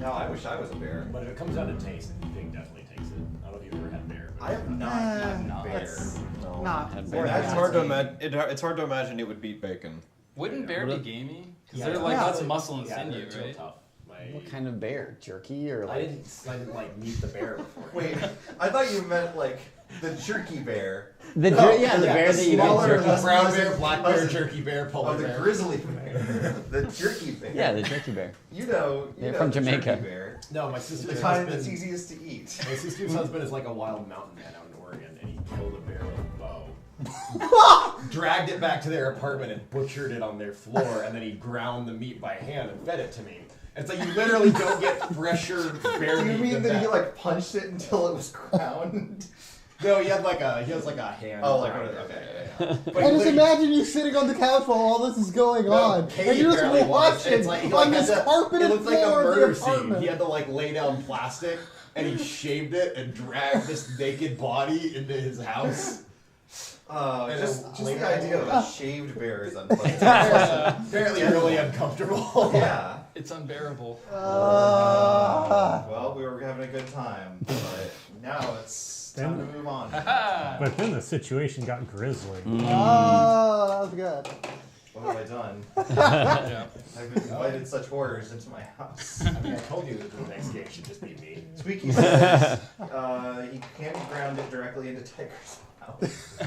No, I wish I was a bear. But if it comes down to taste, pig definitely takes it. I don't know if you've ever had bear. I have not eaten bear. No, Not. It's hard to imagine. It's hard to imagine it would beat bacon. Wouldn't bear be gamey? Because Yeah, they're yeah. like Yeah. lots of muscle and Yeah, sinew, they're real right? tough. What kind of bear? Jerky or I like? didn't like meet the bear before. Wait, I thought you meant like the jerky bear. The No, yeah, the bear the that you smaller, don't jerky. less Brown pleasant bear, black bear, jerky bear, polar of the bear. grizzly bear. The jerky bear. Yeah, the jerky bear. You know They're from the Jamaica. jerky bear. No, my The sister's kind that's husband. easiest to eat. My sister's husband is like a wild mountain man out in Oregon, and he killed a bear with a bow. Dragged it back to their apartment and butchered it on their floor, and then he ground the meat by hand and fed it to me. It's like you literally don't get fresher bear Do you meat mean than that he like punched it until it was ground? No, he has like a hand. Oh, like grinder. okay. But I he just literally- imagine you sitting on the couch while all this is going on, Katie and you're barely just was. watching It's like, he, on like, this had to- carpeted It looks like a floor of murder the scene. apartment. He had to like lay down plastic, and he shaved it and dragged this naked body into his house. Just later the idea of a shaved bear is unpleasant. Apparently really uncomfortable. Yeah. It's unbearable. Well, we were having a good time, but now it's time to move on. But then the situation got grisly. Oh, that was good. What have I done? Yeah. I've invited such horrors into my house. I mean, I told you that the next game should just be me. Squeaky says he can't ground it directly into Tiger's mouth.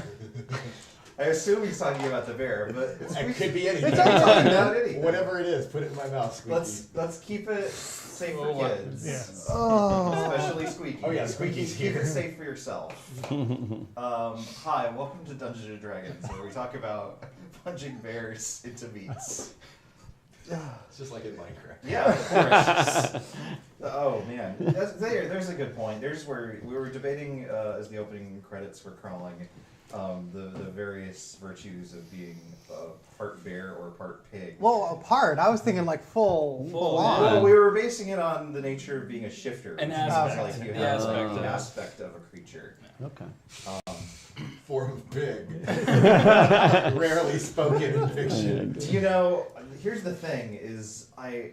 I assume he's talking about the bear, but It could be anything. It's anything. about anything. Whatever it is, put it in my mouth, Squeaky. Let's keep it safe for Oh, kids. Yes. Oh. Especially Squeaky. Oh, yeah, Squeaky's Keep here. it safe for yourself. Hi, welcome to Dungeons and Dragons, where we talk about punching bears into meats. It's just like in Minecraft. Yeah, of course. Oh man, there's a good point. There's where we were debating as the opening credits were crawling, the various virtues of being part bear or part pig. Well, apart. I was thinking like full on. Well, we were basing it on the nature of being a shifter. An which means, aspect. like you The have aspect an of it. aspect of a creature. Okay. Form of pig. Rarely spoken in fiction. You know, here's the thing: is I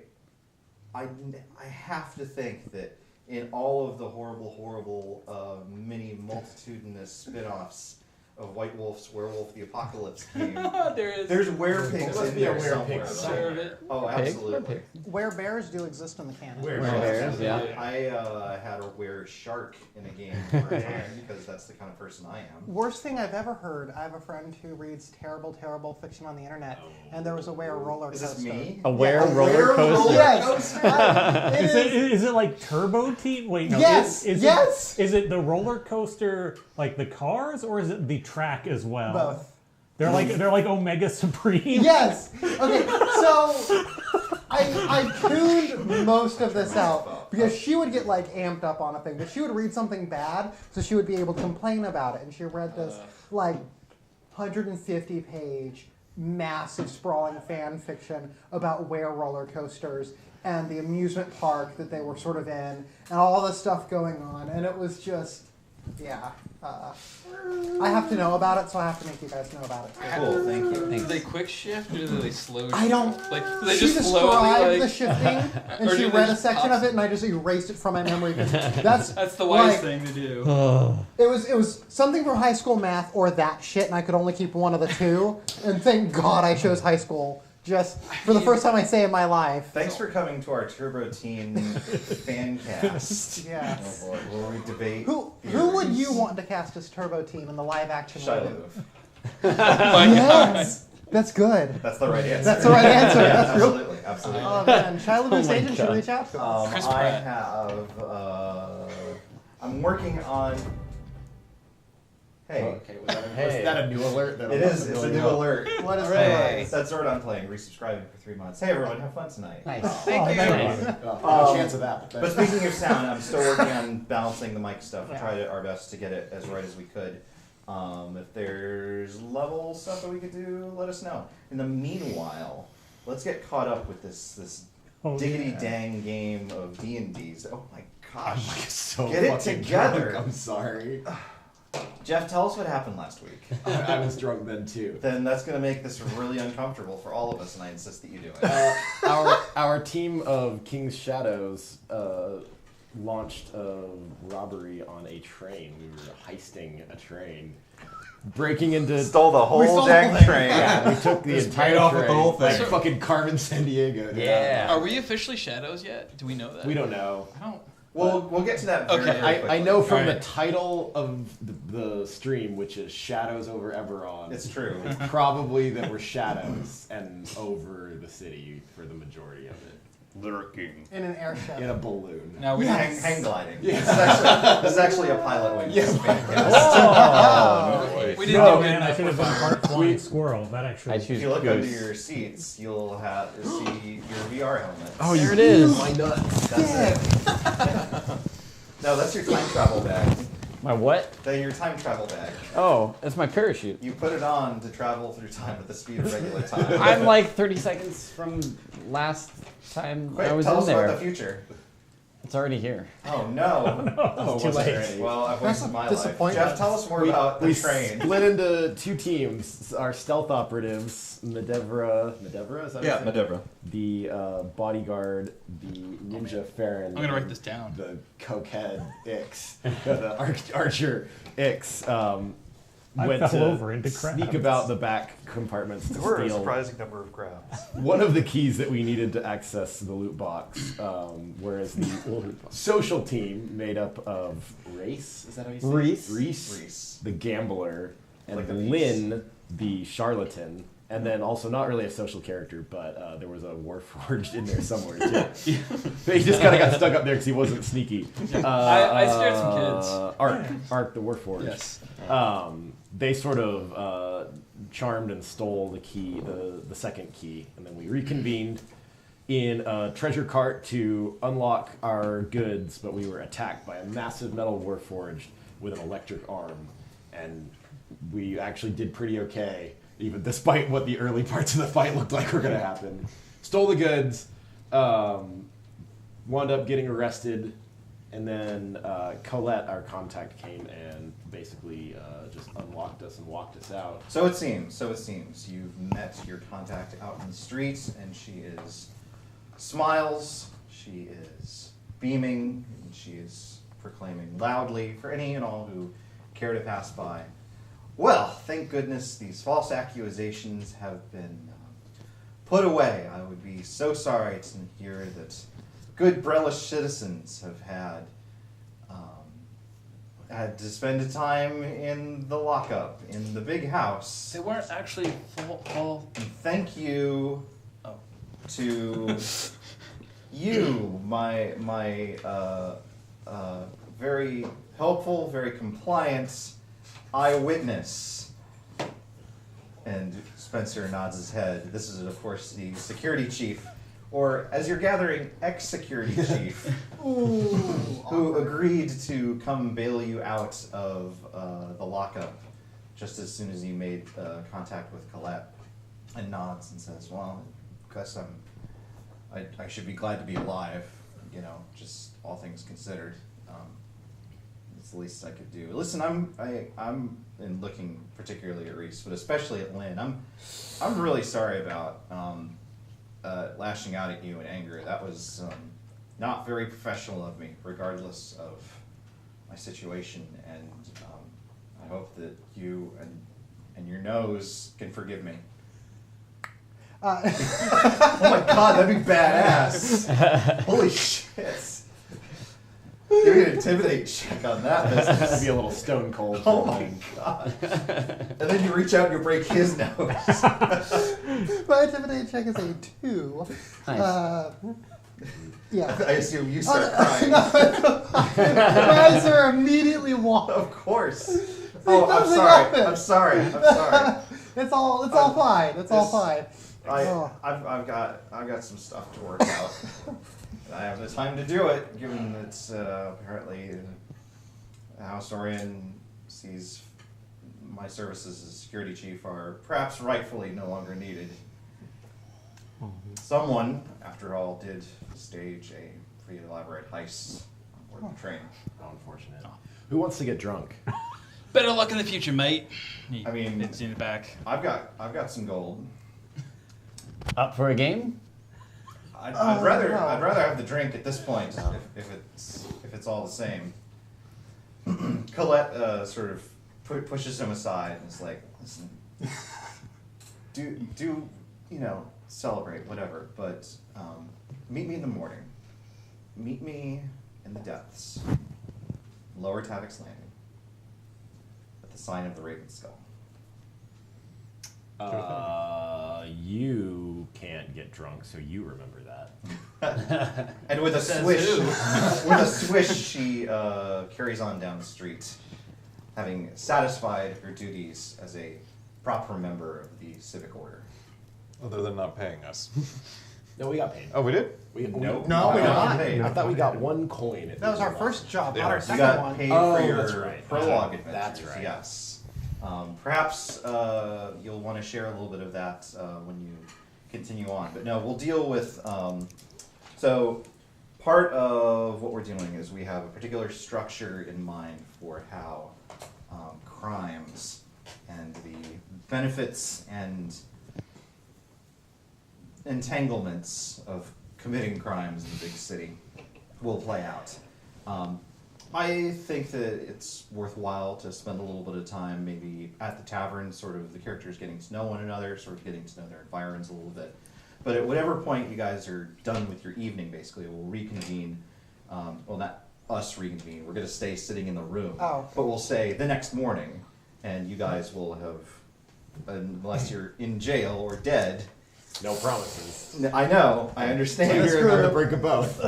have to think that in all of the horrible, many multitudinous spin-offs of White Wolf's Werewolf the Apocalypse game, There is. there's werepigs Must in be a there werepig somewhere. somewhere. Serve it. Oh, Pig? absolutely. Where bears do exist in the canon. Bears, yeah. I had a were shark in a game for a time because that's the kind of person I am. Worst thing I've ever heard. I have a friend who reads terrible, terrible fiction on the internet, and there was a were roller Is coaster. this me? A were Yeah. roller coaster. Yes. It Is it like Turbo Team? Wait, no. Yes, Is yes. Is it the roller coaster like the cars, or is it the track as well? Both. They're like Omega Supreme. Yes. Okay. So I tuned most of this out because she would get like amped up on a thing, but she would read something bad, so she would be able to complain about it. And she read this like 150-page, massive, sprawling fan fiction about where roller coasters and the amusement park that they were sort of in, and all this stuff going on, and it was just, yeah. I have to know about it, so I have to make you guys know about it too. Cool, thank you. Do they quick shift or do they slow shift? I don't. Like, do they She just described slowly, the like... shifting, and Or she do they read a just section pop- of it, and I just erased it from my memory. That's That's the wise like, thing to do. It was something from high school math or that shit, and I could only keep one of the two. And thank God I chose high school just for the first time I say in my life. Thanks for coming to our Turbo Teen fan cast. Yes. Oh boy, where we debate. Who would you want to cast as Turbo Team in the live action Shia movie? LaBeouf. Yes, that's good. That's the right answer. That's the right answer. Yeah, That's real. absolutely, absolutely. Oh man, Shia LaBeouf's my agent should God. reach out to us. Chris I Pratt. have. I'm working on. Hey, Okay, was Hey. that a new alert? That it is. It's a new alert. What is Hey. That's Zordon playing. Resubscribing for 3 months. Hey everyone, have fun tonight. Nice. Thank you. Nice. No chance of that. But speaking of sound, I'm still working on balancing the mic stuff. We Yeah. tried our best to get it as right as we could. If there's level stuff that we could do, let us know. In the meanwhile, let's get caught up with this Oh, diggity yeah. dang game of D&Ds. Oh my gosh. so Get it fucking together. drunk, I'm sorry. Jeff, tell us what happened last week. I was drunk then too. Then that's going to make this really uncomfortable for all of us, and I insist that you do it. our team of King's Shadows launched a robbery on a train. We were heisting a train, breaking into. Stole the We whole stole dang the whole train. Yeah, we took the Just entire paid off train. with the whole Like thing. fucking Carmen San Diego. Yeah. Are we officially shadows yet? Do we know that? We don't know. I don't. We'll get to that very, Okay. very I quickly. know from the Alright. title of the stream, which is Shadows over EBERRON. It's true. Probably that we're shadows and over the city for the majority of it. Lurking. In an airship. In a balloon. Now we Hang gliding. Yeah. This is actually a pilot wing. Yeah. Oh, we didn't no, do man, I enough should have for been fun. part flying squirrel. That actually. I If choose you look under goose. your seats, you'll see your VR helmet. Oh, There it is. My nuts. That's it. No, that's your time travel bag. My what? That's your time travel bag. Oh, that's my parachute. You put it on to travel through time at the speed of regular time. I'm like 30 seconds from last time Quick, I was tell in us there. about the future. It's already here. Oh no. Oh, Too was it late. already? Well, I've That's wasted a my life. disappointment. Jeff, tell us more about the we train. split into two teams. Our stealth operatives, Medevra, is that Yeah, what you say? Medevra. The bodyguard, the ninja Farron. I'm gonna write this down. The cokehead Ix, the archer Ix. I Went fell to over into sneak crabs. about the back compartments to There were a steal surprising number of crabs. one of the keys that we needed to access the loot box. Whereas the social team, made up of Race, is that how you say it? Reese. Reese, the gambler, and Like the Lynn, the charlatan. And then also not really a social character, but there was a warforged in there somewhere too. He just kind of got stuck up there because he wasn't sneaky. I scared some kids. Ark the warforged. Yes. They sort of charmed and stole the key, the second key, and then we reconvened in a treasure cart to unlock our goods, but we were attacked by a massive metal warforged with an electric arm, and we actually did pretty okay, even despite what the early parts of the fight looked like were going to happen. Stole the goods, wound up getting arrested, and then Colette, our contact, came and basically just unlocked us and walked us out. So it seems. You've met your contact out in the streets, and she smiles, she is beaming, and she is proclaiming loudly for any and all who care to pass by. Well, thank goodness these false accusations have been put away. I would be so sorry to hear that good Brellish citizens have had to spend time in the lockup, in the big house. They weren't actually full. And thank you Oh. to you, my very helpful, very compliant eyewitness. And Spencer nods his head. This is, of course, the security chief, or as you're gathering, ex-security chief, who agreed to come bail you out of the lockup just as soon as you made contact with Colette, and nods and says, well, I guess I should be glad to be alive, just all things considered. It's the least I could do. Listen, I'm in looking particularly at Reese, but especially at Lynn. I'm really sorry about lashing out at you in anger. That was not very professional of me, regardless of my situation. And I hope that you and your nose can forgive me. Oh my god, that'd be badass! Holy shit! Give me an intimidate check on that That'd business. be a little stone cold. Oh my god! And then you reach out and you break his nose. My intimidate check is a 2. Nice. Yeah. I assume you start crying. My eyes are immediately wide. Of course. Oh, I'm nothing sorry. happened. I'm sorry. It's all fine. It's all fine. I've got some stuff to work out. I have the time to do it, given that apparently the House Orion sees my services as security chief are perhaps rightfully no longer needed. Someone, after all, did stage a pretty elaborate heist on board the train. How unfortunate. Who wants to get drunk? Better luck in the future, mate. I mean, it's in the back. I've got some gold. Up for a game? I'd rather have the drink at this point if it's all the same. Colette sort of pushes him aside and is like, listen, do celebrate whatever, but meet me in the morning. Meet me in the depths, Lower Tavix Landing, at the sign of the Raven Skull. You can't get drunk, so you remember that. And with a swish, she carries on down the street, having satisfied her duties as a proper member of the civic order. Other than not paying us. No, we got paid. Oh, we did? No, we got paid. I thought we got 1 coin. That was our first job, not our You second got one. paid Oh, for your that's right. prologue adventures. That's right. Yes. Perhaps you'll want to share a little bit of that when you continue on. But no, we'll deal with. So, part of what we're doing is we have a particular structure in mind for how crimes and the benefits and entanglements of committing crimes in the big city will play out. I think that it's worthwhile to spend a little bit of time maybe at the tavern, sort of the characters getting to know one another, sort of getting to know their environs a little bit. But at whatever point you guys are done with your evening, basically, we'll reconvene. Well, not us reconvene. We're going to stay sitting in the room. Oh. But we'll say the next morning, and you guys will have, unless you're in jail or dead. No promises. I know. I understand. You're on the brink of both.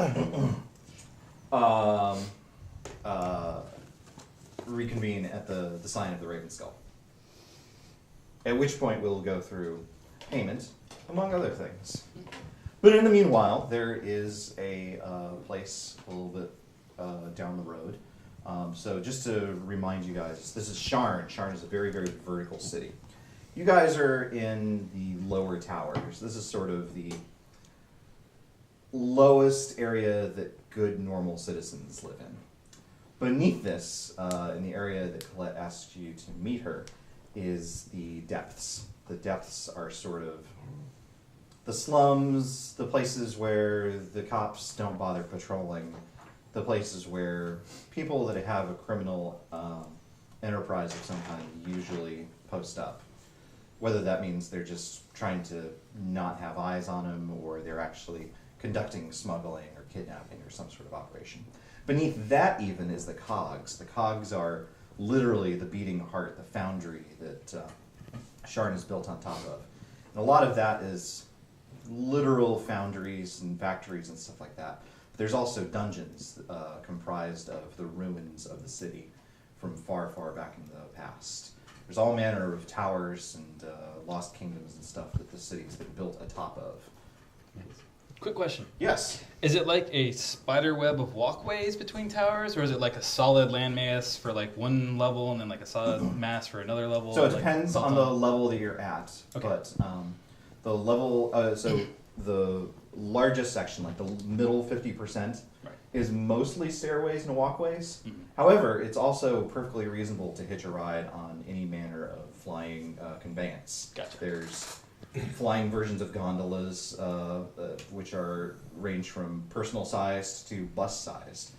Reconvene at the sign of the Raven Skull. At which point we'll go through payment, among other things. But in the meanwhile, there is a place a little bit down the road. So just to remind you guys, this is Sharn. Sharn is a very, very vertical city. You guys are in the lower towers. This is sort of the lowest area that good, normal citizens live in. Beneath this, in the area that Colette asked you to meet her, is the depths. The depths are sort of the slums, the places where the cops don't bother patrolling, the places where people that have a criminal enterprise of some kind usually post up. Whether that means they're just trying to not have eyes on them, or they're actually conducting smuggling or kidnapping or some sort of operation. Beneath that even is the cogs. The cogs are literally the beating heart, the foundry that Sharn is built on top of. And a lot of that is literal foundries and factories and stuff like that. But there's also dungeons comprised of the ruins of the city from far, far back in the past. There's all manner of towers and lost kingdoms and stuff that the city's been built atop of. Quick question. Yes. Is it like a spider web of walkways between towers, or is it like a solid landmass for like one level and then like a solid mass for another level? So it like, depends on the level that you're at. Okay. But the level, so the largest section, like the middle 50%, Right. is mostly stairways and walkways. Mhm. However, it's also perfectly reasonable to hitch a ride on any manner of flying conveyance. Gotcha. There's flying versions of gondolas, which are range from personal sized to bus sized.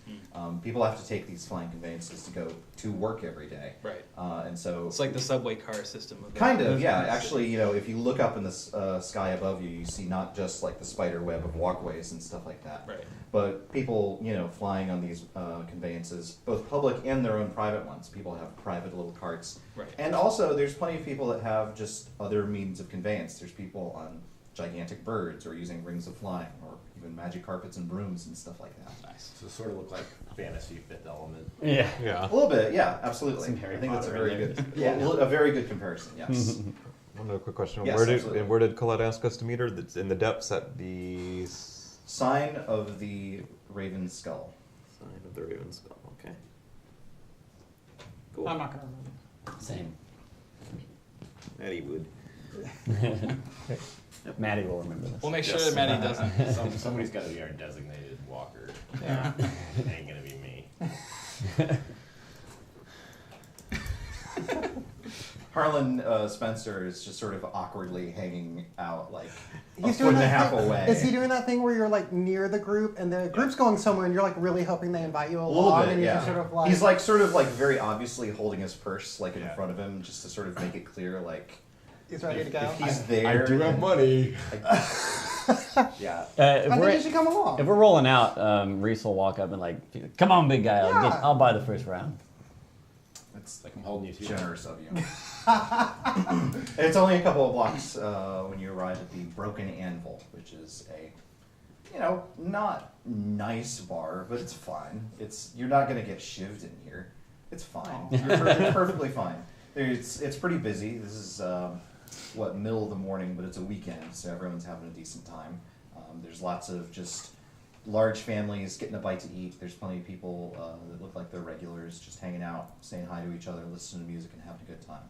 People have to take these flying conveyances to go to work every day. Right. And so It's like the subway car system. Of kind of, yeah. Actually, if you look up in the sky above you, you see not just like the spider web of walkways and stuff like that, Right. but people, flying on these conveyances, both public and their own private ones. People have private little carts. Right. And also, there's plenty of people that have just other means of conveyance. There's people on gigantic birds or using rings of flying or even magic carpets and brooms and stuff like that. Nice. So sort of look like fantasy fifth element. Yeah. Yeah. A little bit, yeah, absolutely. Some Harry I think that's a Potter very in good, there. Yeah. a very good comparison. Yes. One quick question. Yes, where absolutely. did Colette ask us to meet her? That's in the depths at the Sign of the Raven Skull. sign of the Raven Skull. Okay. Cool. I'm not going to remember. Same. Eddie would. Maddie will remember this. We'll make sure that Maddie doesn't. Somebody's got to be our designated walker. Yeah. Ain't gonna be me. Harlan Spencer is just sort of awkwardly hanging out, like a He's foot doing and a that half thing, away. Is he doing that thing where you're like near the group and the group's going somewhere and you're like really hoping they invite you A along little bit, and you're yeah. just sort of like He's like sort of like very obviously holding his purse like in front of him, just to sort of make it clear, like he's ready to go. if he's there. I do have money. Yeah. If I we're, think you should come along. if we're rolling out, Reese will walk up and like, come on, big guy, Yeah. I'll buy the first round. It's Like I'm holding you to. generous of you. It's only a couple of blocks when you arrive at the Broken Anvil, which is a, not nice bar, but it's fine. You're not gonna get shivved in here. It's fine. You're perfectly fine. It's pretty busy. This is middle of the morning, but it's a weekend, so everyone's having a decent time. There's lots of just large families getting a bite to eat. There's plenty of people that look like they're regulars, just hanging out, saying hi to each other, listening to music, and having a good time.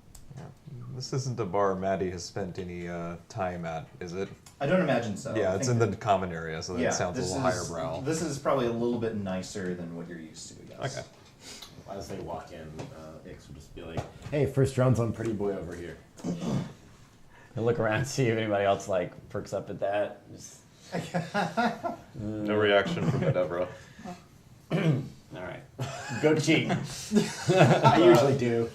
This isn't a bar Maddie has spent any time at, is it? I don't imagine so. Yeah, I it's think in the common area, so that sounds a this little higher is- brow. This is probably a little bit nicer than what you're used to, yes. Okay. As they walk in, Ix will just be like, "Hey, first round's on Pretty Boy over here." I look around, see if anybody else like perks up at that. Just, No reaction from Endeavor. all right. Go cheat. I usually do.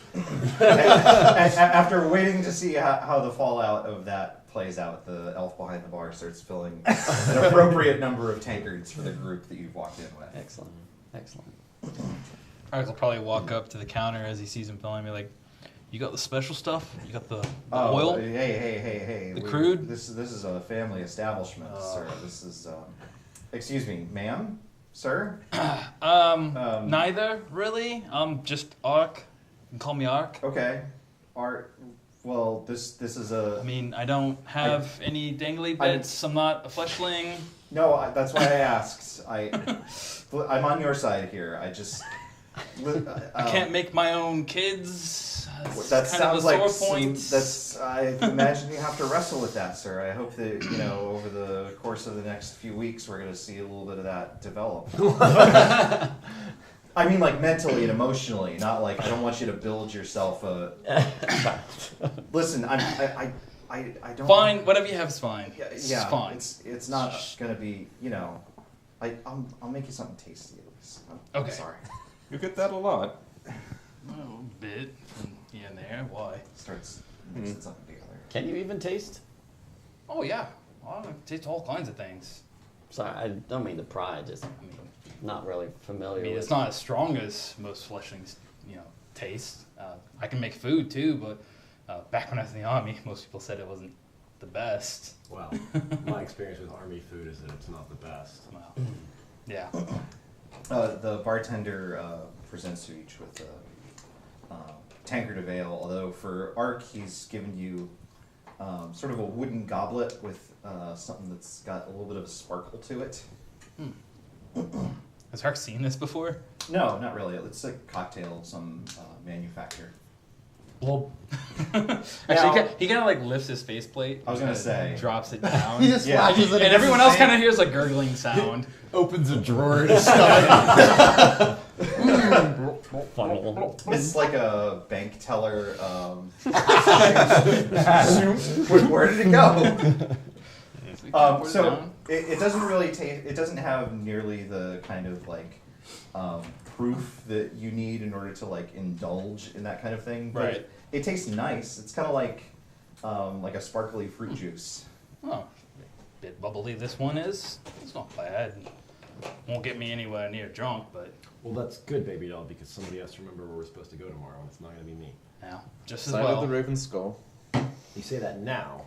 After waiting to see how the fallout of that plays out, the elf behind the bar starts filling an appropriate number of tankards for the group that you've walked in with. Excellent. Excellent. Alex will probably walk up to the counter as he sees him filling and be like, "You got the special stuff? You got the oil?" Hey. The crude? This is a family establishment, sir. This is, excuse me, ma'am? Sir? Neither, really. Just Ark. You can call me Ark. Okay. Well, this is a... I mean, I don't have any dangly bits. I'm not a fleshling. No, that's why I asked. I'm on your side here. I just... I can't make my own kids. That's That kind of sounds a like sore point. I imagine you have to wrestle with that, sir. I hope that, over the course of the next few weeks, we're going to see a little bit of that develop. I mean, like, mentally and emotionally, not like, I don't want you to build yourself a... Listen, I don't... Fine, whatever you have is fine. Yeah, It's fine. It's not going to be, I'll make you something tasty at least. I'm Okay. sorry. You get that a lot. A little bit here and there. Why? Starts mixing something together. Can you even taste? Oh yeah, I taste all kinds of things. Sorry, I don't mean to pry. Just not really familiar. I mean, with it's not as strong as most fleshlings, taste. I can make food too, but back when I was in the army, most people said it wasn't the best. Well, my experience with army food is that it's not the best. Well, yeah. The bartender presents you each with a tankard of ale, although for Ark, he's given you sort of a wooden goblet with something that's got a little bit of a sparkle to it. Has Hark seen this before? No, not really. It's a cocktail of some manufacturer. Well, Now- actually, he kind of like lifts his faceplate. I was gonna and say. drops it down. He just Yeah. flashes it And against everyone his else face. kind of hears a gurgling sound. Opens a drawer in his stomach. funnel. It's like a bank teller. Where did it go? So it doesn't really taste. It doesn't have nearly the kind of like proof that you need in order to like indulge in that kind of thing. But Right. it tastes nice. It's kind of like a sparkly fruit juice. Oh, bit bubbly this one is. It's not bad. Won't get me anywhere near drunk, but Well, that's good, baby doll, because somebody has to remember where we're supposed to go tomorrow, and it's not going to be me. just as Side well. of the Raven Skull. You say that now.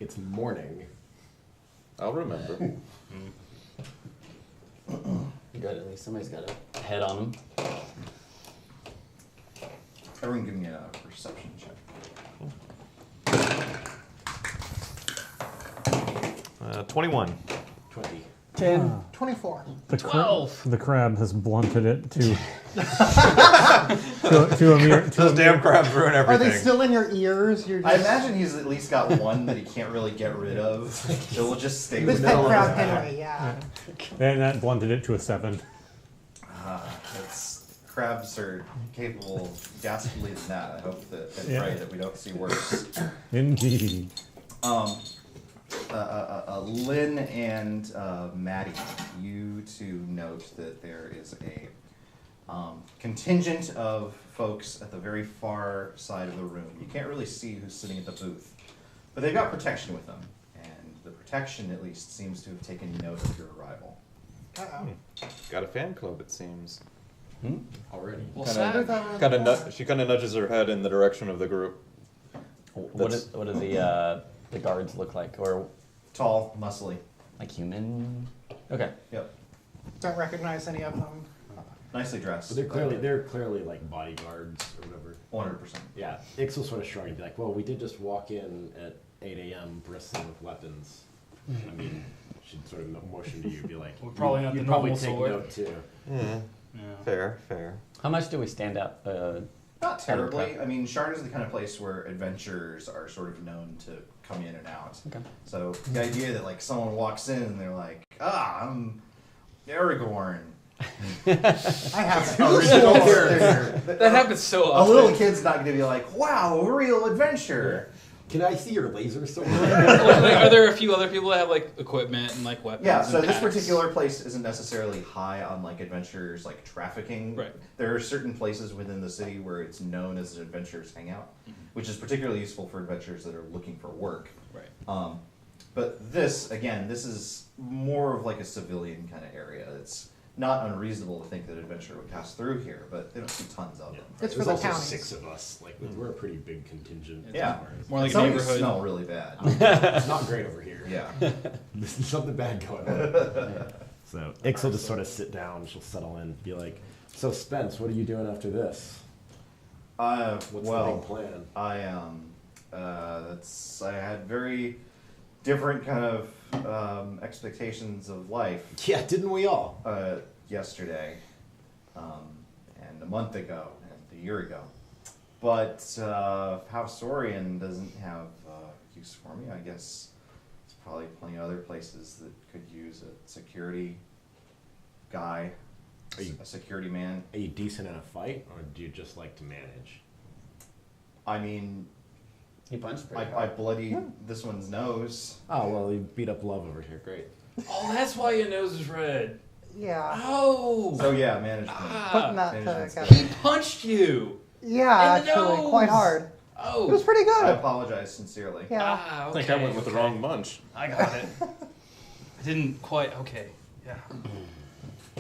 It's morning. I'll remember. Good. At least somebody's got a head on them. Everyone, give me a perception check. 21. 20. 10. 24. The crab has blunted it to to a mere. Those damn crabs ruin Are everything. they still in your ears? You're I just, imagine he's at least got one that he can't really get rid of. That will just stay this with pet him. crab Henry, yeah. And that blunted it to a 7. That's crabs are capable dastardly than that. I hope that and Yeah. pray that we don't see worse. Indeed. Lynn and Maddie, you two note that there is a contingent of folks at the very far side of the room. You can't really see who's sitting at the booth, but they've got protection with them, and the protection at least seems to have taken note of your arrival. Got a fan club, it seems. Already. Well, She kind of nudges her head in the direction of the group. What do the guards look like, or Tall, muscly. like human? Okay. Yep. Don't recognize any of them. Nicely dressed. So they're clearly like bodyguards or whatever. 100%. Yeah. Ix will sort of shrug and be like, well, we did just walk in at 8 a.m. bristling with weapons. I mean, she'd sort of motion to you, be like, We're probably not you'd the probably normal take sword. note too. Yeah. Yeah. Fair. How much do we stand out? Not terribly. I mean, Shard is the kind of place where adventurers are sort of known to come in and out. Okay. So the idea that like someone walks in and they're like, I'm Aragorn. I have Original two character. That happens so A often. little kid's not going to be like, wow, a real adventure. Can I see your laser sword? Like, are there a few other people that have like equipment and like weapons? Yeah, so and this packs? particular place isn't necessarily high on like adventurers like trafficking. Right. There are certain places within the city where it's known as an adventurers hangout, which is particularly useful for adventurers that are looking for work. Right. But this, again, this is more of like a civilian kind of area. It's not unreasonable to think that an adventurer would pass through here, but they don't see tons of them. It's for There's the also counties. 6 of us. Like we're a pretty big contingent. as Yeah. far as- More like a Some of you neighborhood. smell really bad. It's not great over here. Yeah. There's something bad going on. So Ix will just sort of sit down. She'll settle in, be like, "So Spence, what are you doing after this? What's the Well, big plan?" I had very different kind of expectations of life Yeah, didn't we all? yesterday, and a month ago, and a year ago. But House Orion doesn't have use for me. I guess there's probably plenty of other places that could use a security guy, Are you- a security man. Are you decent in a fight, or do you just like to manage? I mean, He punched pretty I hard. bloodied this one's nose. Oh well, you beat up Love over here. Great. Oh, that's why your nose is red. Yeah. Oh. So yeah, management. Putting that Management's together. He punched you. Yeah, In the actually, quite nose. hard. Oh. It was pretty I good. apologize sincerely. Yeah. Ah, I okay, think I went with the okay. wrong bunch. I got it. I didn't quite. Okay. Yeah.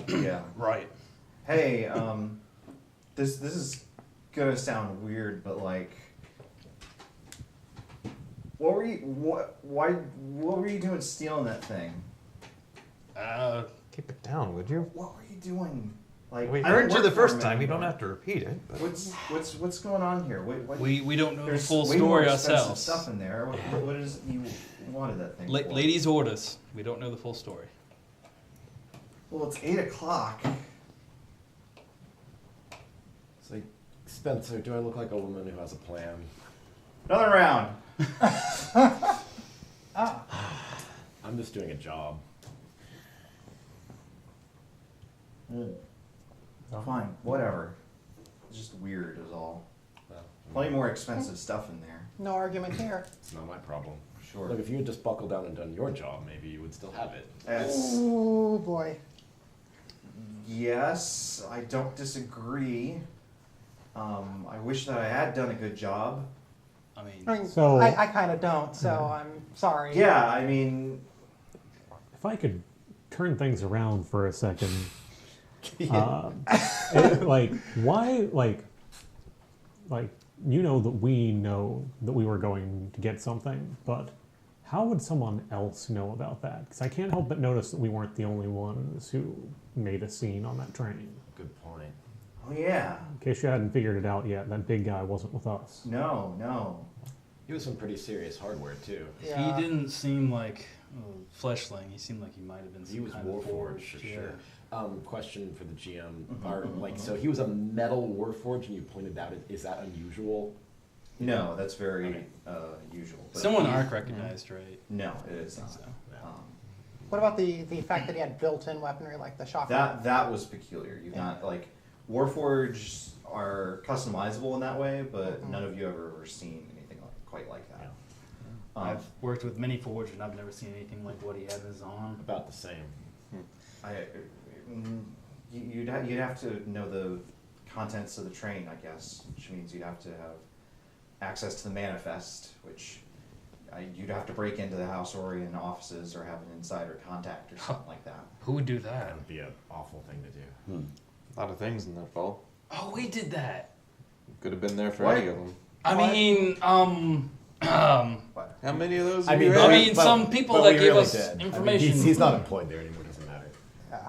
Yeah. Right. Hey, this is gonna sound weird, but like, what were you doing stealing that thing? Keep it down, would you? What were you doing? Like, We I don't heard you work the for first him time. You don't anymore. have to repeat it. But What's going on here? What, We don't know the there's full way more story expensive ourselves. stuff in there. What is it you wanted that thing for? Ladies' orders. We don't know the full story. Well, it's 8 o'clock. It's like, Spencer, do I look like a woman who has a plan? Another round. I'm just doing a job. Fine, whatever. It's just weird, is all. Well, Plenty more expensive stuff in there. No argument here. it's not my problem. Sure. Look, if you had just buckled down and done your job, maybe you would still have it. That's, Oh boy. yes, I don't disagree. I wish that I had done a good job. I mean, I mean, So- I kind of don't, so I'm sorry. Yeah, I mean, If I could turn things around for a second, why, you know that we were going to get something, but how would someone else know about that? Because I can't help but notice that we weren't the only ones who made a scene on that train. Good point. oh yeah, In case you hadn't figured it out yet, that big guy wasn't with us. no. He was some pretty serious hardware too. Yeah. he didn't seem like a fleshling. He seemed like he might have been some He was kind of Warforged for yeah. sure. Question for the GM: Are so he was a metal Warforged, and you pointed out is that unusual? No, that's very Okay. usual. But Someone Ark recognized, right? No, it is not. So. What about the fact that he had built-in weaponry like the shotgun? That was peculiar. You Yeah. not like Warforged are customizable in that way, but none of you have ever seen anything quite like that. I've worked with many forged, and I've never seen anything like what he had in his arm. About the same. You'd have to know the contents of the train, I guess, which means you'd have to have access to the manifest, which you'd have to break into the House Orion offices or have an insider contact or something like that. Who would do That that? would be an awful thing to do. A lot of things in that vault. Oh, we did that. Could have been there for What? any of them. I mean, But How many of those? I have mean, you I read? mean, some people but that we gave really us did. I mean, information. he's not employed there anymore. Doesn't matter. Yeah.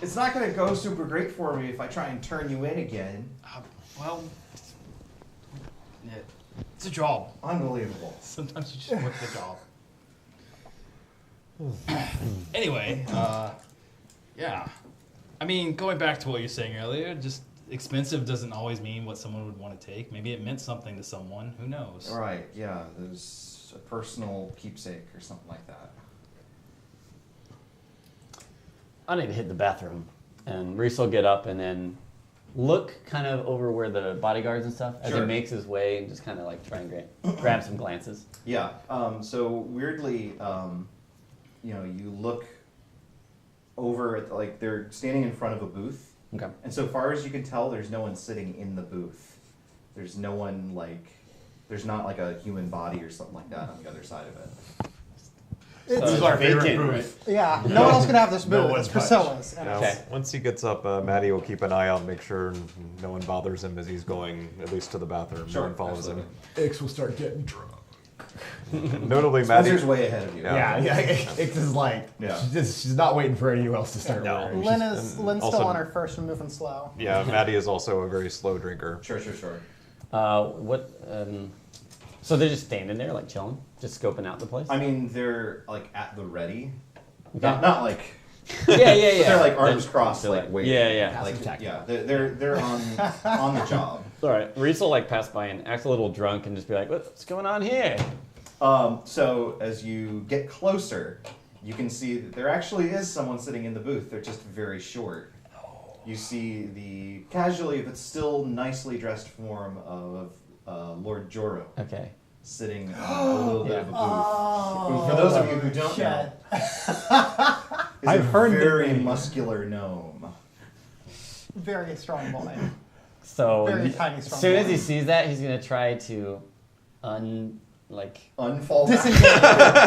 it's not going to go super great for me if I try and turn you in again. Well, yeah, it's a job. Unbelievable. Sometimes you just work the job. Anyway, yeah. I mean, going back to what you're saying earlier, just expensive doesn't always mean what someone would want to take. Maybe it meant something to someone. Who knows? All right, yeah, there's a personal keepsake or something like that. I need to hit the bathroom. And Reese will get up and then look kind of over where the bodyguards and stuff as Sure. he makes his way and just kind of like try and grab some glances. Yeah. So weirdly, you look over at like they're standing in front of a booth, Okay. and so far as you can tell, there's no one sitting in the booth. There's no one there's not like a human body or something like that on the other side of it. It's, This is our favorite booth. yeah, no one else can have this No booth. one's It's Priscilla's. and Yeah, Okay. Once he gets up, Maddie will keep an eye out, make sure no one bothers him as he's going at least to the bathroom. No one follows absolutely. Ix will start getting drunk. him. Notably, Maddie. Spencer's way ahead of you. Yeah. Yeah, Ix is like, Yeah. she's not waiting for anyone else to start. No. wearing. Lynn's and still also- on her first and moving slow. Yeah, Maddie is also a very slow drinker. Sure. So they're just standing there, like chilling, just scoping out the place. I mean, they're like at the ready. Okay. Not like. yeah. They're like arms crossed, they're like waiting. Yeah, yeah. Like Passive yeah, they're on the job. All right, Reese will like pass by and act a little drunk and just be like, "What's going on here?" So as you get closer, you can see that there actually is someone sitting in the booth. They're just very short. You see the casually but still nicely dressed form of Lord Joro Okay. sitting on a little bit of a booth. Oh, For those of you who don't shit. know, is I've a heard the very name. muscular gnome. Very strong boy. So Very tiny, as strong soon as boy. he sees that, he's gonna try to Unfall back. Disengage.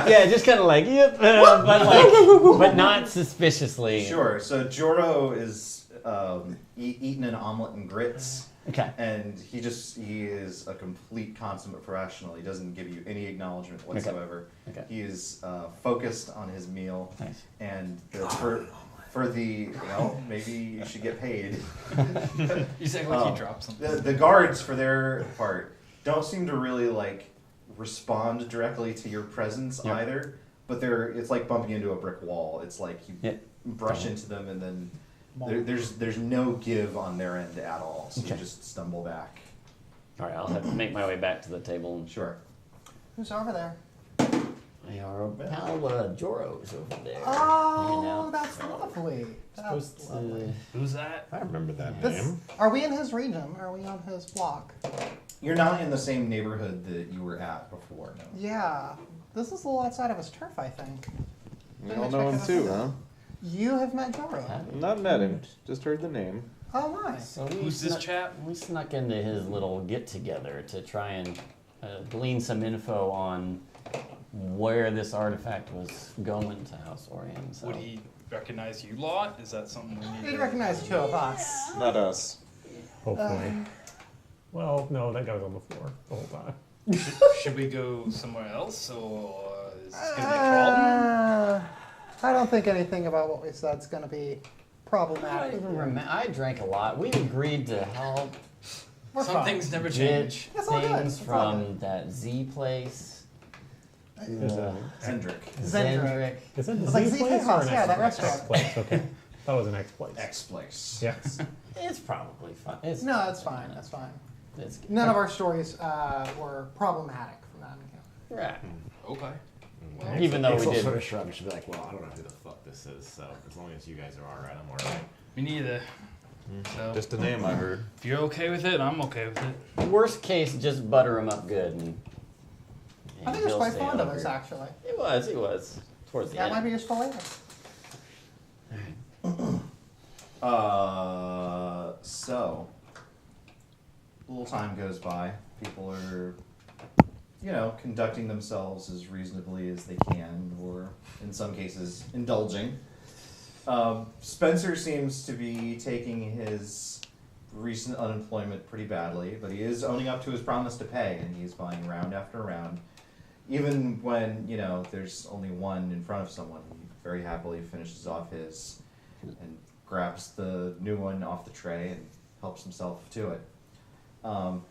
yeah, just kind of like but not suspiciously. Sure. So Joro is eating an omelet and grits. Okay. And he is a complete consummate professional. He doesn't give you any acknowledgement whatsoever. Okay. He is focused on his meal. Nice. And maybe you should get paid. You say like you dropped something. The guards, for their part, don't seem to really respond directly to your presence Yeah. either. But it's like bumping into a brick wall. It's like you Yeah. brush into them and then there's no give on their end at all. So Okay. you just stumble back. All right, I'll have to make my way back to the table. And Sure. Who's over there? our pal Joro's over there. Oh, that's lovely. That's Supposed lovely. Who's that? I remember that This, name. are we in his region? Are we on his block? You're not in the same neighborhood that you were at before, no. Yeah. This is a little outside of his turf, I think. We all know him too, huh? You have met Joro. Not met him, just heard the name. Oh, nice. So Who's this chap? We snuck into his little get together to try and glean some info on where this artifact was going to House Orion. So. Would he recognize you lot? Is that something we need He'd to... recognize two of us. Not us. Hopefully. Well, no, that guy was on the floor the whole time. Should we go somewhere else, or is this going to be a problem? I don't think anything about what we said is going to be I don't problematic. even remember. I drank a lot. We agreed to help We're Some fine. things never get change. It's all good. things It's all from that Z place. Zendrick. Zendrick. Is that the It's like Z Z place House, or an yeah, X that place? restaurant. X place, okay. That was an X place. X place. Yes. It's probably fine. No, it's fine. That's fine. It's, None of our stories were problematic from that encounter. right. Okay. Even though we Ix did. sort of shrug and she'll be like, well, I don't know who the fuck this is, so as long as you guys are alright, I'm alright. Me neither. So Just a name I heard. if you're okay with it, I'm okay with it. Worst case, just butter him up good. And I think he was he'll quite stay fond of over. us, actually. He was. Towards the That end. might be useful later. So, a little time goes by. People are, conducting themselves as reasonably as they can, or in some cases, indulging. Spencer seems to be taking his recent unemployment pretty badly, but he is owning up to his promise to pay, and he's buying round after round. Even when, there's only one in front of someone, he very happily finishes off his and grabs the new one off the tray and helps himself to it.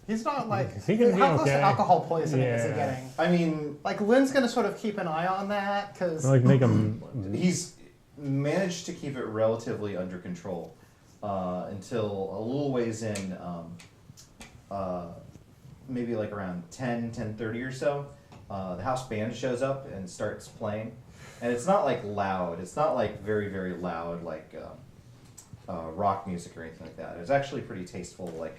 He's not like, Is he gonna be how close okay? to alcohol poisoning is he Yeah. getting? I mean, Like, Lynn's gonna sort of keep an eye on that, because Like make him. he's managed to keep it relatively under control until a little ways in, maybe like around 10:30 or so. The house band shows up and starts playing, and it's not like loud. It's not like very, very loud like rock music or anything like that. It's actually pretty tasteful, like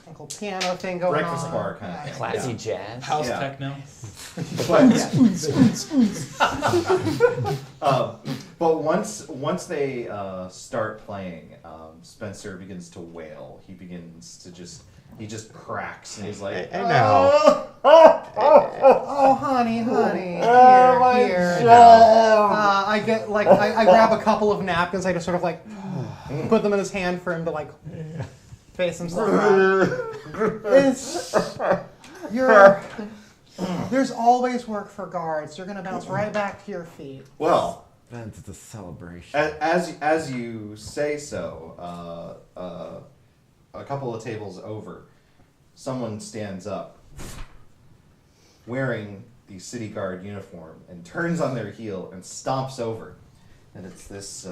little piano thing going breakfast on. bar kind of thing. Classy jazz. House Yeah. techno. But once they start playing, Spencer begins to wail. He just cracks, and he's like, Hey now. Oh, honey, here. I get like I grab a couple of napkins. I just sort of like put them in his hand for him to like face himself out. There's always work for guards. You're gonna bounce right back to your feet. well, Vince, it's a celebration. as you say so, a couple of tables over, someone stands up wearing the city guard uniform and turns on their heel and stomps over. And it's this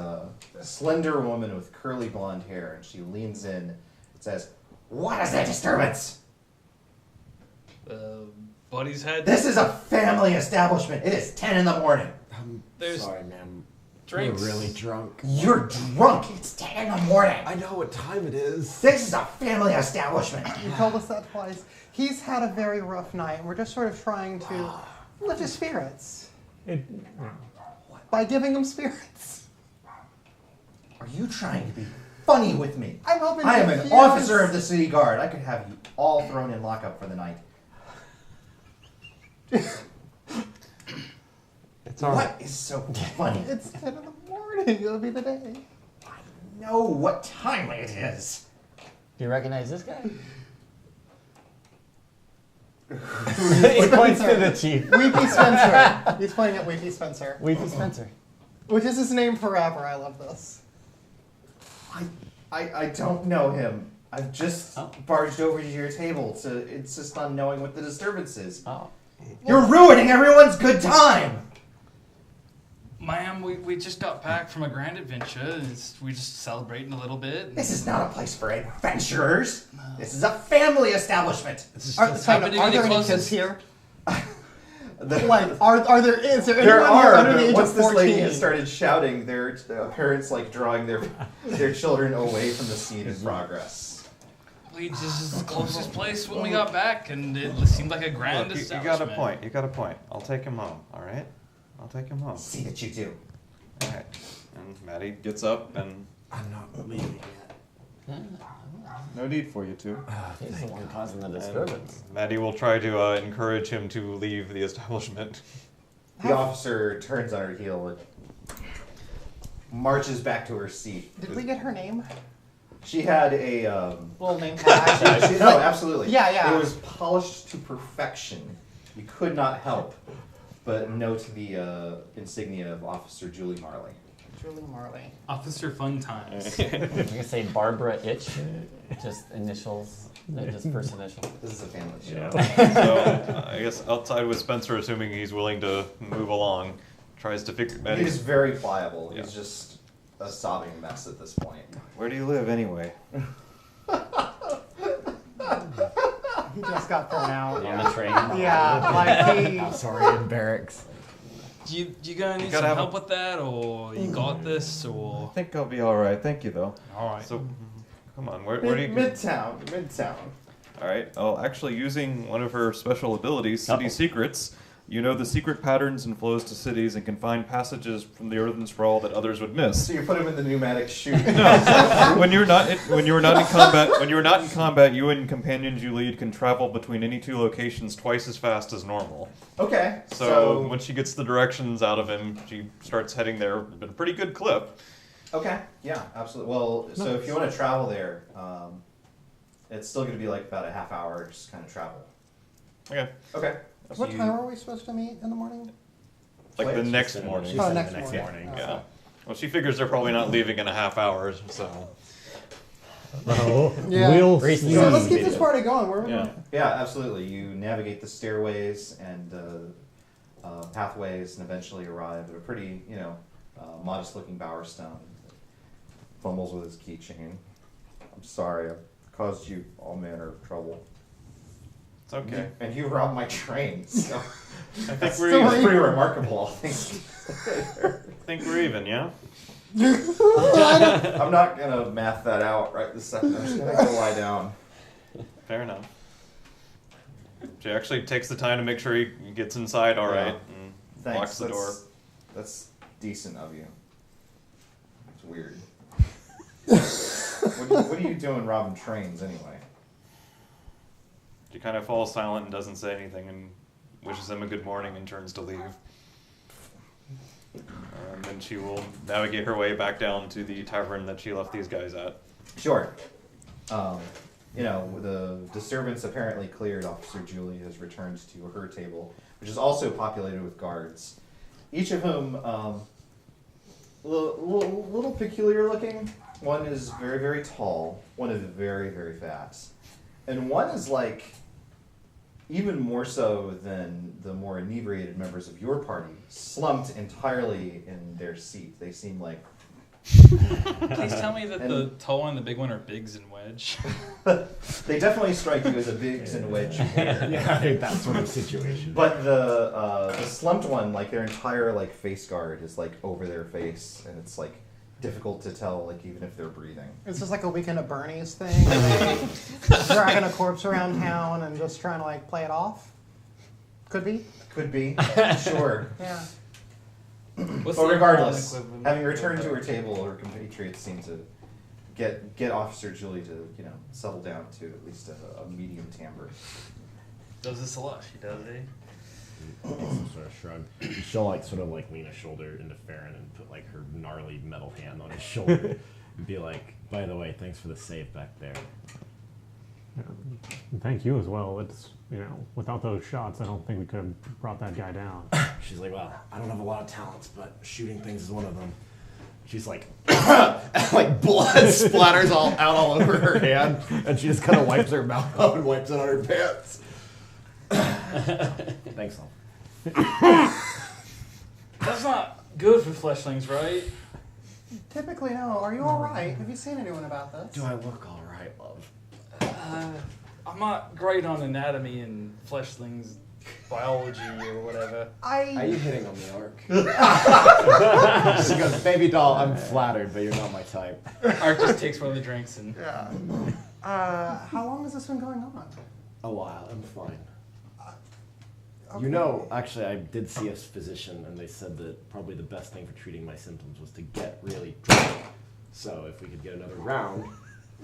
slender woman with curly blonde hair, and she leans in and says, "What is that disturbance? Buddy's head. This is a family establishment. It is 10 in the morning. I'm There's sorry, ma'am. drinks. We're really drunk. You're drunk. It's 10 in the morning. I know what time it is. This is a family establishment." You told us that twice. He's had a very rough night, and we're just sort of trying to lift his spirits by giving him spirits. Are you trying to be funny with me? I'm hoping I am to an confuse- officer of the city guard. I could have you all thrown in lockup for the night. It's all right. What is so funny? It's 10 in the morning. It'll be the day. Know what time it is. Do you recognize this guy? He points to the chief. Weepy Spencer. He's playing at Weepy Spencer, Weepy Spencer. which is his name forever. I love this. I don't know him. I've just Oh. barged over to your table to insist on knowing what the disturbance is. Oh. You're ruining everyone's good time! Ma'am, we just got back from a grand adventure. We're just celebrating a little bit. This is not a place for adventurers. This is a family establishment. This is Are, just are happening there in the any closest- kids here? The- Like, is there There anyone here are, under the but age once of this 14? lady has started shouting, their parents like drawing their children away from the scene in progress. This is the closest place when we got back, and it seemed like a grand Look, you got a establishment. point. You got a point. I'll take him home. All right. I'll take him home. See that you do. All right. And Maddie gets up, and I'm not leaving yet. no need for you to. He's the one causing the disturbance. Maddie will try to encourage him to leave the establishment. The officer turns on her heel and marches back to her seat. Did we get her name? She had a Little name tag. no, absolutely. Yeah, yeah. It was polished to perfection. You could not help but note the insignia of Officer Julie Marley. Julie Marley. Officer Fun Times. You're gonna say Barbara Itch? Just initials? Just first initial? This is a family show. So I guess outside with Spencer, assuming he's willing to move along, tries to figure. He's Maddie's, very pliable. Yeah. He's just a sobbing mess at this point. where do you live anyway? He just got thrown out. On the train? Yeah, like he. Sorry, in barracks. Do you guys need gotta some have help with that, or you got this, I or think I'll be all right. Thank you, though. all right? So, Come on, where do you... Midtown. All right. Oh, actually, using one of her special abilities, City Uh-oh. Secrets, you know the secret patterns and flows to cities and can find passages from the urban sprawl that others would miss. So you put him in the pneumatic chute. No. when you were not in combat, you and companions you lead can travel between any two locations twice as fast as normal. Okay. So when she gets the directions out of him, she starts heading there at a pretty good clip. Okay. Yeah, absolutely. Well, so if you want to travel there, it's still going to be like about a half hour just kind of travel. Okay. Okay. What time are we supposed to meet in the morning? Like the Wait, next morning. She Oh, said next the next morning. morning. Oh. Yeah. Well, she figures they're probably not leaving in a half hour, so. Oh, Yeah. we'll Race see. So let's keep this party going. Where are we Yeah. going? Yeah, absolutely. You navigate the stairways and pathways and eventually arrive at a pretty, modest-looking Bowerstone. Fumbles with his keychain. I'm sorry, I've caused you all manner of trouble. It's okay. And you robbed my train, so I think that's we're even. pretty remarkable, I think. I think we're even, yeah? I'm not gonna math that out right this second. I'm just gonna go lie down. Fair enough. She actually takes the time to make sure he gets inside all right and Thanks. locks the door. That's decent of you. It's weird. What are you doing robbing trains anyway? She kind of falls silent and doesn't say anything and wishes him a good morning and turns to leave. And then she will navigate her way back down to the tavern that she left these guys at. Sure. The disturbance apparently cleared. Officer Julie has returned to her table, which is also populated with guards, each of whom little peculiar looking. One is very, very tall. One is very, very fat. And one is like even more so than the more inebriated members of your party, slumped entirely in their seat. They seem like... Please tell me that the tall one and the big one are Biggs and Wedge. They definitely strike you as a Biggs and Wedge pair. Yeah, I think that sort of situation. But the slumped one, like their entire like face guard is like over their face, and it's like difficult to tell, like even if they're breathing. Is this like a Weekend at Bernie's thing? Dragging a corpse around town and just trying to like play it off? Could be. Could be, sure. Yeah. What's But the regardless, equivalent having of returned to her that? table, her compatriots seem to get Officer Julie to settle down to at least a medium timbre. Does this a lot? She does, eh? Some sort of shrug. She'll like sort of like lean a shoulder into Farron and put like her gnarly metal hand on his shoulder and be like, "By the way, thanks for the save back there." And thank you as well. It's, without those shots, I don't think we could have brought that guy down. She's like, "Well, I don't have a lot of talents, but shooting things is one of them." She's like, like blood splatters all over her hand, and she just kind of wipes her mouth up and wipes it on her pants. Thanks, Lon. That's not good for fleshlings, right? Typically, no. Are you all right? Have you seen anyone about this? Do I look all right, love? I'm not great on anatomy and fleshlings biology or whatever. Are you hitting on the arc? She goes, "Baby doll, I'm flattered, but you're not my type." Art just takes one of the drinks and... Yeah. How long has this been going on? A while, I'm fine. Okay. Actually, I did see a physician, and they said that probably the best thing for treating my symptoms was to get really drunk. So if we could get another round,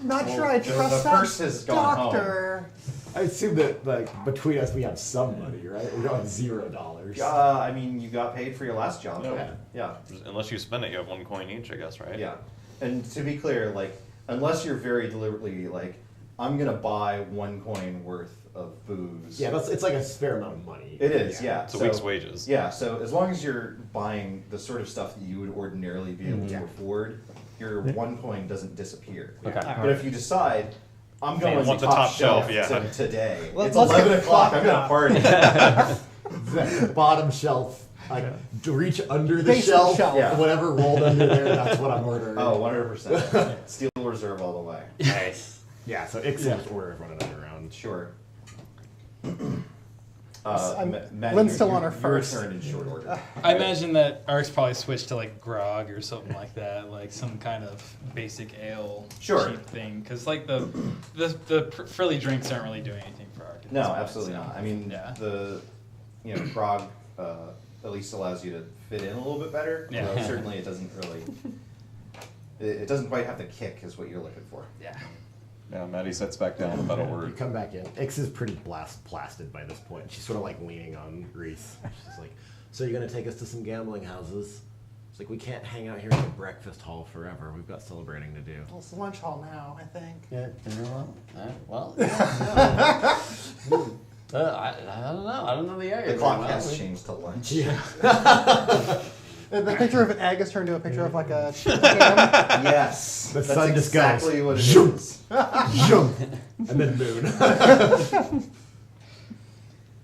Not Well, sure I the trust purse that has gone home. doctor. I assume that like between us we have some money, right? We don't have $0. I mean, you got paid for your last job. Yeah. Yeah. Unless you spend it, you have 1 coin each, I guess, right? Yeah. And to be clear, like, unless you're very deliberately like, I'm gonna buy 1 coin worth of booze. Yeah, it's like a spare amount of money. It is, yeah. It's a week's wages. Yeah, so as long as you're buying the sort of stuff that you would ordinarily be able to afford, your 1 coin doesn't disappear. Okay. But if you decide, I'm going to want the the top top shelf, shelf yeah. today. Let's It's get 11 the o'clock, clock I'm going to up. party. The bottom shelf, like to reach under the Basement shelf, shelf. Yeah. whatever rolled under there, that's what I'm ordering. Oh, 100%. Steel Reserve all the way. Nice. Yeah, so Ixon's order of running another round. Sure. Maddie, Lynn's still on her your first. turn in short order. I imagine that Ark's probably switched to like grog or something like that, like some kind of basic ale Sure. cheap thing. Because like the frilly drinks aren't really doing anything for Ark. at No, this point, absolutely so, not. I mean, yeah. grog at least allows you to fit in a little bit better. Yeah. Although certainly it doesn't really. It doesn't quite have the kick, is what you're looking for. Yeah. Yeah, Maddie sets back down without a You word. come back in. Ix is pretty blasted by this point. She's sort of like leaning on Reese. She's like, "So you're gonna take us to some gambling houses?" It's like, we can't hang out here in the breakfast hall forever. We've got celebrating to do. Well, it's the lunch hall now, I think. Yeah, well, I don't know. I don't know the area. The clock very well. has changed to lunch. The picture of an egg is turned to a picture of like a ham. Yes. The That's sun just goes, exactly what it zoom. is. Jump! And then moon.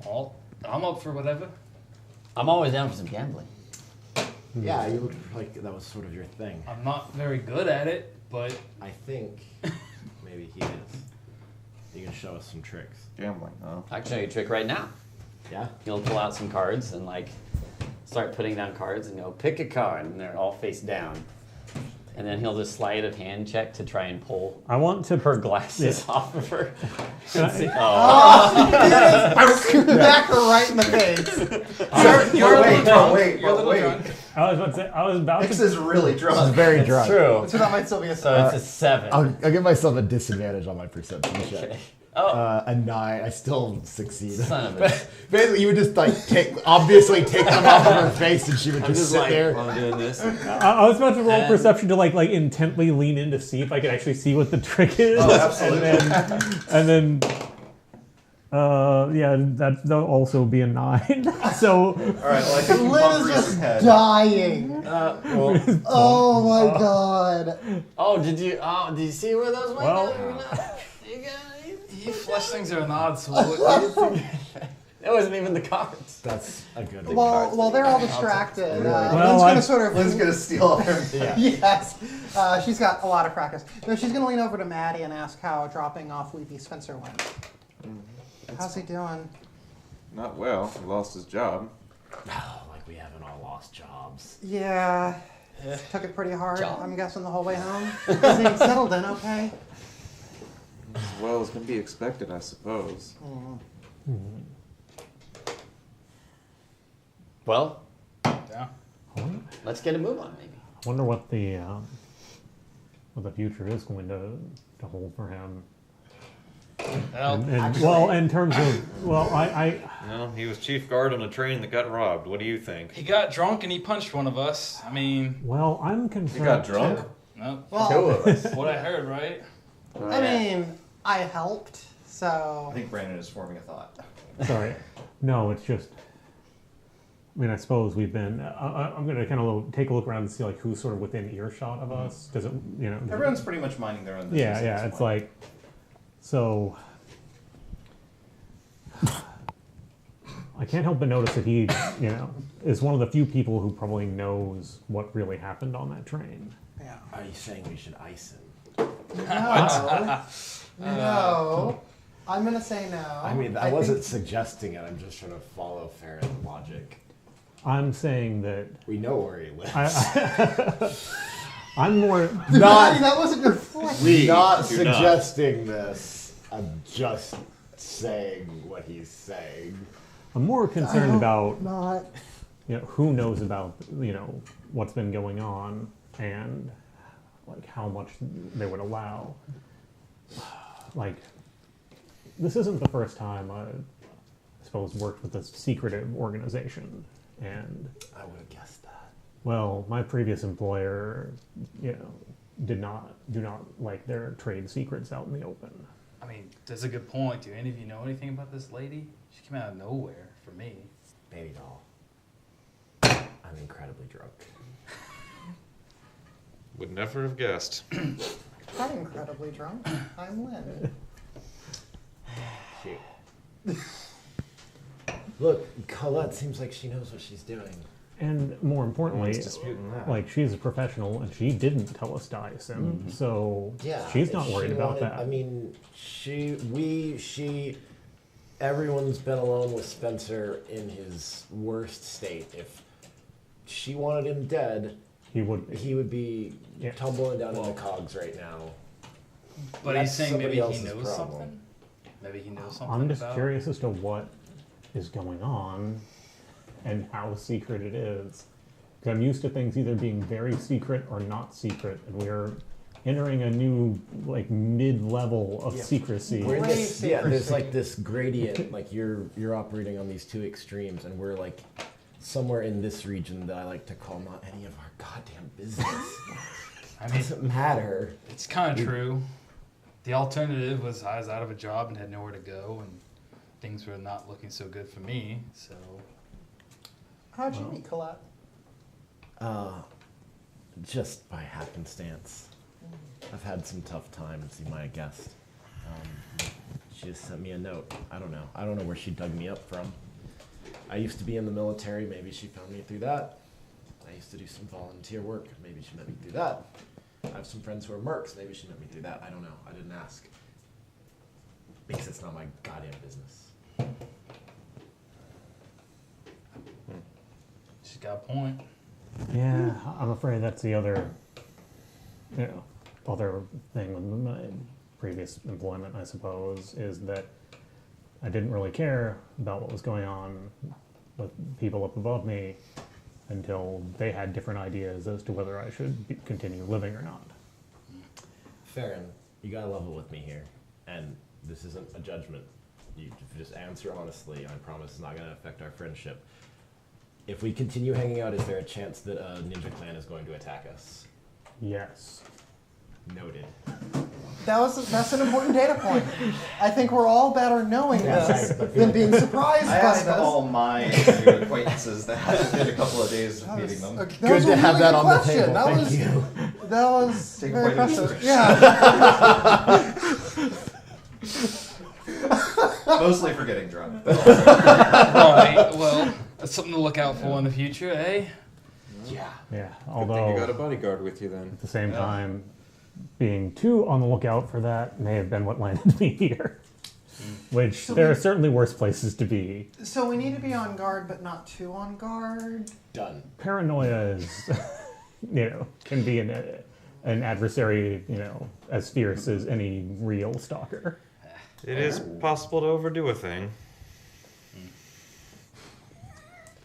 Well, I'm up for whatever. I'm always down for some gambling. Yeah, you looked like that was sort of your thing. I'm not very good at it, but I think maybe he is. You can show us some tricks. Gambling, huh? I can show you a trick right now. Yeah? He'll pull out some cards and like start putting down cards and go pick a card, and they're all face down. And then he'll just sleight of hand check to try and pull I want to her glasses off of her. Can I- And see- Back her right in the face. you're a little drunk. wait, You're a little wait. drunk. I was about to say, I was about X to. is really drunk. Very It's true. So that might still be a So it's a 7. I'll give myself a disadvantage on my perception check. Okay. Oh, A 9. I still succeed. son of a. Basically, you would just like obviously take them off of her face, and she would I'm just just sit like, there. while I'm doing this. I was about to roll And- perception to like intently lean in to see if I could actually see what the trick is. Oh, absolutely. And then yeah, that'll also be a 9. So All right, well, I think you Lynn bumped is Reese's just head. dying. Well, Oh my god. did you see where those went? Well- He flesh things are an odd, so what do you think? It wasn't even the cards. That's a good one. While they're all distracted, Well, Lynn's I- gonna sort of. Lynn's gonna steal everything. Yes. She's got a lot of practice. No, she's gonna lean over to Maddie and ask how dropping off Weepy Spencer went. How's he doing? Not well. He lost his job. Oh, like we haven't all lost jobs. Yeah. Yeah. Took it pretty hard, Job. I'm guessing, the whole way home. Is he settled in okay? As well as can be expected, I suppose. Well, Yeah. let's get a move on, maybe. I wonder what the future is going to hold for him. Well, Well, in terms of I No, he was chief guard on a train that got robbed. What do you think? he got drunk and he punched one of us. I mean, I'm concerned. You got drunk? no, Well, what I heard, right? I mean, I helped, so. I think Brandon is forming a thought. Sorry, no, it's just. I mean, I suppose we've been. I'm going to kind of take a look around and see like who's sort of within earshot of us. Does it, Everyone's pretty much minding their own business. Yeah, at yeah. this It's point. like, so. I can't help but notice that he, is one of the few people who probably knows what really happened on that train. Yeah. Are you saying we should ice him? No. No. I'm gonna say no. I mean, I wasn't think- suggesting it. I'm just trying to follow Farron's logic. I'm saying that We know where he lives. I'm more. Maddie, that wasn't your flesh. We not do not. suggesting this. I'm just saying what he's saying. I'm more concerned about Not. who knows about what's been going on and like how much they would allow. Like, this isn't the first time I suppose worked with a secretive organization, and I would have guessed that. well, my previous employer, do not like their trade secrets out in the open. I mean, that's a good point. Do any of you know anything about this lady? She came out of nowhere for me. Baby doll. I'm incredibly drunk. Would never have guessed. I'm incredibly drunk. I'm Lynn. Cute. Look, Colette seems like she knows what she's doing. And more importantly, One's disputing that. like, she's a professional and she didn't tell us Dyson, so Yeah, she's if not worried she about wanted- that. I mean, she everyone's been alone with Spencer in his worst state. If she wanted him dead, He would. he would be Yeah. tumbling down in the cogs right now. But That's he's saying somebody maybe he else's knows problem. something. Maybe he knows something. I'm just about curious as to what is going on and how secret it is. Because I'm used to things either being very secret or not secret, and we're entering a new like mid-level of secrecy. We're in Great this, yeah, there's secrecy. like this gradient, like you're operating on these two extremes, and we're like somewhere in this region that I like to call not any of our goddamn business. I It mean, doesn't matter. it's kind of true. The alternative was I was out of a job and had nowhere to go, and things were not looking so good for me. So How'd you meet Colette? Just by happenstance. I've had some tough times, you might have guessed. She just sent me a note. I don't know where she dug me up from. I used to be in the military. Maybe she found me through that. I used to do some volunteer work. Maybe she met me through that. I have some friends who are mercs. Maybe she met me through that. I don't know. I didn't ask. Because it's not my goddamn business. she's got a point. Yeah, I'm afraid that's the other, other thing with my previous employment, I suppose, is that I didn't really care about what was going on with people up above me until they had different ideas as to whether I should continue living or not. Farron, you gotta level with me here. And this isn't a judgment. You just answer honestly. I promise it's not gonna affect our friendship. If we continue hanging out, is there a chance that a ninja clan is going to attack us? Yes. Noted. That's an important data point. I think we're all better knowing this Right. than being surprised I by asked this. all my new acquaintances that in a couple of days of That meeting was them. a- that Good was a to have really that good on the question. table. That Thank was, you. That was Take very quite impressive. initiative. Yeah. Mostly for getting drunk. Right. Well, that's something to look out for in the future, eh? Yeah. Yeah, Good thing although you got a bodyguard with you then. at the same Yeah. time, being too on the lookout for that may have been what landed me here. Which So there we- are certainly worse places to be. So we need to be on guard, but not too on guard. Done. Paranoia is, can be an adversary, as fierce as any real stalker. It is possible to overdo a thing.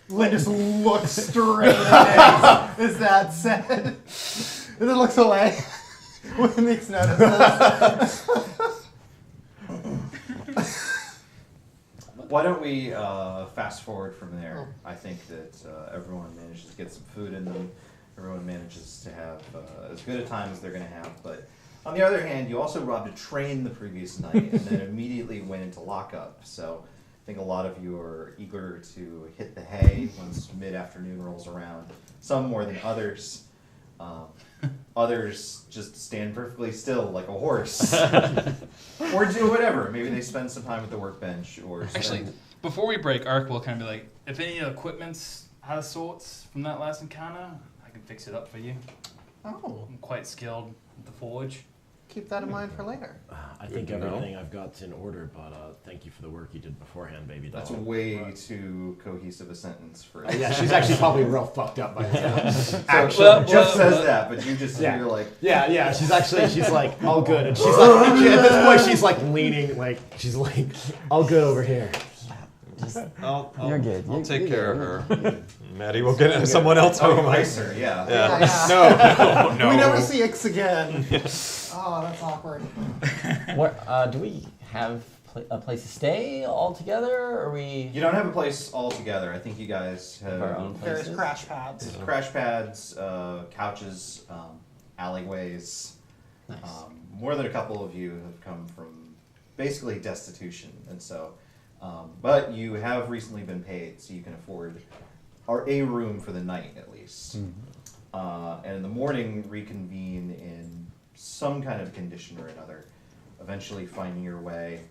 Lynn just looks straight at me as that said. And then looks away when Nix notices. Why don't we fast forward from there? I think that everyone manages to get some food in them. Everyone manages to have as good a time as they're going to have. But on the other hand, you also robbed a train the previous night and then immediately went into lockup. So I think a lot of you are eager to hit the hay once mid-afternoon rolls around. Some more than others. Others just stand perfectly still like a horse. Or do whatever. Maybe they spend some time at the workbench or Actually, spend- before we break, Ark will kind of be like, if any equipment's out of sorts from that last encounter, I can fix it up for you. Oh, I'm quite skilled with the forge. keep that in mind for later. I Good think to know. everything I've got's in order, but thank you for the work you did beforehand, baby doll. That's way too cohesive a sentence for it. Yeah, she's actually probably real fucked up by now. So Well, Jeff well, says well. that, but you just Yeah. you're like, Yeah, she's like, all good. And she's like, at this point, she's like leaning, like, she's like, all good over here. You're good. I'll You're- take you're care good. of her. Maddie will get someone else oh, home. nicer, yeah. Yeah. No. We never see Ix again. Oh, that's awkward. What, do we have a place to stay all together, or we You don't have a place all together. I think you guys have our own have There's places? crash pads. crash pads, couches, alleyways. Nice. More than a couple of you have come from basically destitution, and so, but you have recently been paid, so you can afford a room for the night at least. And in the morning, reconvene in some kind of condition or another, eventually finding your way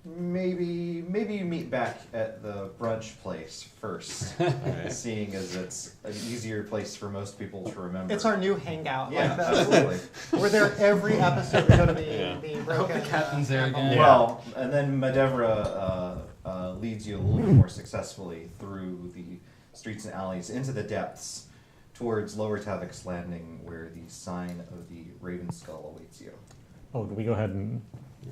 maybe you meet back at the brunch place first, seeing as it's an easier place for most people to remember. It's our new hangout. Yeah, Like that. absolutely. We're there every episode. We go to the I hope broken. the captain's there again. Well, and then Medevra leads you a little bit more successfully through the streets and alleys into the depths towards Lower Tavik's Landing, where the sign of the Raven Skull awaits you. Oh, do we go ahead and?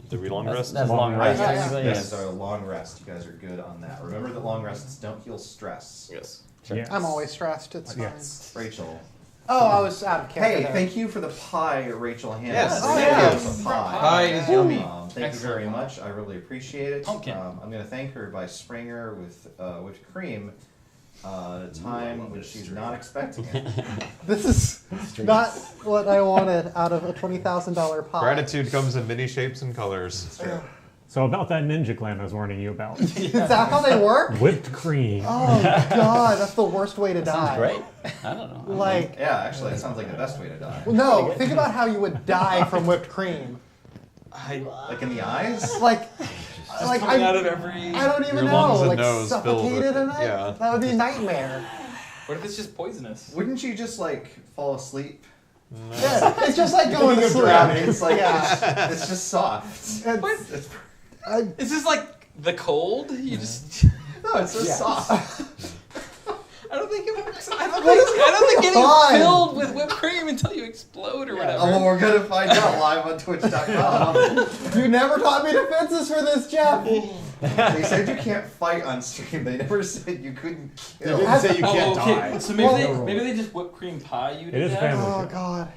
Did we long rest? That's long rest. Yeah, yeah. technically, Yes, yes. so long rest. You guys are good on that. Remember that long rests don't heal stress. Yes. Sure. Yes. I'm always stressed. It's fine. Yes. Rachel. Oh, I was out of character. Hey, there. thank you for the pie, Rachel Hanna. Yes, Oh, Thank yeah. you for the pie. Pie is yummy. Thank you Excellent. very much. I really appreciate it. Pumpkin. I'm going to thank her by spraying her with whipped cream at a time when she's not expecting it. This is not what I wanted out of a $20,000 pie. Gratitude comes in many shapes and colors. It's true. So about that ninja clan I was warning you about. Is that how they work? Whipped cream. Oh God, that's the worst way to die. Sounds great. I don't know. Like, Yeah, actually, that sounds like the best way to die. well, no, think about how you would die from whipped cream. Like in the eyes? Like Coming out of every. I don't even your know. lungs and Like nose filled with suffocated in it. Yeah. That would be a nightmare. What if it's just poisonous? Wouldn't you just like fall asleep? Yeah, it's just like going to sleep. It's like Yeah. it's just soft. It's, I, Is this like the cold? You just. No, it's just Yeah. soft. I don't think it works. I don't What is think going on? getting filled with whipped cream until you explode or whatever. Well, we're gonna find out live on Twitch.com. you never taught me defenses for this, Jeff. They said you can't fight on stream. They never said you couldn't They kill. didn't say you Oh, can't okay. die. So maybe Well- they just whipped cream pie you It to is death? family. Oh God.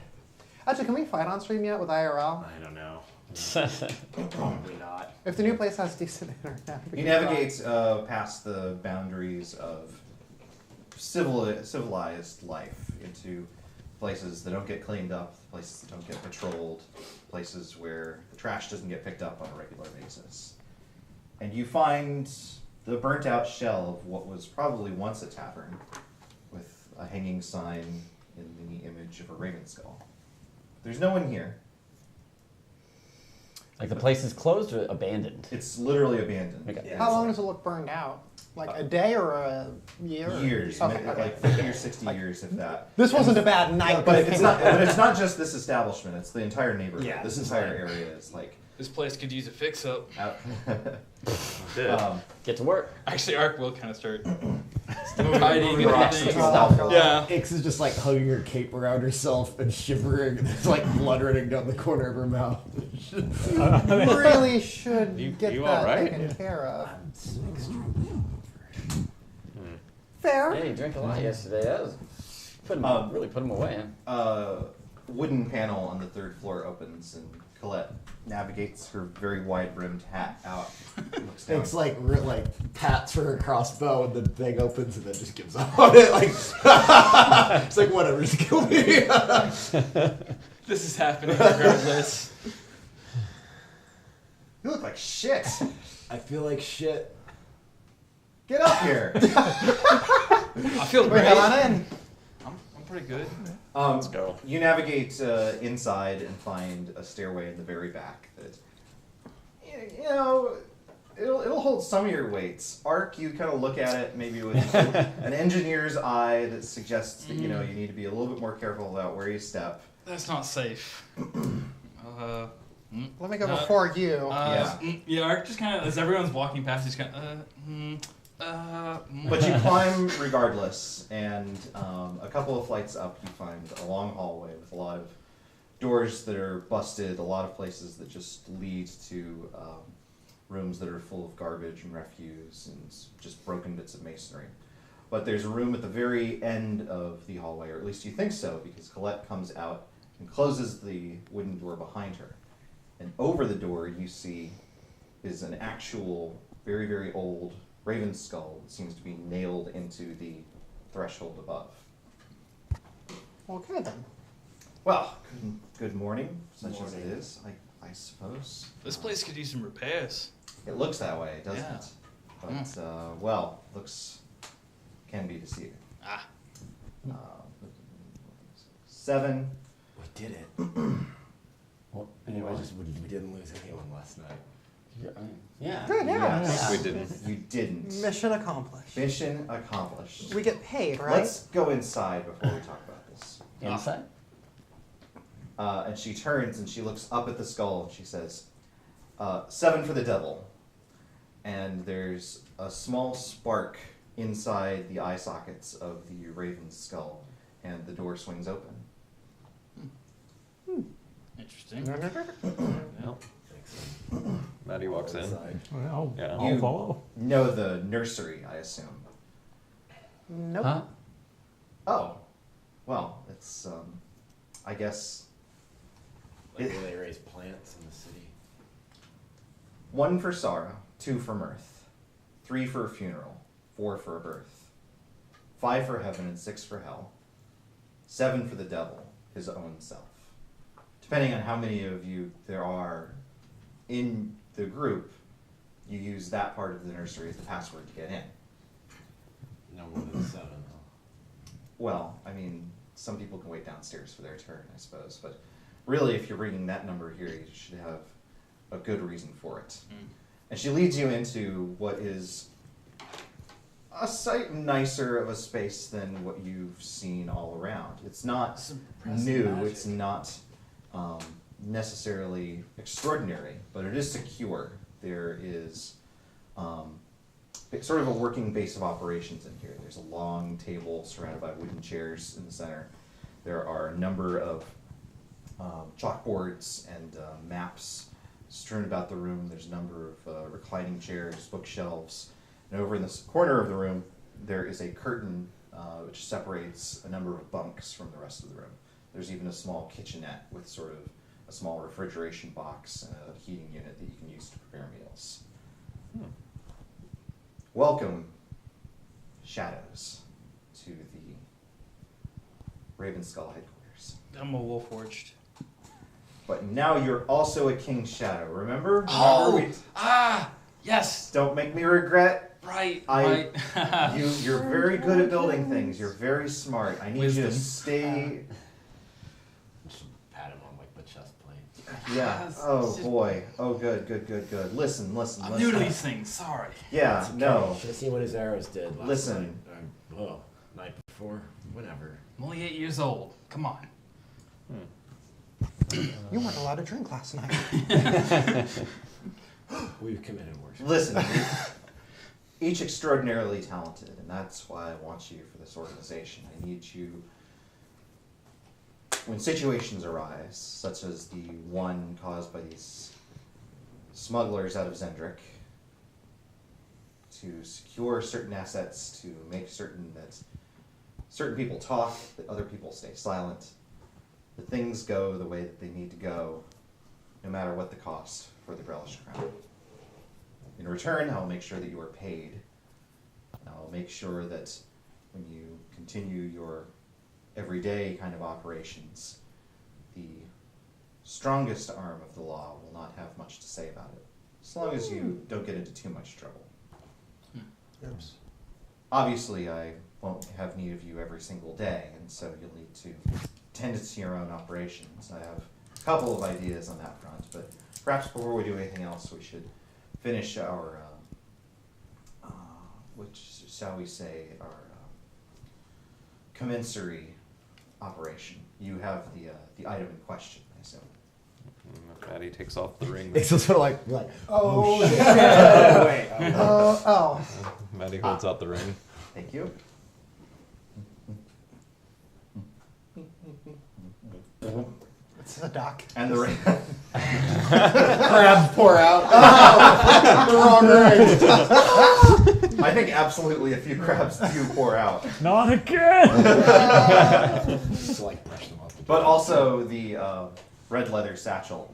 Actually, can we fight on stream yet with IRL? I don't know. Probably Probably not. If the new place has decent internet, we You can try. navigate past the boundaries of civilized life into places that don't get cleaned up, places that don't get patrolled, places where the trash doesn't get picked up on a regular basis. And you find the burnt out shell of what was probably once a tavern with a hanging sign in the image of a raven skull. There's no one here. Like the place is closed or abandoned? It's literally abandoned. Okay. How long does it look burned out? Like a day or a year? Years, Okay, like 50 or 60 years, if that. This wasn't a bad night. But it's not. But it's not just this establishment. It's the entire neighborhood. Yeah, this this is entire like- area is like. This place could use a fix up. Out. Did. Get to work. Actually, Ark will kind of start hiding and rocks everything. and stuff. Yeah. Ix is just like hugging her cape around herself and shivering. And there's like blood running down the corner of her mouth. really should You- get you that all right? taken care of. Extremely Fair. Hey, you drank a lot yesterday. That was really put him away. Wooden panel on the third floor opens, and Colette navigates her very wide-brimmed hat out. Looks down. Ix like pats for her crossbow and the thing opens and then just gives up on it. Like it's like whatever, just kill me. This is happening regardless. You look like shit. I feel like shit. Get up here. I feel Bring great. it on in. I'm pretty good. Let's go. You navigate inside and find a stairway in the very back that, you know, it'll hold some of your weights. Ark, you kind of look at it maybe with an engineer's eye that suggests that you know you need to be a little bit more careful about where you step. That's not safe. Let me go before you. Yeah, Ark just kind of, as everyone's walking past, he's kind of, But you climb regardless, and a couple of flights up, you find a long hallway with a lot of doors that are busted, a lot of places that just lead to rooms that are full of garbage and refuse and just broken bits of masonry. But there's a room at the very end of the hallway, or at least you think so, because Colette comes out and closes the wooden door behind her. And over the door you see is an actual, very, very old raven skull that seems to be nailed into the threshold above. Okay then. Well, good morning, such as it is, I suppose. this place could use some repairs. It looks that way, doesn't Yeah. it? But, well, looks can be deceiving. Ah. 7. We did it. Well, Anyway, anyway, we didn't lose anyone last night. Yeah. Good, yeah. Yes. We didn't. You didn't. Mission accomplished. Mission accomplished. We get paid, right? Let's go inside before we talk about this. Inside? And she turns and she looks up at the skull and she says, 7 for the devil. And there's a small spark inside the eye sockets of the raven's skull, and the door swings open. Interesting. Well, Maddie walks in. Well, Yeah. I'll follow. Know the nursery, I assume. Nope. huh? Oh, well, it's, I guess, Like where they raise plants in the city. 1 for sorrow, 2 for mirth, 3 for a funeral, 4 for a birth, 5 for heaven and 6 for hell, 7 for the devil, his own self. Depending on how many of you there are in the group, you use that part of the nursery as the password to get in. No more than 7 though. Well, I mean, some people can wait downstairs for their turn, I suppose, but really, if you're bringing that number here, you should have a good reason for it. And she leads you into what is a sight nicer of a space than what you've seen all around. It's not new, it's not necessarily extraordinary, but it is secure. There is sort of a working base of operations in here. There's a long table surrounded by wooden chairs in the center. There are a number of chalkboards and maps strewn about the room. There's a number of reclining chairs, bookshelves, and over in this corner of the room, there is a curtain which separates a number of bunks from the rest of the room. There's even a small kitchenette with sort of a small refrigeration box and a heating unit that you can use to prepare meals. Welcome, Shadows, to the Raven Skull headquarters. I'm a Wolfforged. But now you're also a King's Shadow, remember? Oh! Yes! Don't make me regret. Right, I- right. You're very good at building things. You're very smart. I need you to Wisdom. stay. Just pat him on like the chest plate. Yeah. Yes. Oh boy. Oh good. Listen. I'm new to these things, sorry. Yeah. No. Should have seen what his arrows did last Listen. night. Night before, whatever. I'm only 8 years old. Come on. You weren't allowed to drink last night. We've committed worse. Listen. You're each extraordinarily talented, and that's why I want you for this organization. I need you. When situations arise, such as the one caused by these smugglers out of Zendrick, to secure certain assets, to make certain that certain people talk, that other people stay silent, that things go the way that they need to go, no matter what the cost for the Grellish Crown. In return, I'll make sure that you are paid. I'll make sure that when you continue your everyday kind of operations, the strongest arm of the law will not have much to say about it, as long as you don't get into too much trouble. Oops. Obviously, I won't have need of you every single day, and so you'll need to tend to your own operations. I have a couple of ideas on that front, but perhaps before we do anything else, we should finish our, which shall we say, our commensurate operation. You have the item in question, I assume. Maddie takes off the ring. It's just sort of like Oh, shit. oh, wait. Oh. Maddie holds out the ring. Thank you. It's the duck. And the ring. Crabs pour out. The wrong ring. I think absolutely a few crabs do pour out. Not again! Just to, like brush them off. The But also the red leather satchel.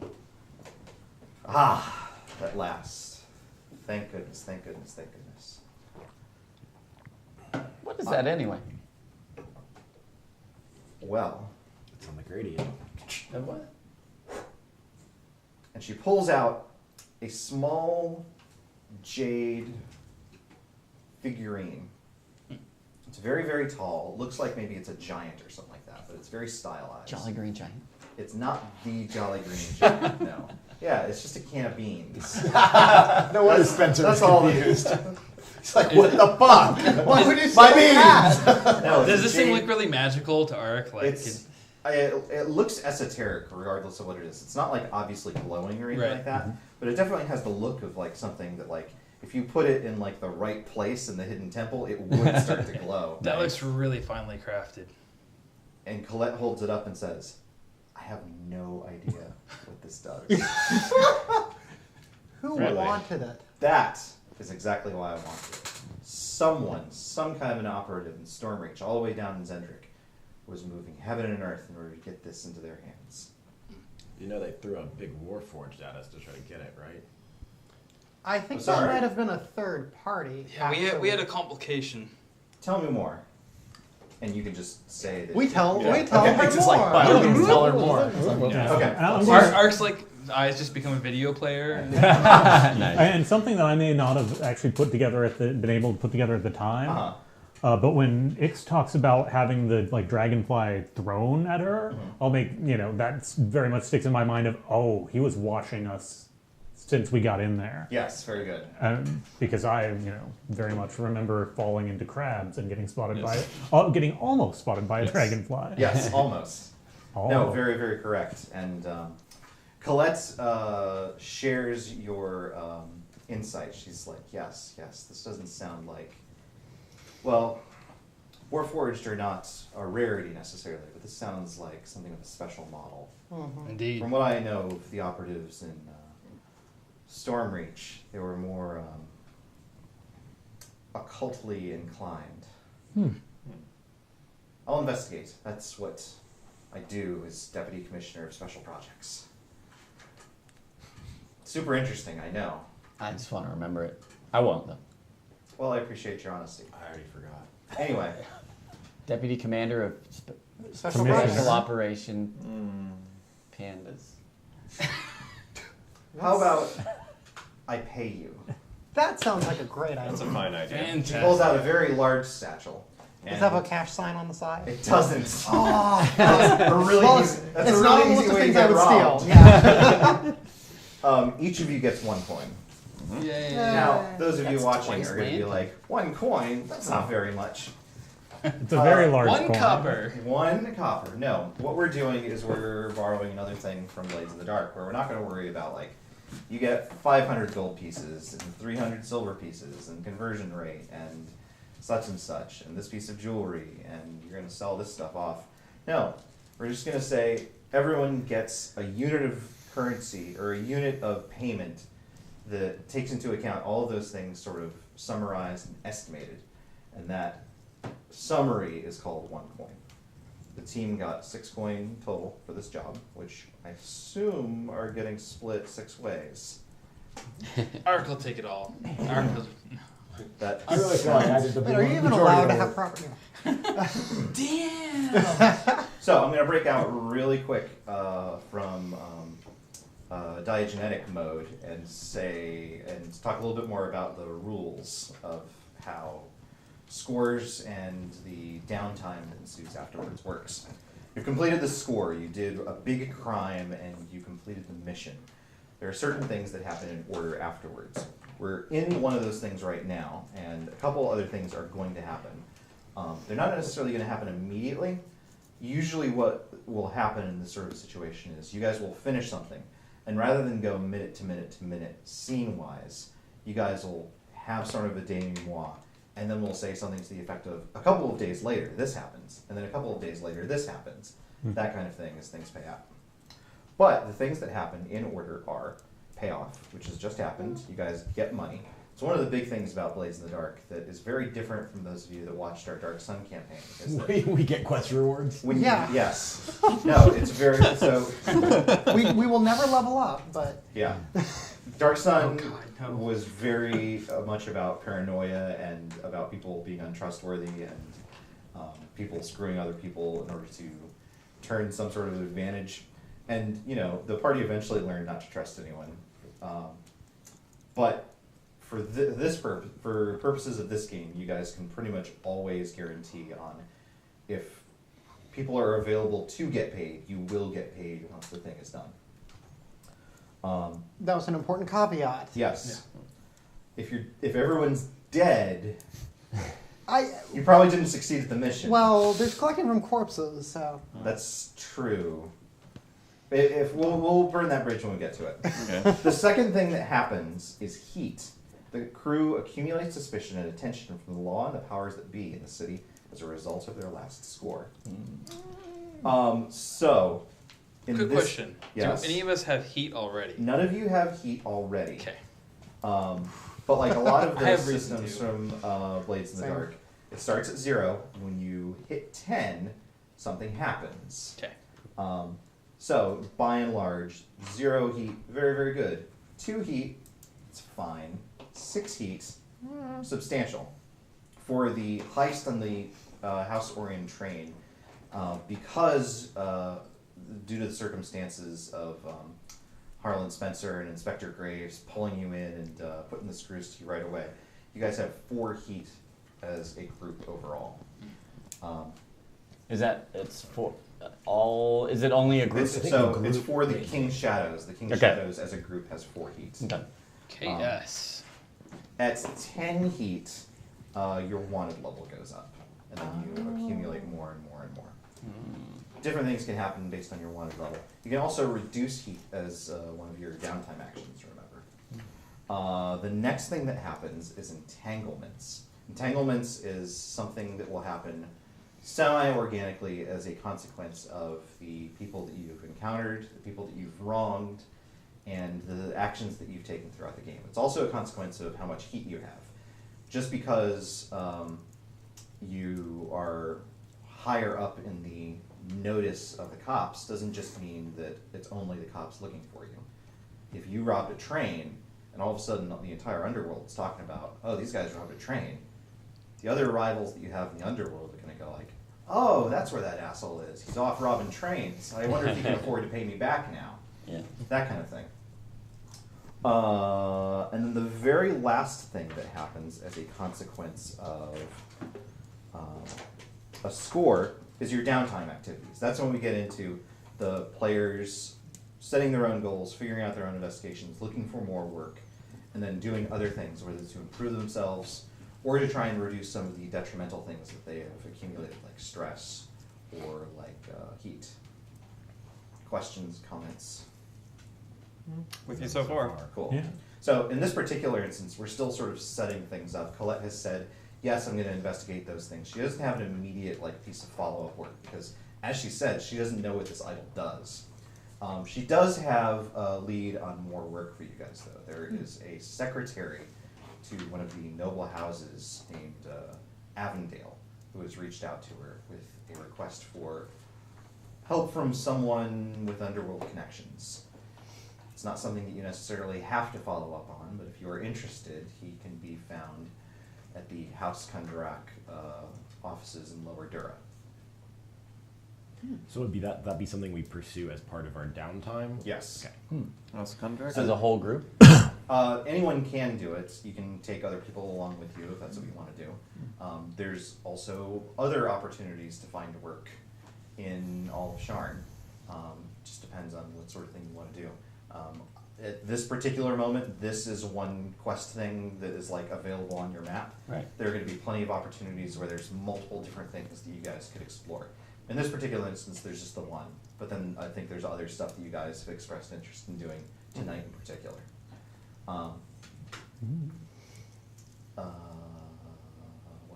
Ah, at last. Thank goodness, thank goodness, thank goodness. What is that anyway? Well, It's on the gradient. The what? and she pulls out a small jade figurine. It's very, very tall. It looks like maybe it's a giant or something like that, but it's very stylized. Jolly Green Giant. It's not the Jolly Green Giant, no. Yeah, it's just a can of beans. No wonder Spencer was That's all it confused. He's like, what the fuck? Why would you say My that? No, Does it's this a thing jade- look really magical to Ark? Like, it looks esoteric regardless of what it is. It's not like obviously glowing or anything Right. like that, but it definitely has the look of like something that like if you put it in like the right place in the hidden temple, it would start to glow. that looks really finely crafted. And Colette holds it up and says, "I have no idea what this does." Who Really? wanted it? That is exactly why I wanted it. Someone, some kind of an operative in Stormreach, all the way down in Zendrick, was moving heaven and earth in order to get this into their hands. You know they threw a big Warforged at us to try to get it, right? I think I'm that sorry. might have been a third party. Yeah, we had a actually. complication. Tell me more. And you can just say that. We tell Yeah. her Okay. more. It's just like, by all means, tell her more. Yeah. Okay. And I'm Ark, just- Ark's like eyes just become a video player. Nice. and something that I may not have actually been able to put together at the time. Uh-huh. But when Ix talks about having the like dragonfly thrown at her, I'll make that very much sticks in my mind of he was watching us since we got in there. Yes, very good. Because I very much remember falling into crabs and getting spotted Yes. getting almost spotted by a Yes. dragonfly. Yes, almost. Oh. No, very, very correct. And Colette shares your insight. She's like, yes, this doesn't sound like... Well, Warforged are not a rarity necessarily, but this sounds like something of a special model. Indeed. From what I know of the operatives in Stormreach, they were more occultly inclined. I'll investigate. That's what I do as Deputy Commissioner of Special Projects. Super interesting, I know. I just want to remember it. I won't, though. Well, I appreciate your honesty. I already forgot. Anyway, Deputy Commander of Special Commissioner. projects. Special Operation Pandas. how about I pay you? That sounds like a great That's a idea. fine idea. He pulls out a Fantastic. very large satchel. Does it and have a cash sign on the side? It doesn't. Oh, That's a really well, easy, that's it's a not really almost easy the way to things I get would robbed. steal. Yeah. Each of you gets 1 coin. Yay. Now, those of you That's watching twice are going to be land. like, 1 coin? That's not very much. It's a very large One coin. copper. 1 copper. No, what we're doing is we're borrowing another thing from Blades in the Dark, where we're not going to worry about like, you get 500 gold pieces and 300 silver pieces and conversion rate and such, and this piece of jewelry, and you're going to sell this stuff off. No, we're just going to say everyone gets a unit of currency or a unit of payment that takes into account all of those things sort of summarized and estimated, and that summary is called 1 coin. The team got 6 coin total for this job, which I assume are getting split 6 ways. Ark will take it all. Ark will... That I really feel like I did the Wait, are you even majority allowed of to it. have property? Damn! So I'm going to break out really quick from diagenetic mode and talk a little bit more about the rules of how scores and the downtime that ensues afterwards works. You've completed the score, you did a big crime, and you completed the mission. There are certain things that happen in order afterwards. We're in one of those things right now, and a couple other things are going to happen. They're not necessarily going to happen immediately. Usually what will happen in this sort of situation is you guys will finish something, and rather than go minute to minute to minute scene-wise, you guys will have sort of a denouement, and then we'll say something to the effect of, a couple of days later, this happens, and then a couple of days later, this happens. That kind of thing as things pay out. But the things that happen in order are payoff, which has just happened. You guys get money. It's one of the big things about Blades in the Dark that is very different from those of you that watched our Dark Sun campaign. Is that We get quest rewards. when Yeah. Yes. No, it's very, so, We will never level up, but yeah. Dark Sun Oh, God, no. was very much about paranoia and about people being untrustworthy and people screwing other people in order to turn some sort of advantage. And, the party eventually learned not to trust anyone. But for for purposes of this game, you guys can pretty much always guarantee on if people are available to get paid, you will get paid once the thing is done. That was an important caveat. Yes. If everyone's dead, I you probably didn't succeed at the mission. well, there's collecting from corpses, so That's true. If we'll burn that bridge when we get to it. Okay. The second thing that happens is heat. The crew accumulates suspicion and attention from the law and the powers that be in the city as a result of their last score. So, in Quick this, question. Yes. Do any of us have heat already? None of you have heat already. Okay. But like a lot of I the have reason systems to. from Blades in the Same. Dark, it starts at 0, and when you hit 10, something happens. Okay. So, by and large, 0 heat, very, very good. 2 heat, it's fine. 6 heat, substantial. For the heist on the House Orion train, because due to the circumstances of Harlan Spencer and Inspector Graves pulling you in and putting the screws to you right away, you guys have 4 heat as a group overall. Is that it's for all? Is it only a group? It's for the King's Shadows. The King's Okay. Shadows as a group has 4 heat. Okay. KS. At 10 heat, your wanted level goes up, and then you accumulate more and more and more. Different things can happen based on your wanted level. You can also reduce heat as one of your downtime actions, remember. The next thing that happens is entanglements. Entanglements is something that will happen semi-organically as a consequence of the people that you've encountered, the people that you've wronged, and the actions that you've taken throughout the game. It's also a consequence of how much heat you have. Just because you are higher up in the notice of the cops doesn't just mean that it's only the cops looking for you. If you robbed a train, and all of a sudden the entire underworld is talking about, oh, these guys robbed a train, the other rivals that you have in the underworld are going to go like, oh, that's where that asshole is. He's off robbing trains. I wonder if he can afford to pay me back now. Yeah. That kind of thing. And then the very last thing that happens as a consequence of a score is your downtime activities. That's when we get into the players setting their own goals, figuring out their own investigations, looking for more work, and then doing other things, whether it's to improve themselves or to try and reduce some of the detrimental things that they have accumulated, like stress or like heat. Questions, comments? With you so far. Cool. Yeah. So in this particular instance, we're still sort of setting things up. Colette has said, yes, I'm going to investigate those things. She doesn't have an immediate piece of follow-up work because, as she said, she doesn't know what this idol does. She does have a lead on more work for you guys, though. There is a secretary to one of the noble houses named Avondale who has reached out to her with a request for help from someone with underworld connections. It's not something that you necessarily have to follow up on, but if you are interested, he can be found at the House Kundarak offices in Lower Dura. So would be that'd be something we pursue as part of our downtime? Yes. Okay. That's contract. As a whole group. Anyone can do it. You can take other people along with you if that's what you want to do. There's also other opportunities to find work in all of Sharn. Just depends on what sort of thing you want to do. At this particular moment, this is one quest thing that is available on your map. Right. There are going to be plenty of opportunities where there's multiple different things that you guys could explore. In this particular instance, there's just the one. But then I think there's other stuff that you guys have expressed interest in doing tonight in particular. What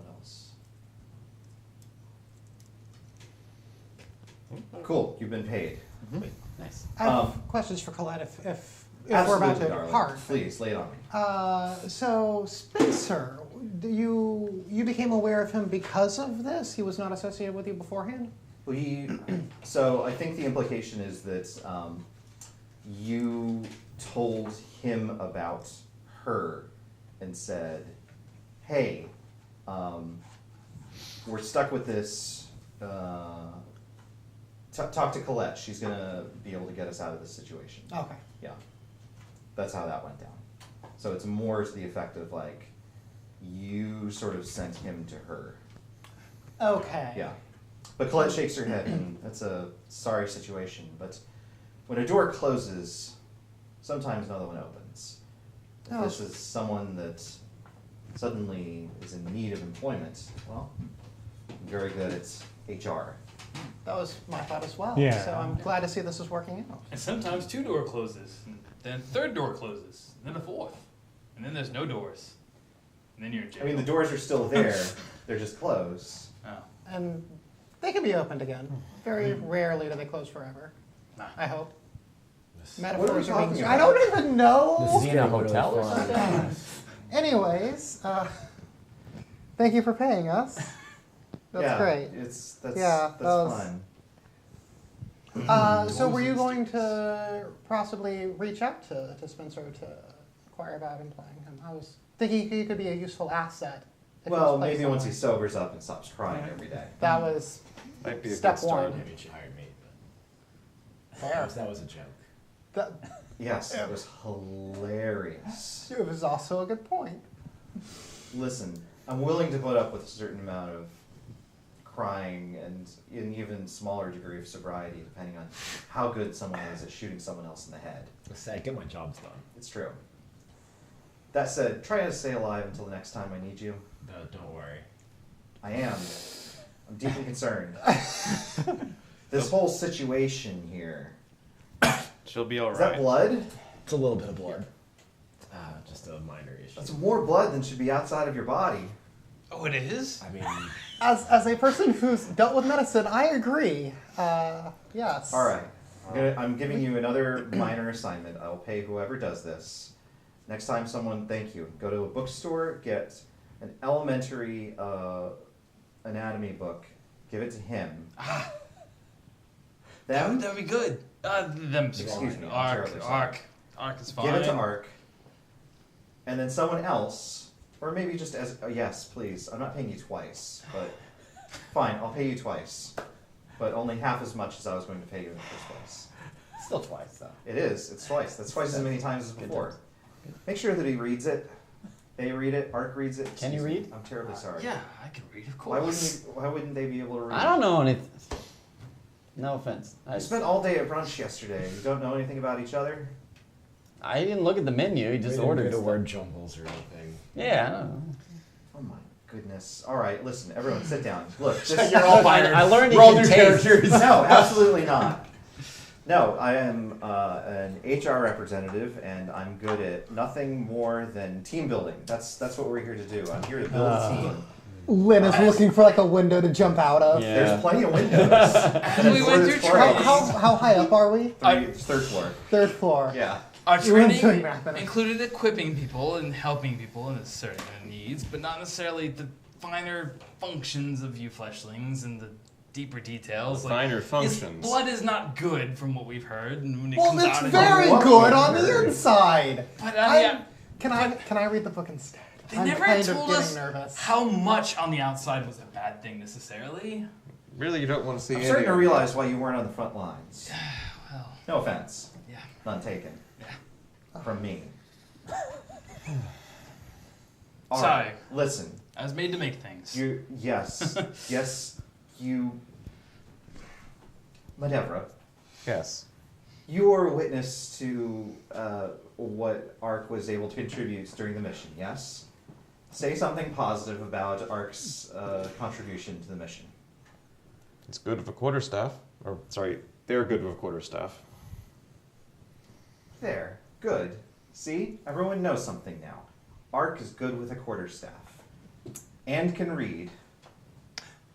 else? Cool, you've been paid. Nice. I have questions for Colette if we're Absolutely, about to darling. depart. Please, lay it on me. So Spencer, you became aware of him because of this? He was not associated with you beforehand? So I think the implication is that you told him about her and said, hey, we're stuck with this. Talk to Colette. She's going to be able to get us out of this situation. Okay. Yeah. That's how that went down. So it's more to the effect of you sort of sent him to her. Okay. Yeah. But Colette shakes her head, and that's a sorry situation. But when a door closes, sometimes another one opens. If Oh. this is someone that suddenly is in need of employment, well, I'm very good at HR. That was my thought as well. Yeah. So I'm glad to see this is working out. And sometimes 2 door closes, and then 3rd door closes, and then a 4th, and then there's no doors, and then you're in jail. I mean, the doors are still there, they're just closed. Oh. And they can be opened again. Very rarely do they close forever. Nah. I hope. What are we Metaphors are being talking I about? don't even know. Is he in a hotel or something? Anyways, thank you for paying us. That's Yeah, great. That's Yeah, that was- fun. So were you going to possibly reach out to Spencer to inquire about employing him? I was thinking he could be a useful asset. if he was Well, placed maybe once he somewhere. sobers up and stops crying every day. That was Might be a step good start. one. Maybe she hired me, but Fair. that was a joke. That, Yes, it was hilarious. it was also a good point. Listen, I'm willing to put up with a certain amount of crying and an even smaller degree of sobriety, depending on how good someone is at shooting someone else in the head. Let's say I get my jobs done. It's true. That said, try to stay alive until the next time I need you. Don't worry. I am. I'm deeply concerned. This whole situation here. She'll be Is that alright. blood? It's a little bit of blood. Just a minor issue. That's more blood than should be outside of your body. Oh, it is? I mean, As a person who's dealt with medicine, I agree. Yes. All right. I'm giving you another minor assignment. I'll pay whoever does this. Next time someone, thank you, go to a bookstore, get an elementary anatomy book, give it to him. Them, That would be good. Them. Excuse me, I'm Arc. terribly sorry. Arc is fine. give it to Ark. And then someone else, or maybe just as, yes, please, I'm not paying you twice, but fine, I'll pay you twice. But only half as much as I was going to pay you in the first place. still twice though. It is. It's twice. That's twice as many times as before. Make sure that he reads it. They read it. Ark reads it. Can you Excuse me. read? I'm terribly sorry. Yeah, I can read, of Why course. wouldn't they be able to read? I don't know anything. No offense. We spent all day at brunch yesterday. You don't know anything about each other? I didn't look at the menu. He just ordered the stuff. word jumbles or anything. Yeah, I don't know. Oh my goodness. All right, listen, everyone, sit down. Look, this You're all fired. I learned he We're all can new taste. characters. No, absolutely not. No, I am an HR representative, and I'm good at nothing more than team building. That's what we're here to do. I'm here to build a team. Lynn is looking for like a window to jump out of. Yeah. There's plenty of windows. We went through training. How high up are we? Third floor. Third floor. Yeah. Our You weren't doing training math then. included equiping people and helping people in certain needs, but not necessarily the finer functions of you fleshlings and the deeper details. The finer his functions. blood is not good from what we've heard. And when it Well, comes it's out very What good we on the heard. inside. But I- Can I read the book instead? they I'm never kind of told getting us nervous. how much on the outside was a bad thing necessarily. Really, you don't want to see I'm any starting to of it. realize why you weren't on the front lines. Well, No offense. yeah. None taken. Yeah. From me. All Sorry. right, listen. I was made to make things. Yes, you, Madevra, Yes. you were a witness to what Ark was able to contribute during the mission, yes? Say something positive about Ark's contribution to the mission. It's good of a quarterstaff. Or, sorry, they're good of a quarterstaff. There, good. See, everyone knows something now. Ark is good with a quarterstaff. And can read.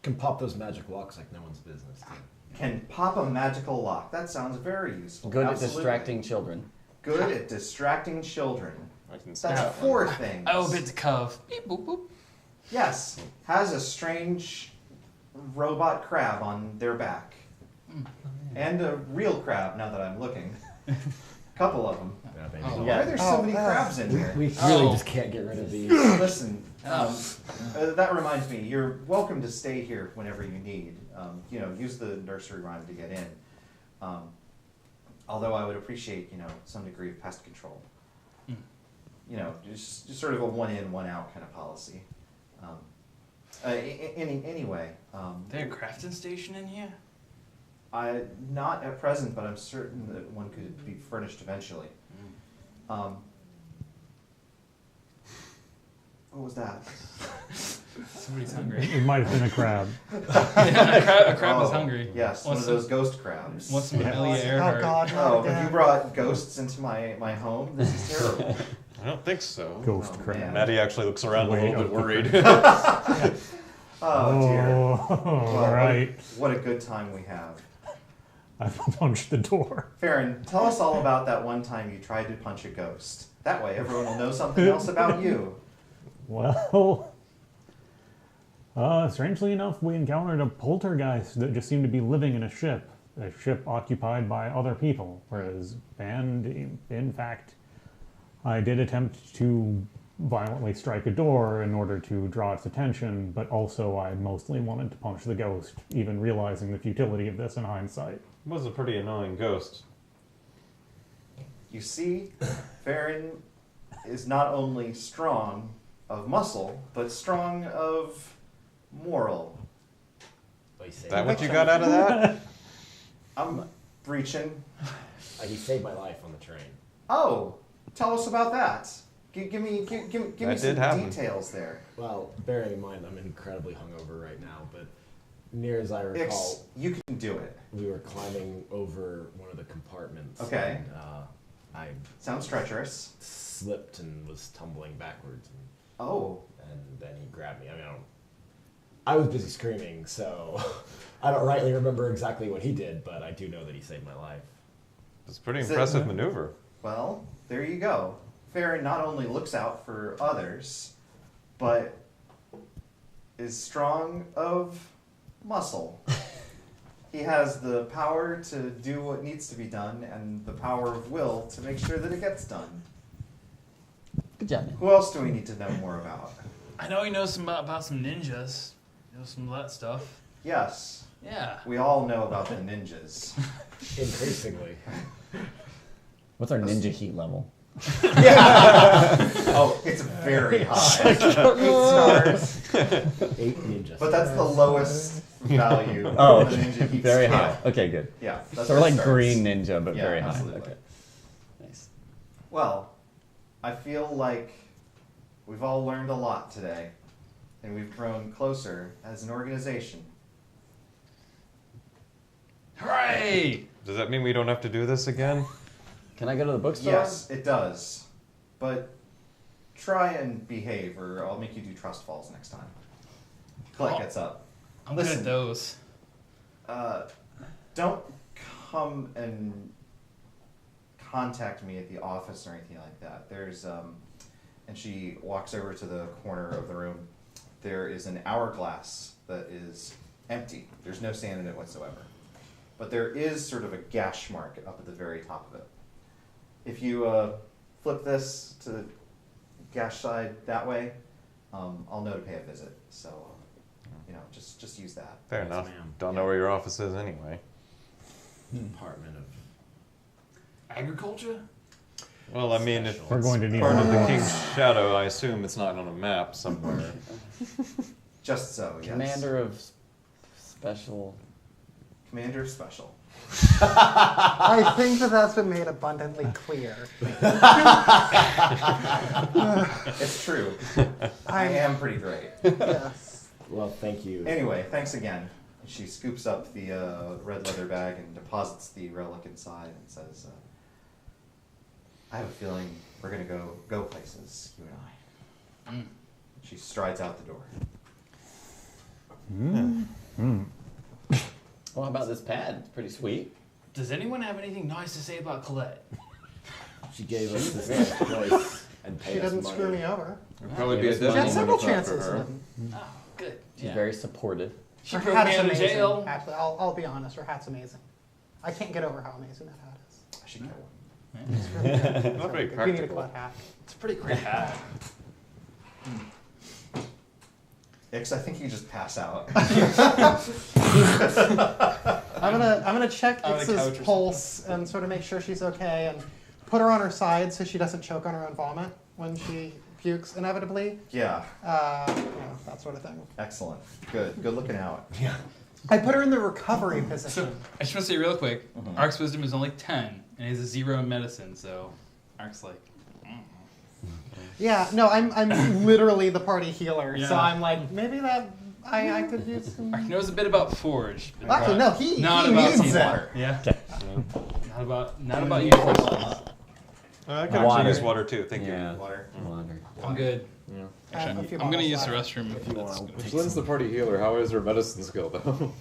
Can pop those magic locks like no one's business. Too. Can pop a magical lock. That sounds very useful. Good Absolutely. at distracting children. Good at distracting children. I can That's stab. 4 things. I owe a bit to Cove. Beep, boop, boop. Yes, has a strange robot crab on their back. And a real crab, now that I'm looking. Couple of them. Yeah, baby. Oh, Why are there so many crabs in here? We really Oh. just can't get rid of these. Listen, Oh. that reminds me, you're welcome to stay here whenever you need. Use the nursery rhyme to get in. Although I would appreciate, some degree of pest control. Just sort of a one in, one out kind of policy. Anyway, There a crafting station in here? not at present, but I'm certain that one could be furnished eventually. What was that? Somebody's hungry. It might have been a crab. Yeah, a crab is hungry. Yes, one of those ghost crabs. Wants some Yeah. Amelia Oh Earhart. God, not Oh, have again. you brought ghosts into my home? This is terrible. I don't think so. Ghost Oh, crab. man. Maddie actually looks around a Way little bit up the worried. Oh dear. Oh, all right. What a good time we have. I punched the door. Farron, tell us all about that one time you tried to punch a ghost. That way everyone will know something else about you. Well, strangely enough, we encountered a poltergeist that just seemed to be living in a ship occupied by other people. And in fact, I did attempt to violently strike a door in order to draw its attention, but also I mostly wanted to punch the ghost, even realizing the futility of this in hindsight. It was a pretty annoying ghost. You see, Farron is not only strong of muscle, but strong of moral. He Is that what you got out of that? I'm reaching. He saved my life on the train. Oh, tell us about that. Give me That some did happen. details there. Well, bearing in mind I'm incredibly hungover right now, but near as I recall, Ix, you can do it. we were climbing over one of the compartments. Okay. And, I Sounds treacherous. slipped and was tumbling backwards, Oh, and then he grabbed me. I was busy screaming, so I don't rightly remember exactly what he did, but I do know that he saved my life. It's a pretty Is it- impressive maneuver. well, there you go. Farron not only looks out for others, but is strong of muscle. He has the power to do what needs to be done and the power of will to make sure that it gets done. Good job, man. Who else do we need to know more about? I know he knows some about some ninjas. He knows some of that stuff. Yes, Yeah. we all know about the ninjas. Increasingly. What's our ninja heat level? Oh, it's very high. 8 stars. 8 ninjas. But that's the lowest value. Oh, of the ninja heat very scale. high. Okay, good. Yeah. That's So where we're it like starts. green ninja, but Yeah, very high. absolutely. Okay. Nice. Well, I feel like we've all learned a lot today, and we've grown closer as an organization. Hooray! Does that mean we don't have to do this again? Can I go to the bookstore? Yes, it does. But try and behave, or I'll make you do trust falls next time. Click, Oh. it's up. I'm good Listen. at those. Don't come and contact me at the office or anything like that. There's, and she walks over to the corner of the room. There is an hourglass that is empty. There's no sand in it whatsoever. But there is sort of a gash mark up at the very top of it. If you flip this to the gash side that way, I'll know to pay a visit. So, just use that. Fair Yes, enough. ma'am. Don't know where your office is anyway. Department of Agriculture? Well, I mean, if We're going to need part of the more. King's Shadow, I assume it's not on a map somewhere. Just so, yes. Commander of Special. Commander Special. I think that's been made abundantly clear. It's true. I am pretty great. Yes. Well, thank you. Anyway, thanks again. She scoops up the red leather bag and deposits the relic inside and says, I have a feeling we're going to go places, you and I. She strides out the door. Well, how about this pad? It's pretty sweet. Does anyone have anything nice to say about Colette? She gave us this nice place and paid She us doesn't money. screw me over. It'd probably Yeah, be a this She had money difficult several moment for chances. her. And Oh, good. She's Yeah. very supportive. She her broke hat's me out of amazing. jail. Actually, I'll be honest. Her hat's amazing. I can't get over how amazing that hat is. I should get one. It's really good. It's Not really very good. You need a practical. Colette hat. It's a pretty great hat. Ix, I think you just pass out. I'm gonna check On the couch or Ix's something. pulse and sort of make sure she's okay, and put her on her side so she doesn't choke on her own vomit when she pukes inevitably. Yeah, That sort of thing. excellent. Good looking out. I put her in the recovery position. So, I just want to say real quick, Ark's wisdom is only 10, and he has a 0 in medicine, so Ark's like, Yeah, no, I'm literally the party healer, so Yeah. I'm like, maybe that I could use some. He knows a bit about Forge. but Actually, no, he not about needs team it. water. Yeah. Okay. Not about you. I can Water. actually use water too. Thank Yeah. you. Water. Water. I'm good. I have a Actually, few I'm gonna bottles use the left. restroom. If you That's want. gonna take Lynn's the party healer. How is her medicine skill, though?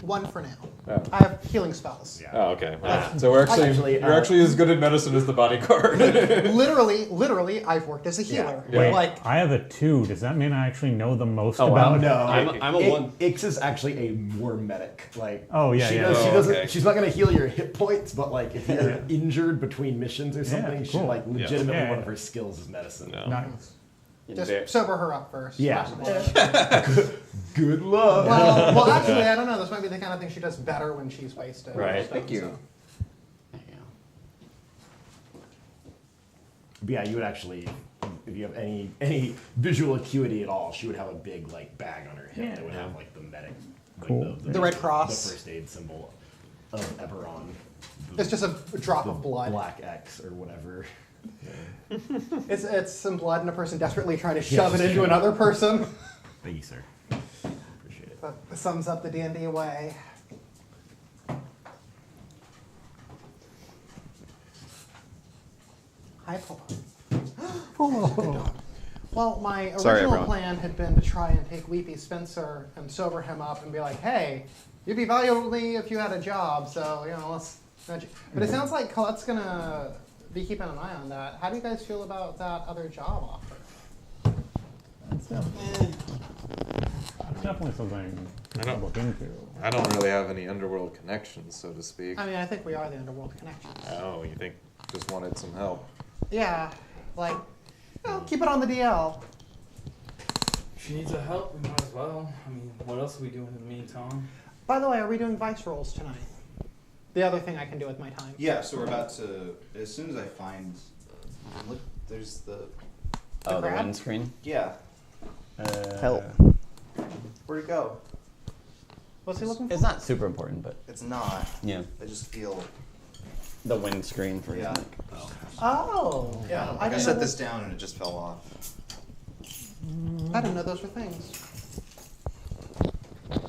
One for now. Oh. I have healing spells. Yeah. Oh, okay. So we're you're actually as good at medicine as the bodyguard. Literally, I've worked as a healer. Yeah. Wait, Like, I have a 2. Does that mean I actually know the most Oh, about wow. it? No, I'm a one. Ix is actually a war medic. Like, Oh, yeah, she yeah. does- she Oh, doesn't. okay. She's not gonna heal your hit points, but like if you're injured between missions or something, she cool. like legitimately Yeah. one of her skills is medicine. No. Nice. just sober her up first. Yeah. possibly. Good luck. well, actually, I don't know. This might be the kind of thing she does better when she's wasted. Right. Thank you. There you go. But yeah, you would actually, if you have any visual acuity at all, she would have a big like bag on her hip that would have like the medic, like, Cool. The Red Cross. the first aid symbol of EBERRON. It's just a drop the of blood. black X or whatever. It's some blood and a person desperately trying to shove it into another person. Thank you, sir. Appreciate it. That sums up the D&D way. Hi, Polo. Well, my Sorry, original everyone. plan had been to try and take Weepy Spencer and sober him up and be like, hey, you'd be valuable to me if you had a job, so, let's... But it sounds like Colette's going to be keeping an eye on that. How do you guys feel about that other job offer? It's definitely something I to don't- look into. I don't really have any underworld connections, so to speak. I mean, I think we are the Underworld Connections. Oh, you think just wanted some help? Yeah, like, keep it on the DL. She needs a help, we might as well. I mean, what else are we doing in the meantime? By the way, are we doing vice rolls tonight? The other thing I can do with my time. Yeah, so we're about to, as soon as I find, look, there's the, Oh, the crab? windscreen? yeah, Help. where'd it go? What's he looking for? It's not super important, but It's not, yeah. I just feel, The windscreen for Yeah. his mic. Oh. yeah, like I didn't set know this down and it just fell off. I didn't know those were things.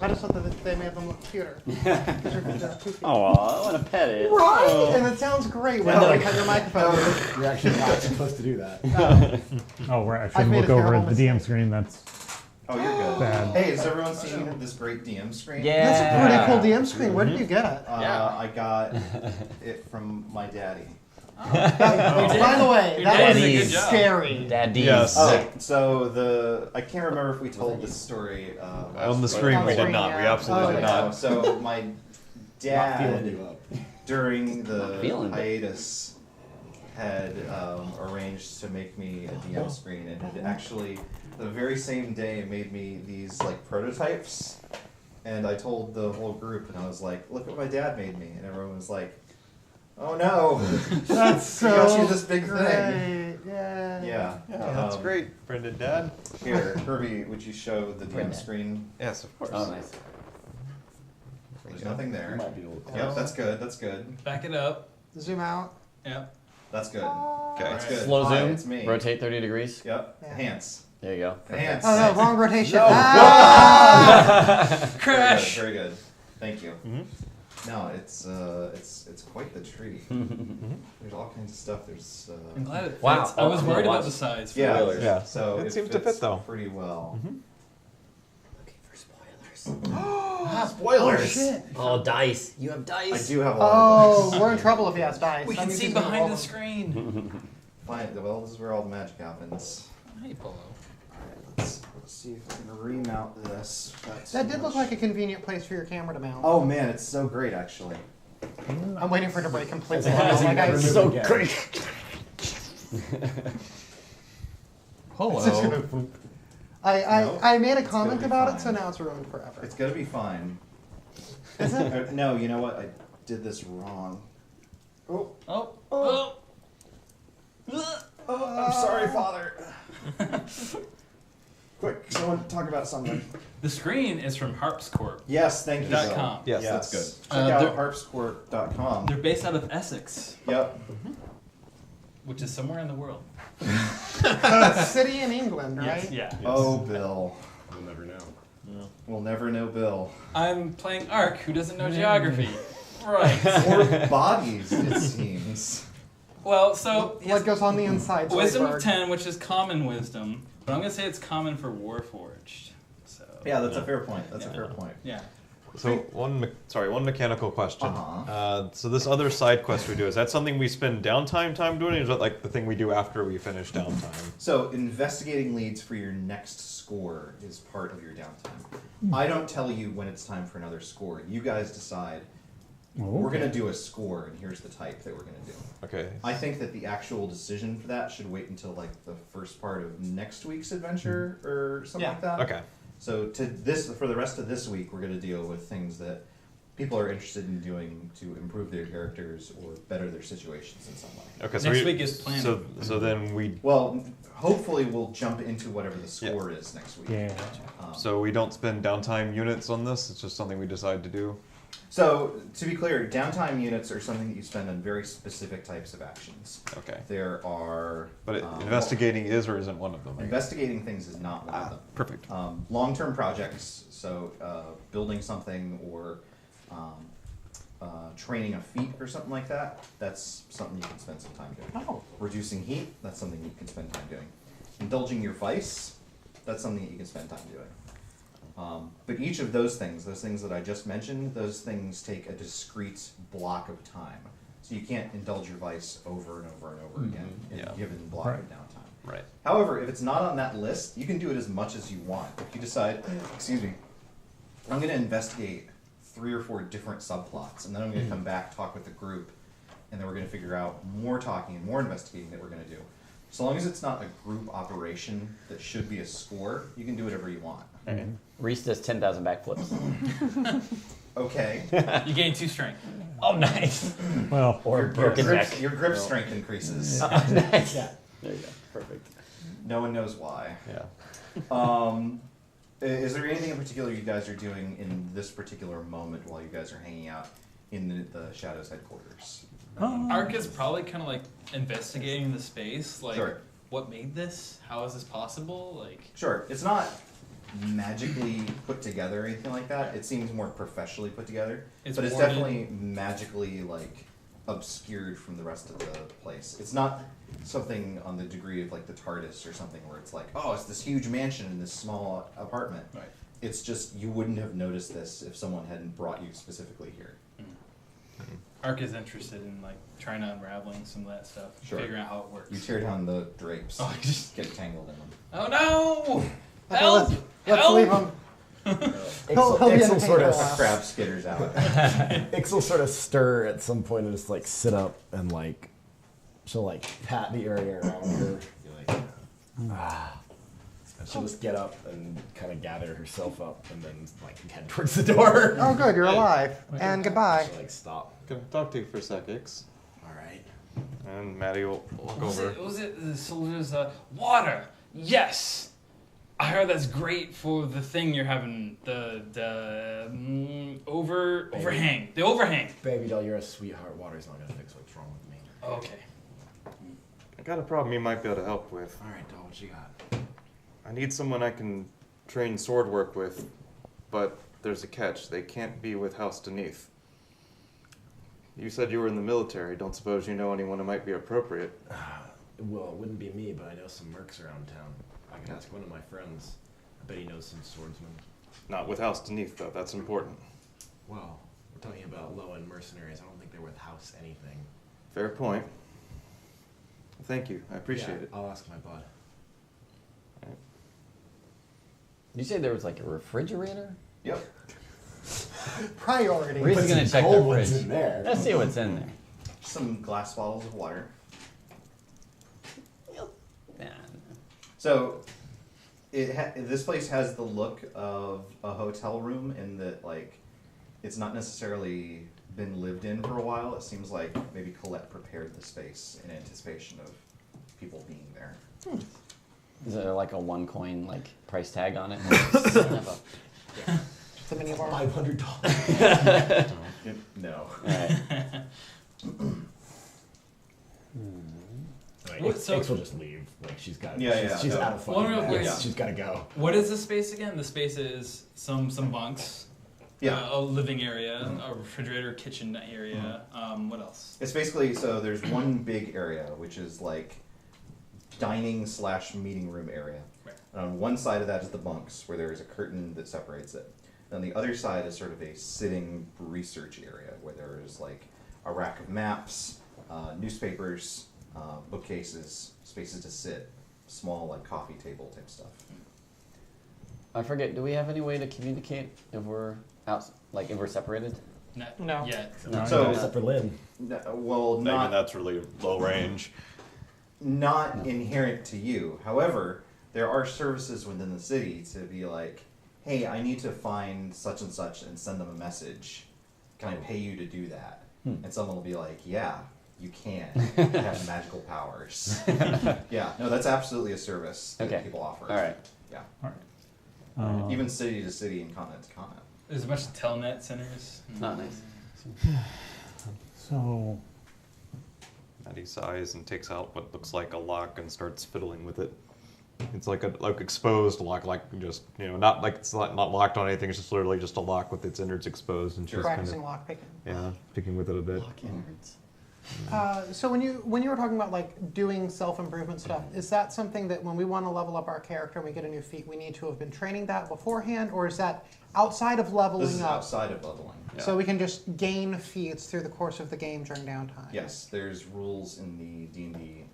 I just thought that they made them look cuter. They're too cute. Oh, I want to pet it. Right, and it sounds great when you cut your microphone. You're actually not supposed to do that. Oh, I I've should made look a over terrible at the DM screen. That's Oh, you're good. bad. Hey, has everyone seen this great DM screen? Yeah. That's a pretty cool DM screen. Where did you get it? I got it from my daddy. By the way, that dad was did a good job. scary. Daddies. Yes. Oh, so I can't remember if we told this story. On the stream, we did not. We absolutely did not. So my Not dad, feeling you up. during the Feeling it. hiatus, had arranged to make me a DM screen, and had actually the very same day made me these like prototypes. And I told the whole group, and I was like, "Look what my dad made me," and everyone was like, "Oh no!" That's so got you this big thing. great. Yeah. Yeah. That's great, Brendan Dad. Here, Herbie, would you show the DM Brendan. screen? Yes, of course. Oh, nice. There's nothing You there. might be a little close. Yep, that's good. That's good. Back it up. Zoom out. Yep. That's good. Okay. That's good. Slow Hi, zoom. It's me. Rotate 30 degrees. Yep. Yeah. Enhance. There you go. Enhance. Oh no, wrong rotation. No. Ah! Crash. Very good. Thank you. Mhm. No, it's quite the tree. There's all kinds of stuff. The's I'm glad it fits. Wow. I was worried about Watch. the size. For yeah, real. Yeah. So It seems to fits fit, though. pretty well. Looking for spoilers. Oh shit. Oh, dice. You have I dice. do have a lot of Oh, dice. we're in trouble if he has dice. We That can means see he's gonna roll behind the them. screen. Fine. Well, this is where all the magic happens. Hey, Polo. Let's see if I can remount this. That's That too did look much. like a convenient place for your camera to mount. Oh man, it's so great actually. I'm waiting for it to break completely. As long as you Like, never I- move So again. great. It's just gonna boop. I made a comment be about it, fine. so now it's ruined forever. It's gonna be fine. Is it? No, you know what? I did this wrong. Oh, Oh. Oh. I'm sorry, Father. Quick, someone talk about something. The screen is from harpscorp.com. Yes, thank you. Dot Zoe. com. Yes, that's Check Uh, out they're- harpscourt.com. They're based out of Essex. Yep. which is somewhere in the world. A city in England, right? Yes, yeah. Oh, Bill. We'll never know. We'll never know Bill. I'm playing Ark, who doesn't know geography. Right. Or bodies, it seems. Well, so What goes on the inside? wisdom of Zoidberg? 10, which is common wisdom, but I'm gonna say it's common for Warforged. So Yeah, that's a fair point. That's a fair point. yeah. So one mechanical question. Uh-huh. So this other side quest we do, is that something we spend downtime time doing, or is that like the thing we do after we finish downtime? So investigating leads for your next score is part of your downtime. I don't tell you when it's time for another score. You guys decide. We're gonna do a score, and here's the type that we're gonna do. Okay. I think that the actual decision for that should wait until like the first part of next week's adventure or something like that. Okay. So for the rest of this week, we're going to deal with things that people are interested in doing to improve their characters or better their situations in some way. Okay. So Next week is planning. So then we. Well, hopefully we'll jump into whatever the score is next week. Yeah. So we don't spend downtime units on this. It's just something we decide to do. So to be clear, downtime units are something that you spend on very specific types of actions. Okay. There are. But investigating is or isn't one of them. I guess. Investigating things is not one of them. Perfect. Long-term projects, so building something or training a feat or something like that, that's something you can spend some time doing. Oh. Reducing heat, that's something you can spend time doing. Indulging your vice, that's something that you can spend time doing. But each of those things that I just mentioned, those things take a discrete block of time. So you can't indulge your vice over and over and over again in a given block of downtime. Right. However, if it's not on that list, you can do it as much as you want. If you decide, excuse me, I'm going to investigate 3 or 4 different subplots, and then I'm going to come back, talk with the group, and then we're going to figure out more talking and more investigating that we're going to do. So long as it's not a group operation that should be a score, you can do whatever you want. Okay. Reese does 10,000 backflips. Okay. You gain 2 strength. Oh, nice. Well, Or Your broken grip, neck. your grip strength increases. Nice. There you go. Perfect. No one knows why. Yeah. Is there anything in particular you guys are doing in this particular moment while you guys are hanging out in the Shadows headquarters? Ark is probably kind of like investigating the space, like Sure. what made this? How is this possible? Like Sure. It's not magically put together or anything like that. It seems more professionally put together. But it's worded. definitely magically like obscured from the rest of the place. It's not something on the degree of like the TARDIS or something where it's like, oh, it's this huge mansion in this small apartment. Right. It's just you wouldn't have noticed this if someone hadn't brought you specifically here. Ark is interested in like trying to unraveling some of that stuff, Sure. figuring out how it works. You tear down the drapes. Oh, just get tangled in them. Oh no! Okay, Help! let's Help! leave him. He'll be Ix'll in sort of pain. Crab skitters out. Ix'll sort of stir at some point and just like sit up and like she'll like pat the area around her. Be like, ah. And she'll just get up and kind of gather herself up and then like head towards the door. Oh, good, you're alive. And goodbye. She'll like stop. Can I talk to you for a sec, Ix? All right. And Maddie will walk Was over. it, was it the soldiers? Water. Yes. I heard that's great for the thing you're having. Overhang. The overhang. Baby doll, you're a sweetheart. Water's not gonna fix what's wrong with me. Okay. I got a problem you might be able to help with. All right, doll, what you got? I need someone I can train sword work with, but there's a catch. They can't be with House Deneath. You said you were in the military. Don't suppose you know anyone who might be appropriate? Well, it wouldn't be me, but I know some mercs around town. I can ask one of my friends. I bet he knows some swordsmen. Not with House Deneath, though. That's important. Well, we're talking about low-end mercenaries. I don't think they're with House anything. Fair point. Thank you. I appreciate it. I'll ask my bud. Did you say there was like a refrigerator? Yep. Priority. Reese is gonna check their cold ones fridge. in there. Let's see what's in there. Some glass bottles of water. Yeah. So, this place has the look of a hotel room in that, like, it's not necessarily been lived in for a while. It seems like maybe Colette prepared the space in anticipation of people being there. Is there like a 1 coin like price tag on it? The mini bar. $500. No. Alright. Like, What- so- Ix will just leave. Like she's got. Yeah, she's no. out of Well, fucking no, gas. yeah. She's got to go. What is the space again? The space is some bunks. Yeah. A living area, a refrigerator, kitchen area. What else? It's basically, so there's one big area, which is like dining/meeting room area. Right. And on one side of that is the bunks, where there is a curtain that separates it. And on the other side is sort of a sitting research area, where there is like a rack of maps, newspapers, bookcases, spaces to sit, small like coffee table type stuff. I forget. Do we have any way to communicate if we're out, like if we're separated? No. Yet. No. So- Except for Lynn. No, well, Not even not that's really low range. inherent to you. However, there are services within the city to be like, hey, I need to find such and such and send them a message. Can I pay you to do that? And someone will be like, yeah, you can. You have magical powers. Yeah, no, that's absolutely a service that Okay. people offer. All right. Yeah. All right. Even city to city and continent to continent. There's a bunch of telnet centers. Not nice. So, And he sighs and takes out what looks like a lock and starts fiddling with it. It's like a exposed lock, like just not like it's not locked on anything. It's just literally just a lock with its innards exposed, and she's kind Practicing of lockpicking. picking with it a bit. Lock innards. So when you were talking about like doing self-improvement stuff, is that something that when we want to level up our character and we get a new feat, we need to have been training that beforehand, or is that outside of leveling This is up? outside of leveling. Yeah. So we can just gain feats through the course of the game during downtime. Yes, there's rules in the D&D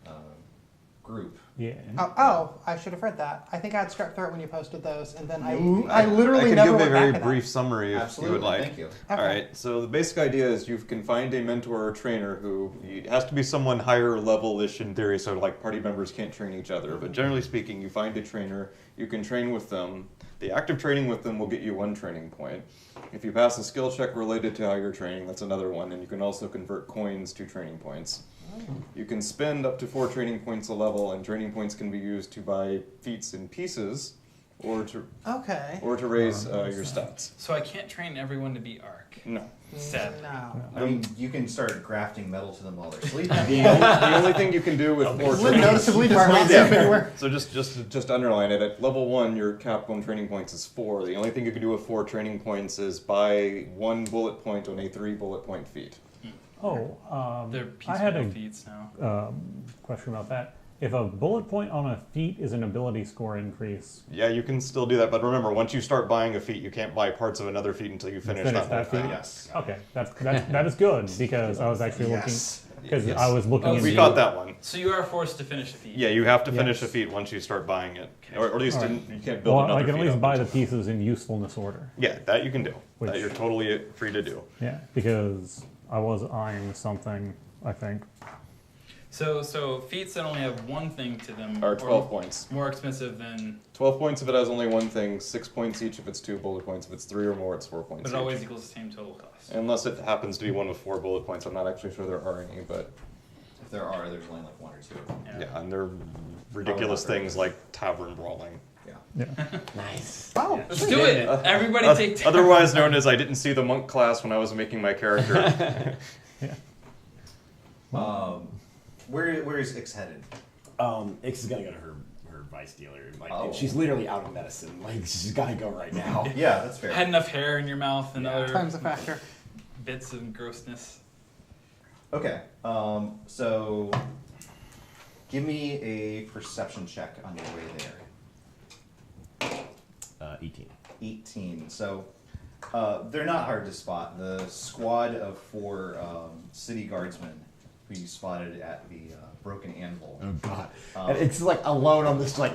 group. yeah. Oh, I should have read that. I think I had struck through it when you posted those, and then I I literally can never give a went very back to brief that. summary if Absolutely, you would like. thank you. Okay. All right. So the basic idea is you can find a mentor or trainer who it has to be someone higher level-ish in theory, so like party members can't train each other. But generally speaking, you find a trainer, you can train with them. The act of training with them will get you 1 training point. If you pass a skill check related to how you're training, that's another 1, and you can also convert coins to training points. You can spend up to 4 training points a level, and training points can be used to buy feats in pieces, or to Okay. raise your stats. So I can't train everyone to be Arc. No. Sad. No. I mean, you can start grafting metal to them while they're sleeping. The only thing you can do with 4 Lynn training noticeably did not Yeah. sleep anywhere. So just underline it. At level 1, your cap on training points is 4. The only thing you can do with 4 training points is buy 1 bullet point on a 3 bullet point feat. Oh, They're I had peaceful a feats now. question about that. If a bullet point on a feat is an ability score increase, Yeah, you can still do that, but remember, once you start buying a feat, you can't buy parts of another feat until you finish that whole feat. feat. Yes. Okay, that is good because I was actually Yes. looking because Yes. I was looking. Oh, into, We got that one. So you are forced to finish a feat. Yeah, you have to finish Yes. a feat once you start buying it, Okay. or at least All right. you can't build Well, another I can at feat least up buy the until- pieces in usefulness order. Yeah, that you can do. That Which- you're totally free to do. Yeah, because I was eyeing something. I think. So feats that only have one thing to them Or 12 points. more expensive than, 12 points if it has only one thing, 6 points each if it's 2 bullet points. If it's 3 or more, it's 4 points but it each. always equals the same total cost. Unless it happens to be one with 4 bullet points. I'm not actually sure there are any, but If there are, there's only like 1 or 2 of them. yeah, and they're ridiculous Probably not things like tavern brawling. Yeah. Yeah. Nice. Oh, Let's sweet. do it! Everybody take turns. Otherwise known as I didn't see the monk class when I was making my character. Where is Ix headed? Ix is gonna go to her vice dealer. Like Oh. she's literally out of medicine. Like she's gotta go right now. Yeah, that's fair. Had enough hair in your mouth and Yeah. other Time's a factor. bits of grossness. Okay, so give me a perception check on your way there. 18. 18. So they're not hard to spot. The squad of 4 city guardsmen who you spotted at the Broken Anvil. Oh god. And it's like alone on this like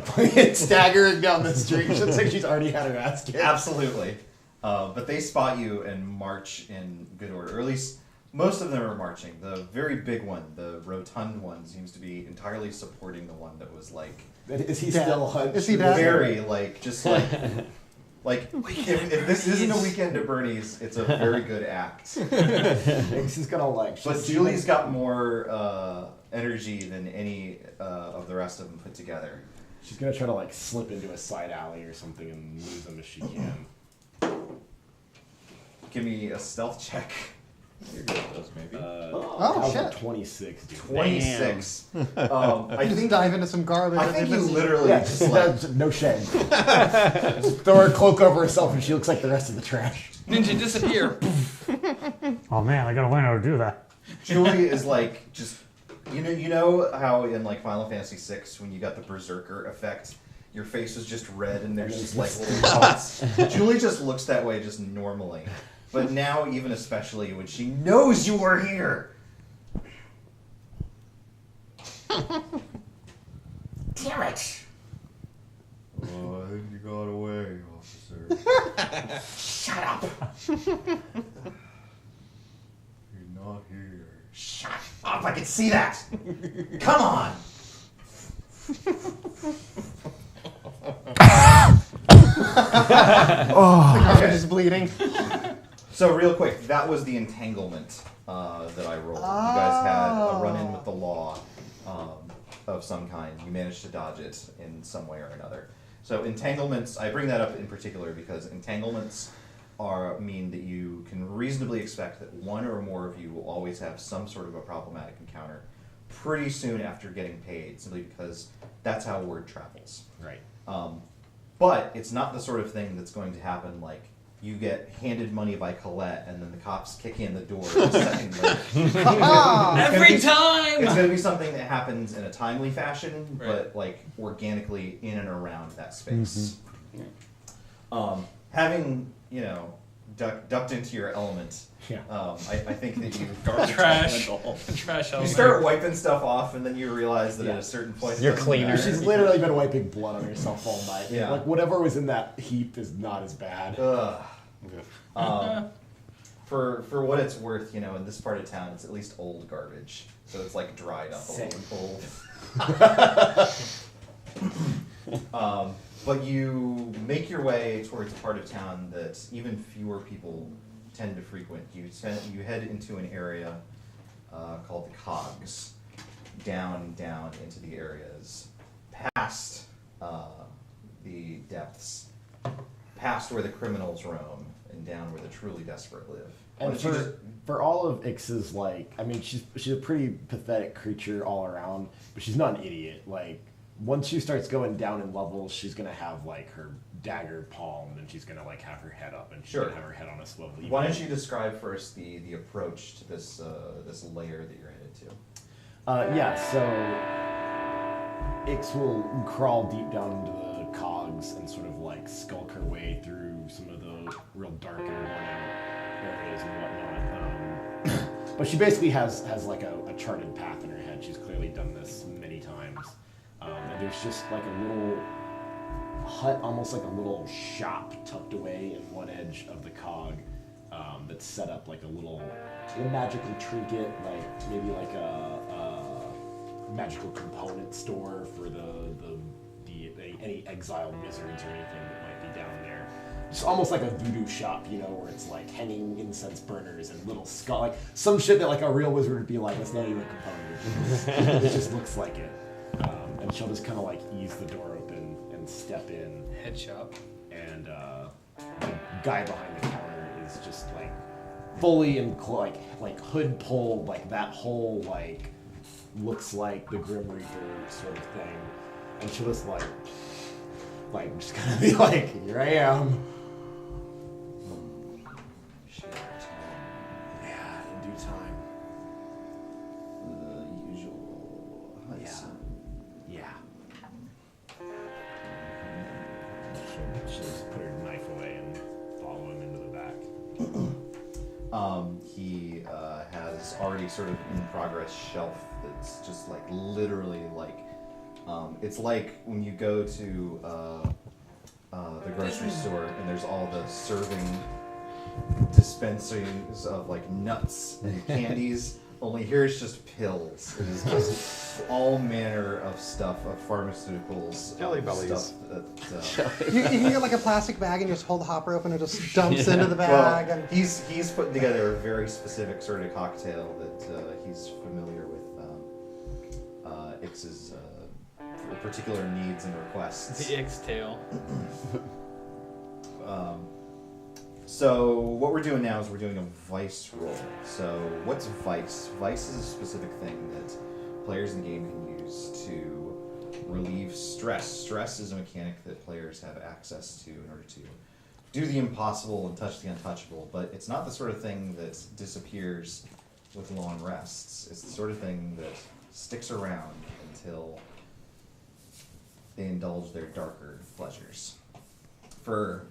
staggering down the street. She looks like she's already had her ass kicked. Absolutely. But they spot you and march in good order. Or at least most of them are marching. The very big one, the rotund one, seems to be entirely supporting the one that was like Is he Dead. still hunched? Is he dead? very like just like like if this isn't a weekend at Bernie's, it's a very good act. Ix is gonna like. But she's- Julie's got more energy than any of the rest of them put together. She's gonna try to like slip into a side alley or something and lose them if she can. Give me a stealth check. You're good at those, maybe. Oh, shit. 26, dude. 26. I Just think dive into some garbage. I and think they you miss- literally Yeah, just like no shame. Just throw her cloak over herself and she looks like the rest of the trash. Ninja disappear. Oh man, I gotta learn how to do that. Julie is like just you know how in like Final Fantasy VI when you got the berserker effect, your face is just red and there's just like little dots. Julie just looks that way just normally, but now even especially when she knows you are here. Damn it! Oh, I think you got away, officer. Shut up! You're not here. Shut up! I can see that! Come on! The garbage is bleeding. So real quick, that was the entanglement that I rolled. You guys had a run-in with the law of some kind. You managed to dodge it in some way or another. So entanglements, I bring that up in particular because entanglements mean that you can reasonably expect that one or more of you will always have some sort of a problematic encounter pretty soon after getting paid, simply because that's how word travels. Right. But it's not the sort of thing that's going to happen like you get handed money by Colette and then the cops kick in the door a second later. Every time! It's going to be something that happens in a timely fashion, Right. but like organically in and around that space. Having, you know, ducked into your element, Yeah. I think that you Trash. Trash You element. start wiping stuff off, and then you realize that at a certain point, it You're doesn't cleaner. matter. She's literally been wiping blood on herself all night. Yeah. Like, whatever was in that heap is not as bad. Ugh. For what it's worth, you know, in this part of town, it's at least old garbage, so it's like dried up Same. old. But you make your way towards a part of town that even fewer people tend to frequent. You head into an area called the Cogs, down into the areas, past the depths, past where the criminals roam, and down where the truly desperate live. And Once you just- for all of Ix's, like, I mean, she's a pretty pathetic creature all around, but she's not an idiot. Like, once she starts going down in levels, she's gonna have like her dagger palmed, and she's gonna like have her head up, and she's Sure. gonna have her head on a swivel. Why don't you describe first the approach to this this layer that you're headed to? Yeah, so Ix will crawl deep down into the cogs and sort of like skulk her way through some of the real dark and worn out areas and whatnot. But she basically has like a charted path in her head. She's clearly done this many times. And there's just like a little hut, almost like a little shop tucked away in one edge of the cog, that's set up like a little magical trinket, like maybe like a magical component store for any exiled wizards or anything that might be down there. Just almost like a voodoo shop, you know, where it's like hanging incense burners and little skull, like some shit that like a real wizard would be like, that's not even a component. It just looks like it. And she'll just kind of like ease the door open and step in. Head shop. And the guy behind the counter is just like fully in like hood pulled, like that whole like looks like the Grim Reaper sort of thing. And she'll just like just kind of be like, here I am. Yeah, in due time. The usual heist. Yeah. She'll just put her knife away and follow him into the back. He has already sort of in progress shelf that's just like literally like it's like when you go to the grocery store and there's all the serving dispensings of like nuts and candies. Only here it's just pills. It is just all manner of stuff, of pharmaceuticals, Jelly bellies. stuff that. You can get like a plastic bag and just hold the hopper open and it just dumps into the Well, bag. And he's putting together a very specific sort of cocktail that he's familiar with Ix's particular needs and requests. The X tail. So what we're doing now is we're doing a vice roll. So what's vice? Vice is a specific thing that players in the game can use to relieve stress. Stress is a mechanic that players have access to in order to do the impossible and touch the untouchable, but it's not the sort of thing that disappears with long rests. It's the sort of thing that sticks around until they indulge their darker pleasures. For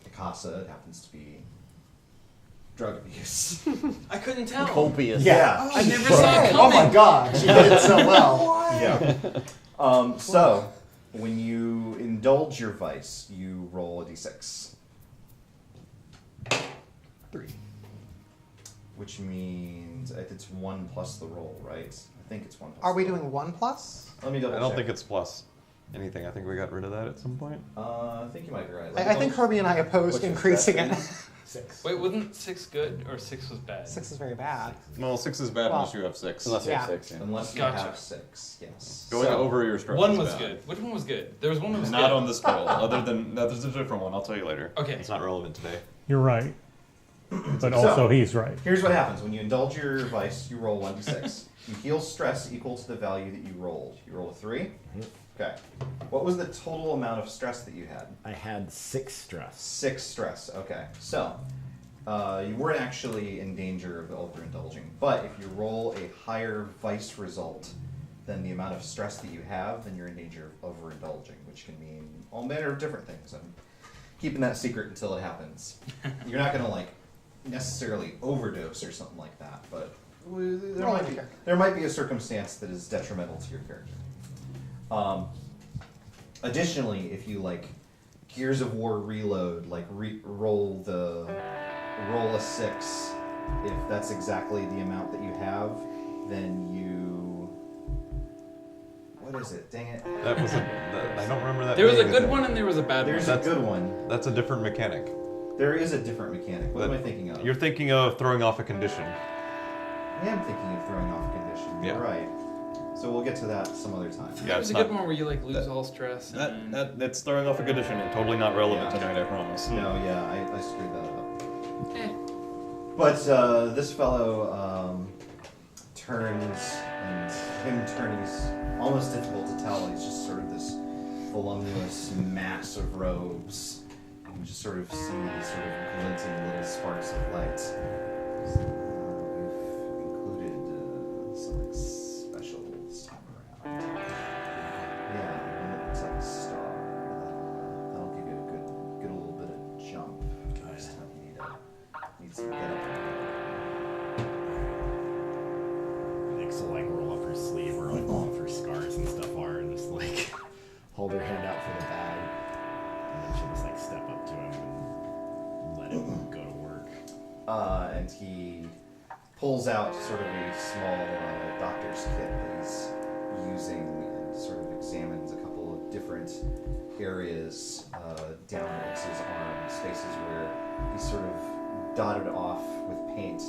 Akasa, it happens to be drug abuse. I couldn't tell. Copious. Yeah. I never saw it Oh coming. my god, she did it so well. Yeah. So, when you indulge your vice, you roll a d6. 3. Which means it's 1 plus the roll, right? I think it's 1 plus. Are we the roll. doing 1+? Let me double I check. don't think it's plus anything. I think we got rid of that at some point. I think you might be right. I think Herbie and I opposed What's your increasing stress it. rating? 6. Wait, wasn't 6 good or 6 was bad? 6 is very bad. Well, 6 is bad Well, unless you have 6. Unless you have Yeah. 6. Yeah. Unless you Gotcha. have 6, yes. Going So, over your stress. 1 is was bad. good. Which one was good? There was one that was Not good. on this roll. Other than there's a different one. I'll tell you later. Okay. It's not relevant today. You're right. But also, he's right. Here's what happens. When you indulge your vice, you roll 1d6. You heal stress equal to the value that you rolled. You roll a 3? Okay. What was the total amount of stress that you had? I had 6 stress. 6 stress. Okay. So, you weren't actually in danger of overindulging. But if you roll a higher vice result than the amount of stress that you have, then you're in danger of overindulging, which can mean all manner of different things. I'm keeping that secret until it happens. You're not going to, necessarily overdose or something like that, but there might be a circumstance that is detrimental to your character. Additionally, if you Gears of War Reload, roll a 6, if that's exactly the amount that you have, then you. What is it? Dang it! That was I don't remember that. There was a being good one and there was a bad There's one. a good one. That's a different mechanic. There is a different mechanic. What am I thinking of? You're thinking of throwing off a condition. I am thinking of throwing off a condition. Yeah. You're right. So we'll get to that some other time. Yeah, There it's was a not. good one where you lose all stress. And That's throwing off a condition and totally not relevant Yeah. tonight. I promise. No, yeah, I screwed that up. Eh. But this fellow turns, and him turning is almost difficult to tell. He's just sort of this voluminous mass of robes. You just sort of see these sort of glinting little sparks of light. We've included something special this time around. Yeah, one that looks like a star. That'll give you a good little bit of jump. Next time you need some get up. Nick's will roll up her sleeve where all of her scars and stuff are and just hold her hand out for the bag. And then she'll just step up to him and let him go to work. And he pulls out sort of a small doctor's kit that he's using and sort of examines a couple of different areas down into his arm, spaces where he's sort of dotted off with paint,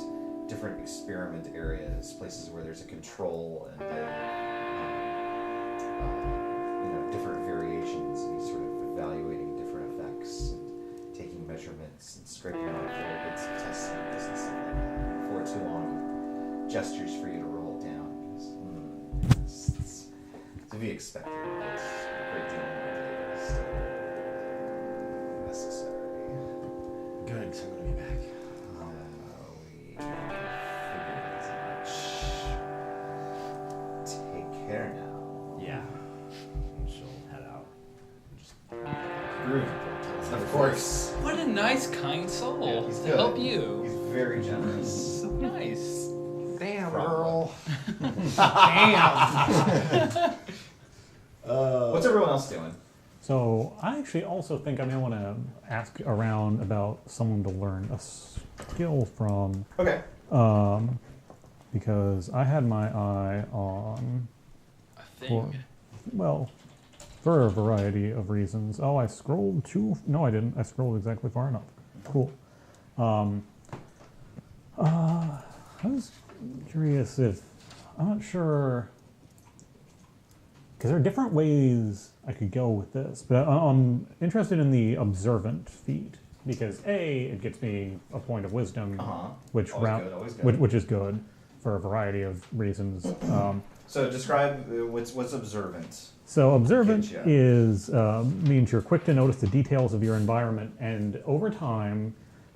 different experiment areas, places where there's a control and different variations, and he's sort of evaluating different effects and taking measurements and scraping off little bits of test samples and stuff like that. Before too long, gestures for you to roll it down. Because, it's to be expected. It's a great deal more data still necessary. Good, so I'm gonna be back. We figured as much. Take care now. Yeah. And she'll head out. Just Groovy. Of course. What a nice, kind soul Yeah, he's to good. help you. He's very generous. So nice. Damn, Probably. girl. Damn. What's everyone else doing? So I actually also think I may want to ask around about someone to learn a skill from, Okay. because I had my eye on, A thing. for a variety of reasons. Oh, I scrolled no I didn't. I scrolled exactly far enough. Cool. I was curious if, I'm not sure, because there are different ways I could go with this, but I'm interested in the observant feat. because A, it gets me a point of wisdom, which Always good. which is good for a variety of reasons. So describe what's observant. So observant Getcha. is means you're quick to notice the details of your environment, and over time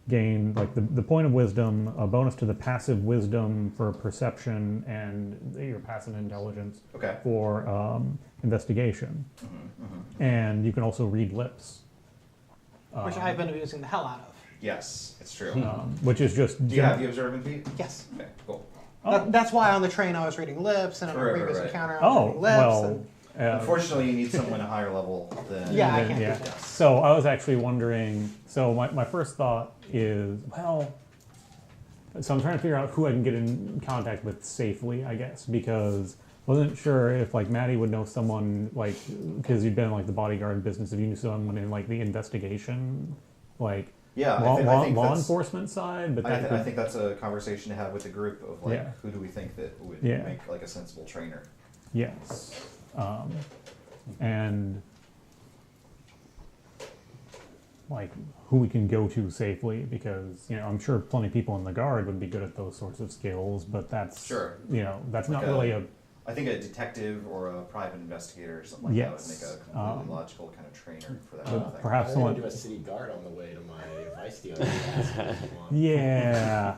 gain like the point of wisdom, a bonus to the passive wisdom for perception, and your passive intelligence for investigation. And you can also read lips, Which I've been abusing the hell out of. Yes, it's true. which is just. Do you have the observant feat? Yes. Okay, cool. That's why on the train I was reading lips, and on a previous encounter I was reading lips. Well. Unfortunately, you need someone a higher level than. Yeah, I can't do that. So I was actually wondering. So my first thought is, well, so I'm trying to figure out who I can get in contact with safely, I guess, because I wasn't sure if like Maddie would know someone like because you'd been in like the bodyguard business. If you knew someone in like the investigation, like law enforcement side, but I think that's a conversation to have with the group of like who do we think that would make like a sensible trainer. Yes. And like who we can go to safely, because I'm sure plenty of people in the guard would be good at those sorts of skills, but that's that's like not really a. I think a detective or a private investigator or something like that would make a completely logical kind of trainer for that kind of thing. Perhaps someone do a city guard on the way to my vice dealer. Yeah.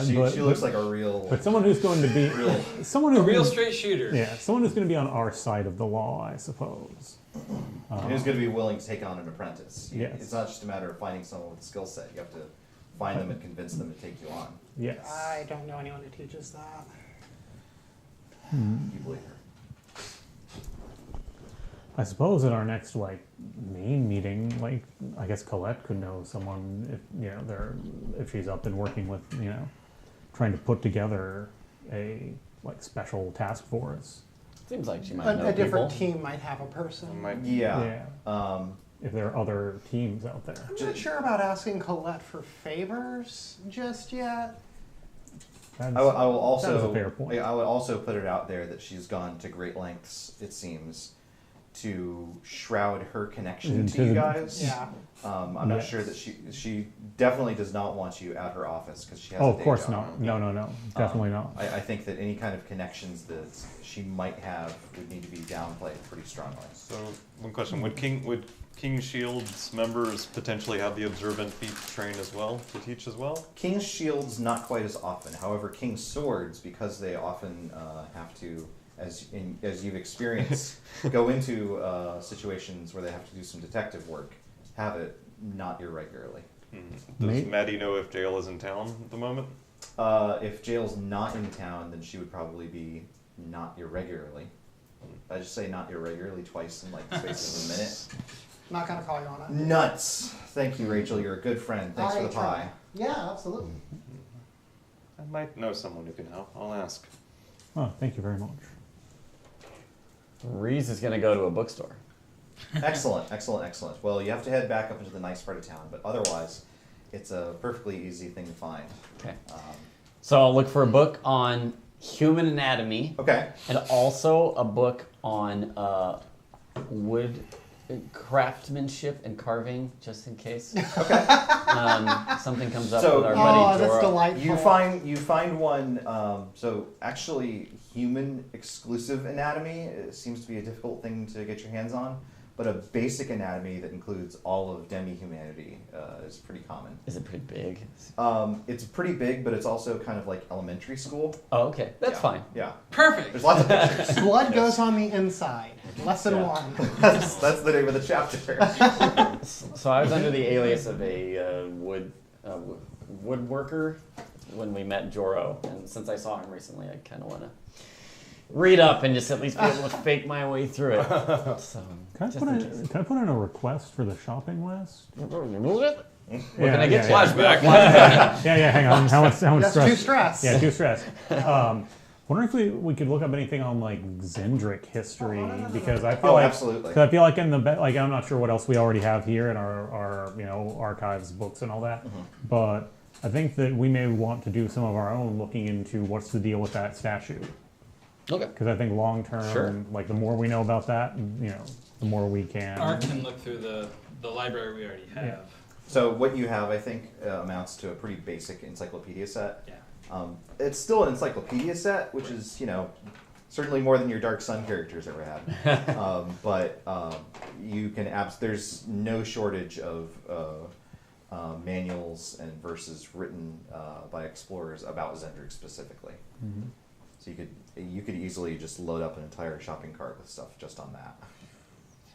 She looks like a real. But someone who's going to be a real straight shooter. Yeah, someone who's going to be on our side of the law, I suppose. Who's going to be willing to take on an apprentice? Yes. It's not just a matter of finding someone with a skill set. You have to find them and convince them to take you on. Yes. I don't know anyone who teaches that. You believe her. I suppose in our next main meeting, I guess Colette could know someone if she's up and working with trying to put together a special task force. Seems like she might know a different people. team might have a person. Yeah. If there are other teams out there. I'm not sure about asking Colette for favors just yet. I will also. That was a fair point. I would also put it out there that she's gone to great lengths, it seems, to shroud her connection to you guys. Yeah. I'm not sure that she definitely does not want you at her office because she has. Oh, of course not. No, definitely not. I think that any kind of connections that she might have would need to be downplayed pretty strongly. So, one question: Would King Shield's members potentially have the observant feat train as well to teach as well? King's Shields not quite as often. However, King's Swords, because they often have to, as you've experienced, go into situations where they have to do some detective work, have it not irregularly. Does Maddie know if Jail is in town at the moment? If Jail's not in town, then she would probably be not irregularly. I just say not irregularly twice in the space of a minute. Not gonna call you on it. Nuts. Thank you, Rachel. You're a good friend. Thanks for the pie. Yeah, absolutely. I might know someone who can help. I'll ask. Oh, thank you very much. Reese is going to go to a bookstore. Excellent. Well, you have to head back up into the nice part of town, but otherwise, it's a perfectly easy thing to find. Okay. So I'll look for a book on human anatomy. Okay. And also a book on wood craftsmanship and carving, just in case. Okay. Something comes up with our buddy Jorah. That's delightful. You find one. So actually, human exclusive anatomy seems to be a difficult thing to get your hands on. But a basic anatomy that includes all of demi-humanity is pretty common. Is it pretty big? It's pretty big, but it's also kind of like elementary school. Oh, okay. That's fine. Yeah. Perfect. There's lots of pictures. Blood goes on the inside. Lesson 1. That's the name of the chapter. So I was under the alias of a woodworker when we met Jorah, and since I saw him recently, I kind of want to read up and just at least be able to fake my way through it. So, can I put in a request for the shopping list? What can I get you? Flashback. Yeah, hang on. How much That's stress? too stressed. Yeah, too stressed. Wondering if we could look up anything on Zendrick history, because I feel absolutely. Cause I feel like in the I'm not sure what else we already have here in our archives, books, and all that, but I think that we may want to do some of our own looking into what's the deal with that statue. Okay. Because I think long term, the more we know about that, the more we can. Art can look through the library we already have. So what you have, I think, amounts to a pretty basic encyclopedia set. Yeah. It's still an encyclopedia set, which is, certainly more than your Dark Sun characters ever had. But you can there's no shortage of manuals and verses written by explorers about Zendrick specifically. Mm-hmm. So you could easily just load up an entire shopping cart with stuff just on that.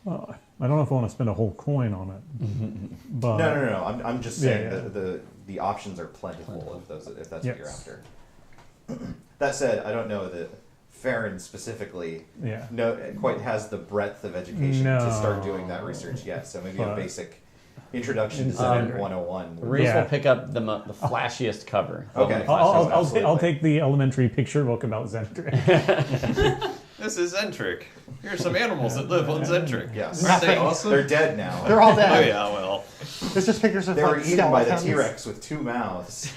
Well, I don't know if I want to spend a whole coin on it. But No. I'm just saying Yeah. that the options are plentiful if that's what you're after. That said, I don't know that Farron specifically quite has the breadth of education to start doing that research yet. So maybe a basic introduction to Zendrick 101. Reese will pick up the flashiest cover. Okay. I'll take the elementary picture book about Zendrick. This is Zendrick. Here's some animals that live on Zendrick. Yes. Aren't they awesome? They're dead now. They're all dead. Oh yeah, well. It's just pictures of They were eaten by the skeletons. T-Rex with 2 mouths.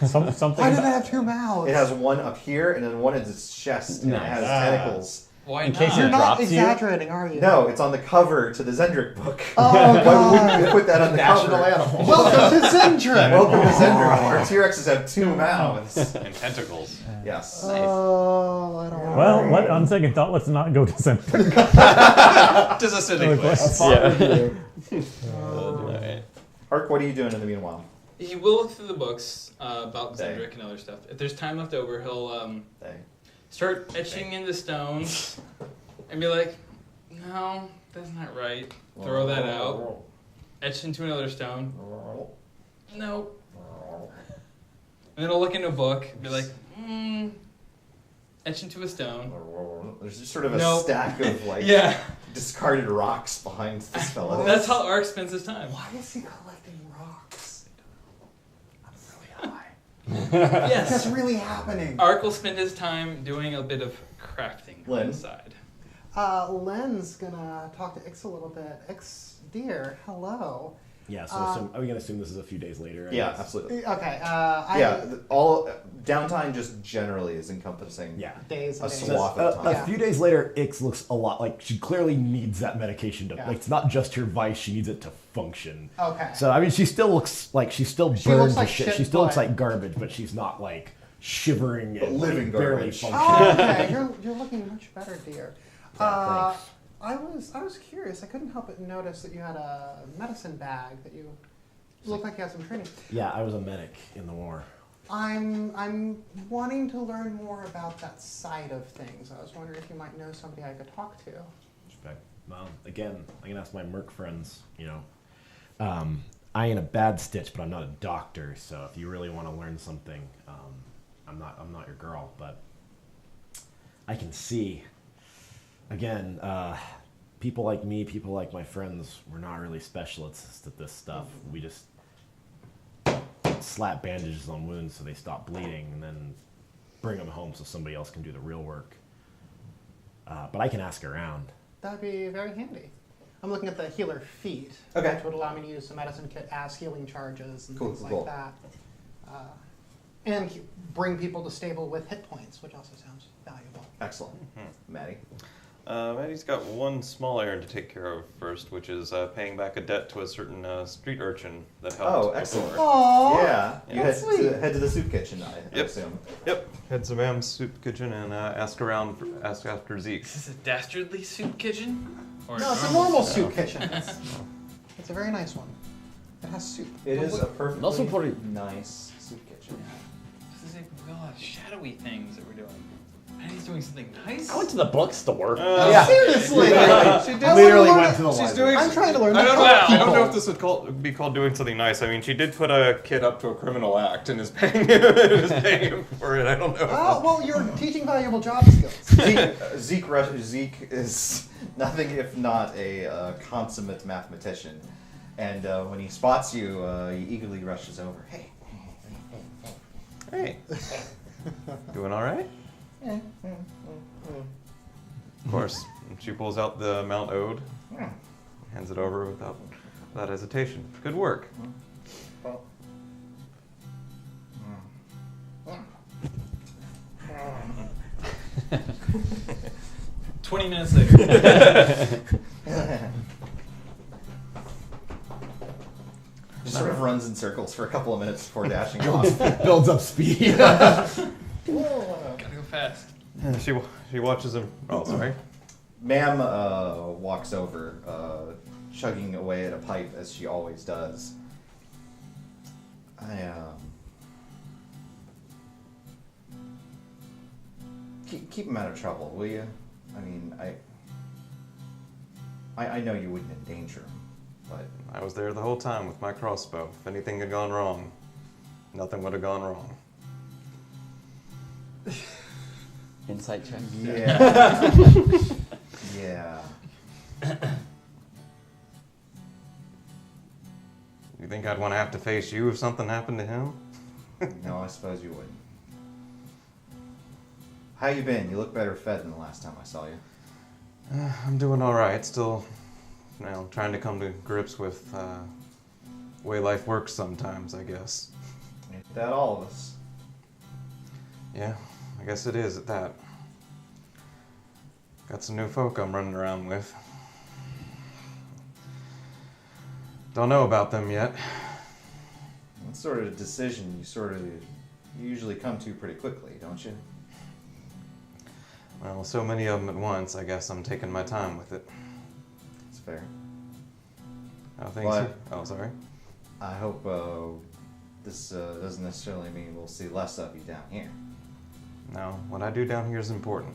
Something. Why do they have 2 mouths? It has one up here and then one in its chest, and it has tentacles. Why In not? case it You're not drops exaggerating, are you? No, it's on the cover to the Zendrick book. Oh, Why God. wouldn't you put that on the National cover? animal. Welcome to Zendrick. Welcome to Zendrick. Our T-Rexes have 2 mouths. And tentacles. Yes. Oh, I don't know. Well, on second thought, let's not go to Zendrick. Just a silly place. Alright. Ark, what are you doing in the meanwhile? He will look through the books about Dang. Zendrick and other stuff. If there's time left over, he'll Dang. start etching into stones and be like, no, that's not right. Throw that out. Etch into another stone. Nope. And then he'll look into a book and be like, etch into a stone. There's just sort of a Nope. stack of Yeah. discarded rocks behind this fellow. That's how Ark spends his time. Why is he collecting rocks? Yes. That's really happening. Ark will spend his time doing a bit of crafting on Lynn? the side. Len's gonna talk to Ix a little bit. Ix, dear, hello. Yeah, so are we going to assume this is a few days later? I Yeah, guess? absolutely. Okay, All downtime just generally is encompassing days a and days. swath of time. A few days later, Ix looks a lot like she clearly needs that medication to. Yeah. Like, it's not just her vice; she needs it to function. Okay. So I mean, she still looks like she's still She burned looks to like shit. shit, She still looks but- like garbage, but she's not like shivering But and living barely garbage. functioning. Oh, okay, you're looking much better, dear. Yeah, thanks. I was curious. I couldn't help but notice that you had a medicine bag that you looked like you had some training. Yeah, I was a medic in the war. I'm wanting to learn more about that side of things. I was wondering if you might know somebody I could talk to. Respect. Well, again, I can ask my merc friends. I ain't a bad stitch, but I'm not a doctor. So if you really want to learn something, I'm not your girl. But I can see. Again, people like me, people like my friends, we're not really specialists at this stuff. We just slap bandages on wounds so they stop bleeding, and then bring them home so somebody else can do the real work. But I can ask around. That'd be very handy. I'm looking at the healer feat, Okay. which would allow me to use the medicine kit as healing charges and Cool, things cool. like that. And bring people to stable with hit points, which also sounds valuable. Excellent. Maddie? Maddie's got one small errand to take care of first, which is paying back a debt to a certain street urchin that helped. Oh, excellent. before. Aww. Yeah. You that's sweet. head to the soup kitchen, I Yep. assume. Yep. Head to Mam's soup kitchen and ask after Zeke. Is this a dastardly soup kitchen? Or No, it's a normal soup kitchen. It's a very nice one. It has soup. It But is what- a perfectly Also pretty- nice soup kitchen. This is like we all have shadowy things that we're doing. And he's doing something nice. I went to the bookstore. Yeah. Seriously! She I did wanna literally learn- went to the She's library. doing. I'm trying to learn I to don't know. help I don't know people. if this would be called doing something nice. I mean, she did put a kid up to a criminal act and is paying him for it. I don't know. Oh, well, you're teaching valuable job skills. Zeke is nothing if not a consummate mathematician. And when he spots you, he eagerly rushes over. Hey. Hey. Doing all right? Of course. She pulls out the amount owed, hands it over without hesitation. Good work. 20 minutes later. runs in circles for a couple of minutes before dashing off. Builds up speed. Gotta go fast. Yeah, she watches him. Oh, sorry. Ma'am walks over, chugging away at a pipe as she always does. Keep him out of trouble, will you? I mean, I know you wouldn't endanger him, but I was there the whole time with my crossbow. If anything had gone wrong, nothing would have gone wrong. Insight check. yeah, yeah. You think I'd want to have to face you if something happened to him? No, I suppose you wouldn't. How you been? You look better fed than the last time I saw you. I'm doing all right. Still, trying to come to grips with the way life works sometimes, I guess. Ain't that all of us? Yeah, I guess it is at that. Got some new folk I'm running around with. Don't know about them yet. What sort of decision you usually come to pretty quickly, don't you? Well, so many of them at once, I guess I'm taking my time with it. It's fair. How things? But Oh, sorry. I hope this doesn't necessarily mean we'll see less of you down here. No, what I do down here is important.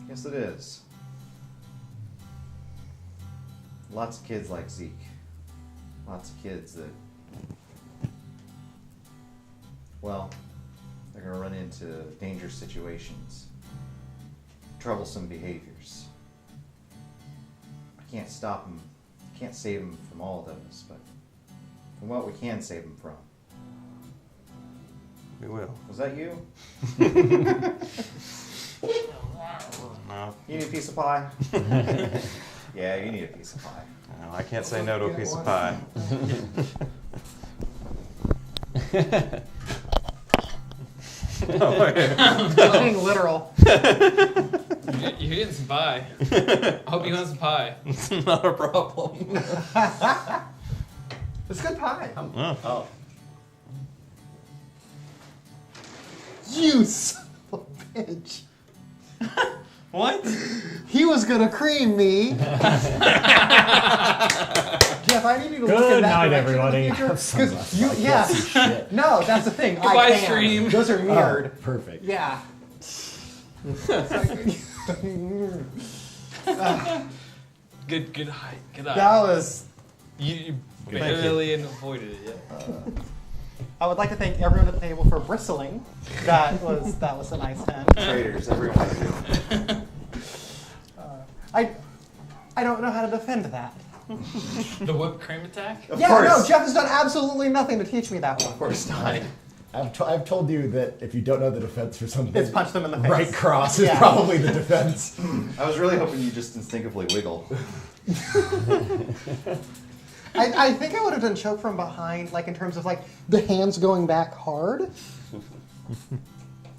Yes, it is. Lots of kids like Zeke. Lots of kids that, well, they're going to run into dangerous situations, troublesome behaviors. I can't stop them, can't save them from all of those, but from what we can save them from. We will. Was that you? No, You need a piece of pie? Yeah, you need a piece of pie. no, I can't say no to a piece of pie. Being literal. You're getting some pie. I hope you want some pie. It's not a problem. It's good pie. Oh. You son of a bitch. What? He was gonna cream me. Jeff, I need you to look Good at that night, direction everybody. in the Have future, some 'cause you, yeah. No, that's the thing. I Goodbye, can. stream. Those are mirrored. Perfect. Yeah. Good eye. Good eye. That was. You barely avoided it yet. I would like to thank everyone at the table for bristling. That was a nice 10. Traitors, every one of you. I don't know how to defend that. The whipped cream attack? Of Yeah, course. no, Jeff has done absolutely nothing to teach me that one. Of course not. I've told you that if you don't know the defense for something, It's punch them in the face. right cross is Yeah. probably the defense. I was really hoping you just instinctively wiggle. I think I would have done choke from behind, like in terms of like the hands going back hard,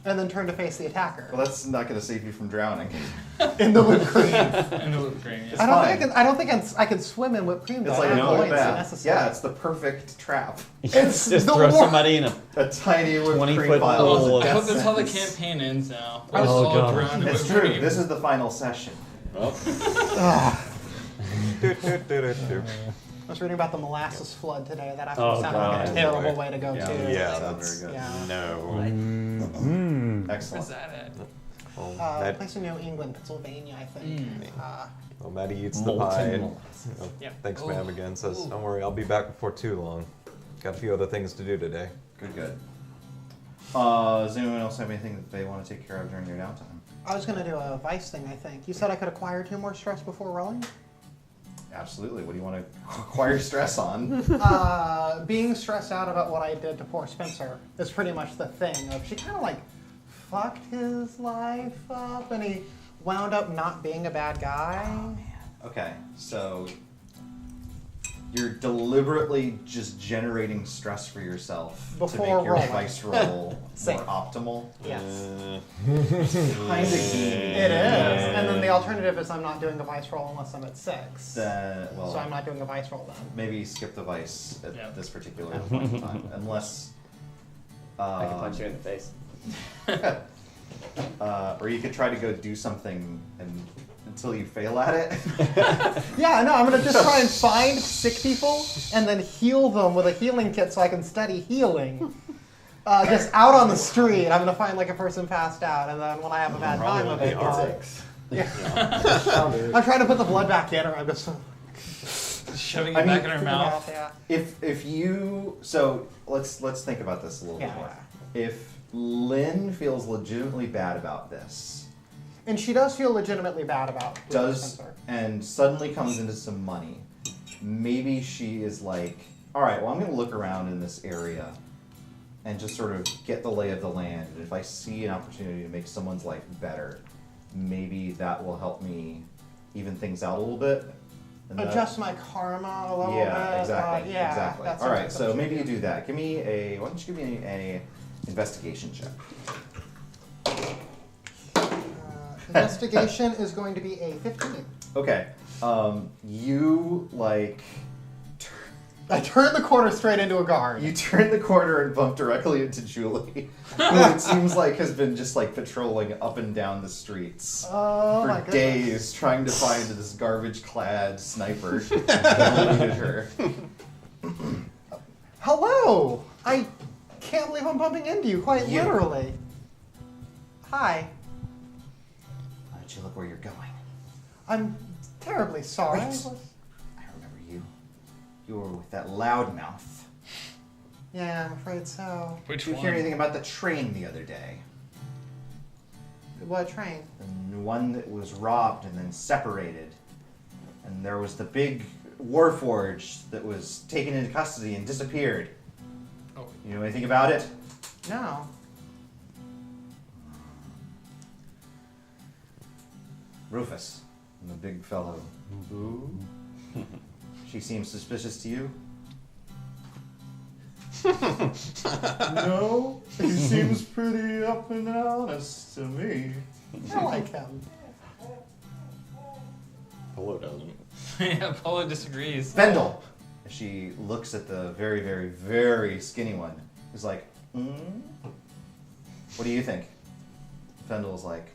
and then turn to face the attacker. Well, that's not going to save you from drowning. In the whipped cream. And the whipped cream, yeah. It's I don't fine. think I don't think I can swim in whipped cream. It's though. like I a don't cold know it's bath. necessary. Yeah, it's the perfect trap. It's Just the throw wor- somebody in a A tiny whipped 20-foot cream vial. pool. I hope Death that's how the sentence. campaign ends now. Oh, We're just all God. drowned in It's whipped true. cream. This is the final session. I was reading about the molasses flood today. That actually Oh, sounded like a God. terrible way to go Yeah. too. Yeah, Sounds that's very good. Yeah. no. Mm. Where's Excellent. that at? Well, A that, place in New England, Pennsylvania, I think. well, Maddie eats the Molten pie. And, molasses. Yep. Thanks, Ooh. ma'am, again. Says, Ooh. don't worry, I'll be back before too long. Got a few other things to do today. Good. Does anyone else have anything that they want to take care of during their downtime? I was gonna do a vice thing. I think you said I could acquire 2 more stress before rolling. Absolutely. What do you want to acquire stress on? Being stressed out about what I did to poor Spencer is pretty much the thing. Of she kind of like fucked his life up, and he wound up not being a bad guy. Okay, so You're deliberately just generating stress for yourself to Before make your rolling. dice roll more Safe. optimal. Yes. Kind of gamey. It is. And then the alternative is I'm not doing a vice roll unless I'm at 6. Well, So I'm not doing a vice roll then. maybe skip the vice at Yeah. this particular point in time, unless. I can punch you in the face. Or you could try to go do something until you fail at it. Yeah, no, I'm going to just try and find sick people and then heal them with a healing kit so I can study healing. Just out on the street, I'm going to find like a person passed out, and then when I have a bad time of it, I'm trying to put the blood back in, or I'm just Shoving it back in her mouth. Yeah. If you let's think about this a little bit more. If Lynn feels legitimately bad about this, And she does feel legitimately bad about and suddenly comes into some money, maybe she is like, all right, well, I'm going to look around in this area and just sort of get the lay of the land. And if I see an opportunity to make someone's life better, maybe that will help me even things out a little bit. And adjust my karma a little bit. Yeah, exactly. Yeah, exactly. that's All right, what so she maybe you did. do that. Why don't you give me a investigation check? Investigation is going to be a 15. Okay. You like. I turn the corner straight into a guard. You turn the corner and bump directly into Julie, who it seems like has been just like patrolling up and down the streets Oh my for goodness. days, trying to find this garbage-clad sniper that eluded her. Hello! I can't believe I'm bumping into you, quite You. literally. Hi. Why don't you look where you're going? I'm terribly sorry. Wait. I remember you. You were with that loudmouth. Yeah, I'm afraid so. Which Did you one? hear anything about the train the other day? What train? The one that was robbed and then separated. And there was the big Warforged that was taken into custody and disappeared. Oh. You know anything about it? No. Rufus, the big fellow. She seems suspicious to you? No, he seems pretty up and honest to me. I like him. Polo doesn't. Yeah, Paula disagrees. Vendel! She looks at the very, very, very skinny one. Who's like, What do you think? Vendel's like,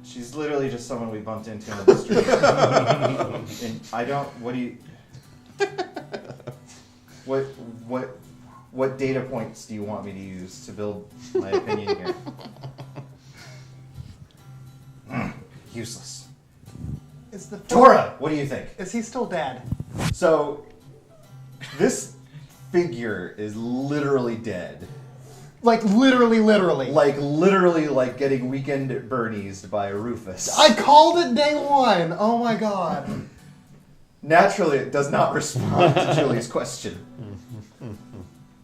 she's literally just someone we bumped into on the street. And I don't, what do you, what data points do you want me to use to build my opinion here? Useless. Is the Tora, what do you think? Is he still dead? So, this figure is literally dead. Like literally. Like literally like getting weekend at Bernie's by Rufus. I called it day one. Oh my god. Naturally, it does not respond to Julie's question.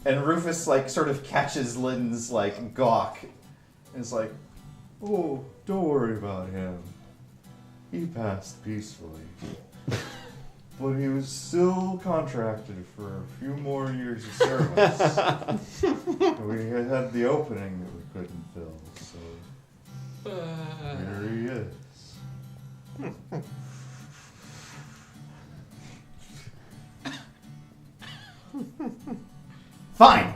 And Rufus like sort of catches Lynn's like gawk and is like, "Oh, don't worry about him. He passed peacefully. But he was still contracted for a few more years of service. And we had the opening that we couldn't fill, so here he is." Fine.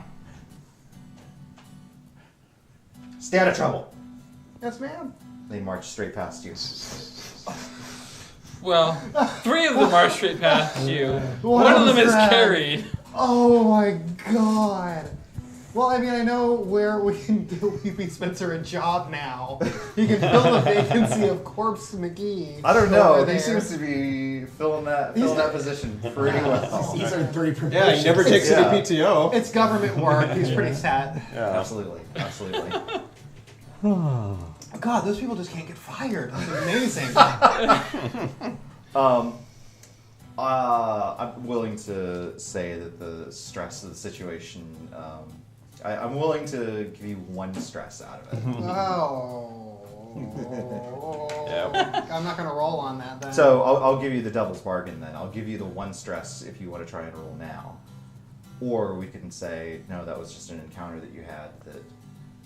Stay out of trouble. Yes, ma'am. They march straight past you. Well, 3 of them are straight past you. What One of them was is that? carried. Oh my god. Well, I mean, I know where we can give W.B. Spencer a job now. He can fill the vacancy of Corpse McGee. I don't know. over He there. seems to be filling that position pretty well. These are 3 promotions. Yeah, he never takes Yeah. any PTO. It's government work. He's pretty set. Yeah. Absolutely. God, those people just can't get fired. That's amazing. I'm willing to say that the stress of the situation, I'm willing to give you 1 stress out of it. Oh. I'm not going to roll on that then. So I'll give you the devil's bargain then. I'll give you the 1 stress if you want to try and roll now. Or we can say, no, that was just an encounter that you had that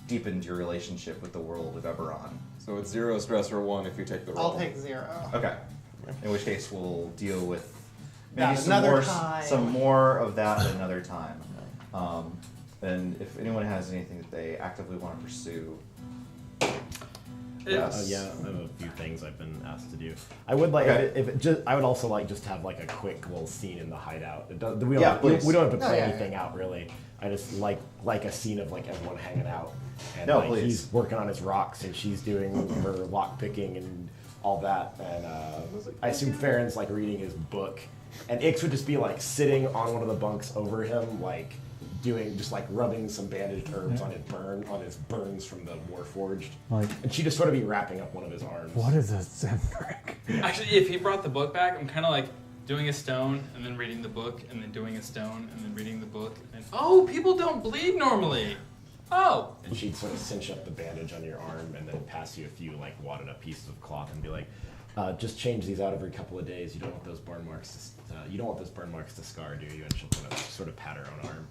deepened your relationship with the world of EBERRON. So it's 0 stress or 1 if you take the roll. I'll take 0. Okay. In which case we'll deal with That maybe another time. some more of that at another time. And if anyone has anything that they actively want to pursue, yes. Yeah, I have a few things I've been asked to do. I would like I would also like just have like a quick little scene in the hideout. We don't have to play anything out really. I just like a scene of like everyone hanging out and he's working on his rocks and she's doing her lock picking and all that. And I assume Farron's like reading his book, and Ix would just be like sitting on one of the bunks over him, like doing just like rubbing some bandaged herbs on his burns from the Warforged. Like, and she'd just sort of be wrapping up one of his arms. what is a Zentrick? Actually, if he brought the book back, I'm kind of like doing a stone and then reading the book and then doing a stone and then reading the book and oh, people don't bleed normally. Oh. And she'd sort of cinch up the bandage on your arm and then pass you a few like wadded up pieces of cloth and be like, just change these out every couple of days. You don't want those burn marks to scar, do you? And she'll sort of pat her own arm.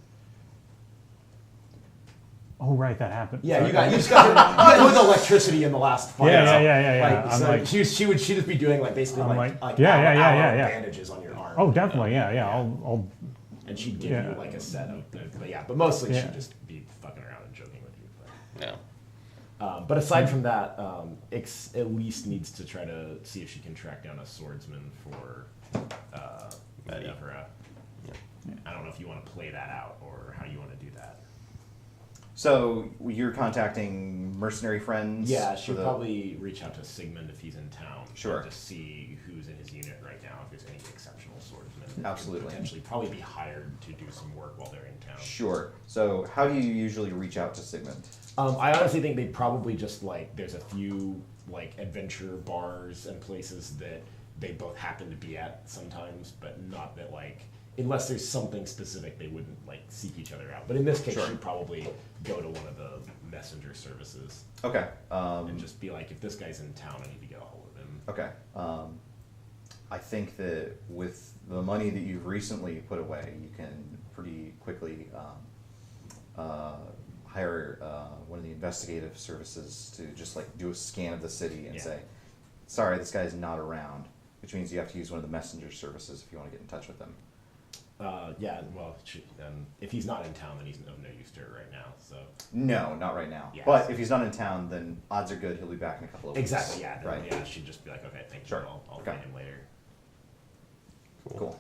Oh, right, that happened. Yeah, you just got with electricity in the last fight. Yeah. Like, so she'd just be doing like basically like bandages on your arm. Oh, definitely, I'll. And she'd give you like a set of, but mostly she'd just be fucking around and joking with you. But. But aside from that, Ix at least needs to try to see if she can track down a swordsman for Medivera. I don't know if you want to play that out or how you want to do that. So you're contacting mercenary friends? Yeah, she'll probably reach out to Sigmund if he's in town. Sure. To see who's in his unit right now, if there's any exceptional swordsmen. Absolutely. Potentially probably be hired to do some work while they're in town. Sure. So how do you usually reach out to Sigmund? I honestly think they'd probably just like, there's a few like adventure bars and places that they both happen to be at sometimes, but not that like, unless there's something specific, they wouldn't like seek each other out. But in this case, she'd probably go to one of the messenger services. Okay. And just be like, if this guy's in town, I need to get a hold of him. Okay. I think that with the money that you've recently put away, you can pretty quickly hire one of the investigative services to just like do a scan of the city and say, sorry, this guy's not around, which means you have to use one of the messenger services if you want to get in touch with them. If he's not in town, then he's of no use to her right now. So no, not right now. Yeah, but if he's not in town, then odds are good he'll be back in a couple of weeks. Exactly. Yeah. Right. Yeah. She'd just be like, okay, thank you. I'll find him later. Cool.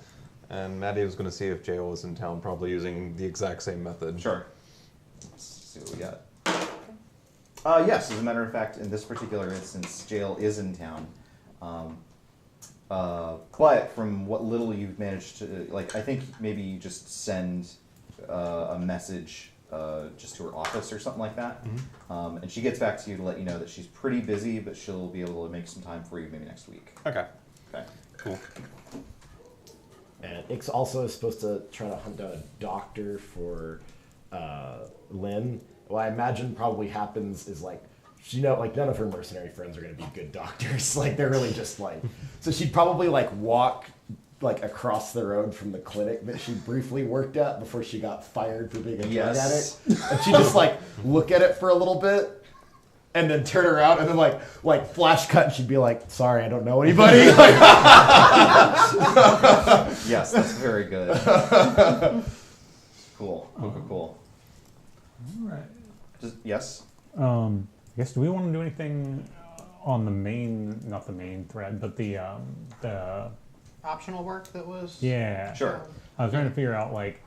And Maddie was going to see if Jail was in town, probably using the exact same method. Sure. Let's see what we got. Yes, as a matter of fact, in this particular instance, Jail is in town. But from what little you've managed to, like, I think maybe you just send a message just to her office or something like that. Mm-hmm. And she gets back to you to let you know that she's pretty busy, but she'll be able to make some time for you maybe next week. Okay. Okay. Cool. And Ix also is supposed to try to hunt down a doctor for Lynn. What I imagine probably happens is like, like none of her mercenary friends are going to be good doctors. Like they're really just like, so she'd probably like walk like across the road from the clinic that she briefly worked at before she got fired for being a drug addict. And she'd just like look at it for a little bit and then turn around and then like flash cut and she'd be like, sorry, I don't know anybody. Yes, that's very good. Cool. Cool. All right. Yes? I guess, do we want to do anything on the main, not the main thread, but the optional work that was... Yeah. Sure. I was trying to figure out, like,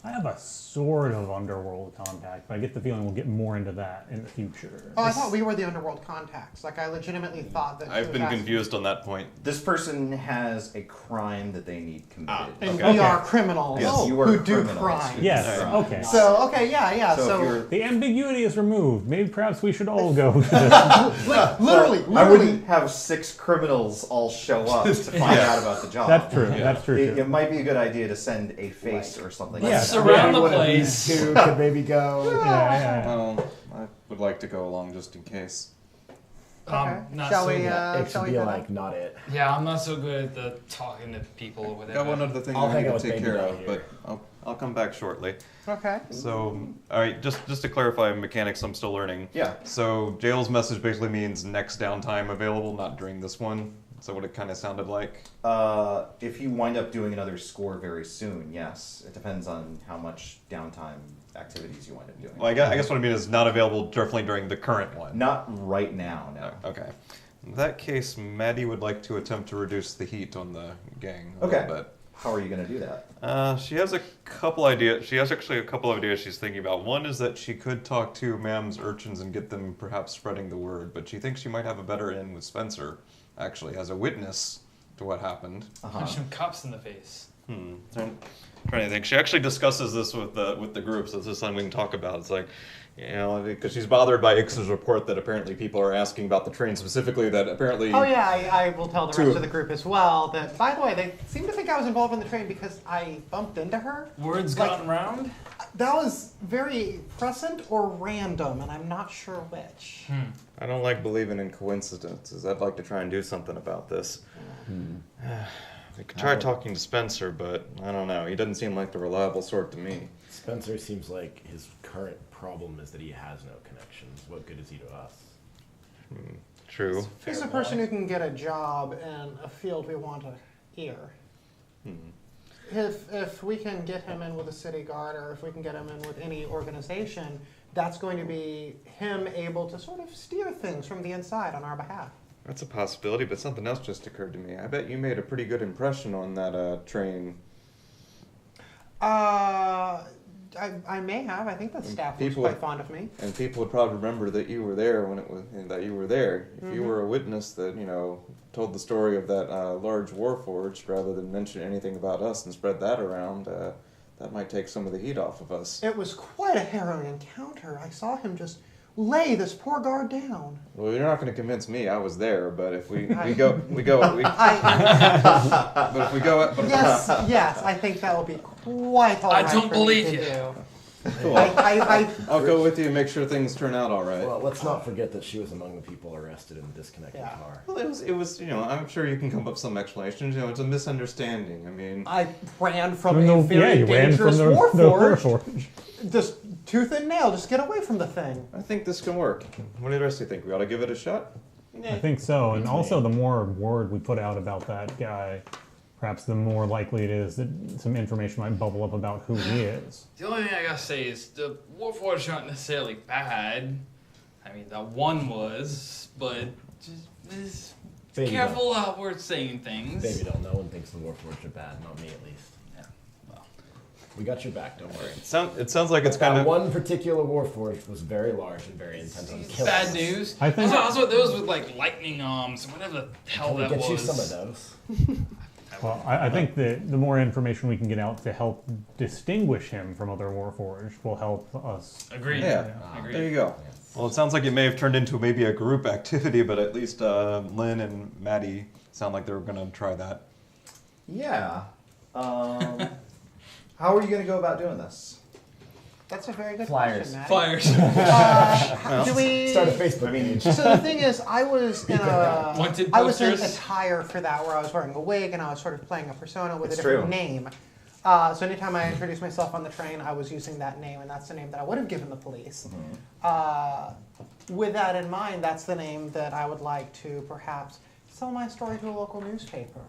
I have a sort of underworld contact, but I get the feeling we'll get more into that in the future. Oh, I thought we were the underworld contacts. Like, I legitimately thought that... I've been confused on that point. This person has a crime that they need committed. And we are criminals who do crime. Yes, okay. So, okay, yeah. So the ambiguity is removed. Maybe perhaps we should all go to this. Literally. I wouldn't have 6 criminals all show up to find out about the job. That's true. Yeah. That's true. It might be a good idea to send a face or something. Yeah. Surround the place. Two could maybe go. Yeah. Well, I would like to go along just in case. Okay. Not Shall so we? good. It Shall should we be go like down? not it. Yeah, I'm not so good at the talking to people or whatever. Got one other thing I'll I hang need out to with take Baby care down of, here. but I'll come back shortly. Okay. So, all right, just to clarify mechanics, I'm still learning. Yeah. So Jail's message basically means next downtime available, not during this one. Is that what it kind of sounded like? If you wind up doing another score very soon, yes. It depends on how much downtime activities you wind up doing. Well, I guess what I mean is not available definitely during the current one. Not right now, no. Okay. In that case, Maddie would like to attempt to reduce the heat on the gang a Okay. little bit. How are you going to do that? She has a couple ideas. She has actually a couple of ideas she's thinking about. One is that she could talk to Mam's urchins and get them perhaps spreading the word, but she thinks she might have a better in with Spencer, actually, as a witness to what happened. Punch some cops in the face. Trying to think. She actually discusses this with the group, so this is something we can talk about. It's like, you know, because she's bothered by Ix's report that apparently people are asking about the train specifically. That apparently. Oh yeah, I will tell the rest of the group as well that, by the way, they seem to think I was involved in the train because I bumped into her. Words Like- gone round? That was very present or random, and I'm not sure which. I don't like believing in coincidences. I'd like to try and do something about this. We could try talking to Spencer, but I don't know. He doesn't seem like the reliable sort to me. Spencer seems like his current problem is that he has no connections. What good is he to us? True. He's a person who can get a job in a field we want to hear. If we can get him in with a city guard, or if we can get him in with any organization, that's going to be him able to sort of steer things from the inside on our behalf. That's a possibility, but something else just occurred to me. I bet you made a pretty good impression on that train. I may have. I think the staff was People- quite fond of me. And people would probably remember that you were there when it was that you were there. If you were a witness that told the story of that large warforged, rather than mention anything about us and spread that around, that might take some of the heat off of us. It was quite a harrowing encounter. I saw him just lay this poor guard down. Well, you're not going to convince me. I was there, but if we I- go. But if we go. Yes, I think that will be quite all I right don't for me believe to you. do. Cool. I'll go with you and make sure things turn out all right. Well, let's not forget that she was among the people arrested in the disconnected Yeah. car. Well, it was. I'm sure you can come up with some explanations. It's a misunderstanding. I mean, I ran from No, a very you ran from dangerous the warforged. Warforged. Just tooth and nail, just get away from the thing. I think this can work. What do the rest of you think? We ought to give it a shot? I think so. And also, the more word we put out about that guy, perhaps the more likely it is that some information might bubble up about who he is. The only thing I gotta say is the Warforged aren't necessarily bad. I mean, that one was, but just Baby careful how we're saying things. Baby doll, no one thinks the Warforged are bad, not me at least. Yeah, well. We got your back, don't worry. It sounds like it's That kind of. one particular Warforged was very large and very intent on killing Bad us. news. I think- Also, those with like lightning arms, whatever the hell Can we that get was. you some of those? Well, I think that the more information we can get out to help distinguish him from other Warforged will help us. Agreed. Yeah. Agreed. There you go. Well, it sounds like it may have turned into maybe a group activity, but at least Lynn and Maddie sound like they were going to try that. Yeah. How are you going to go about doing this? That's a very good Flyers. question, Maddie. Flyers. Do we Start a Facebook page. So the thing is, I was in Wanted I was in posters. attire for that, where I was wearing a wig and I was sort of playing a persona with It's a different true. name. So anytime I introduced myself on the train, I was using that name, and that's the name that I would have given the police. With that in mind, that's the name that I would like to perhaps sell my story to a local newspaper.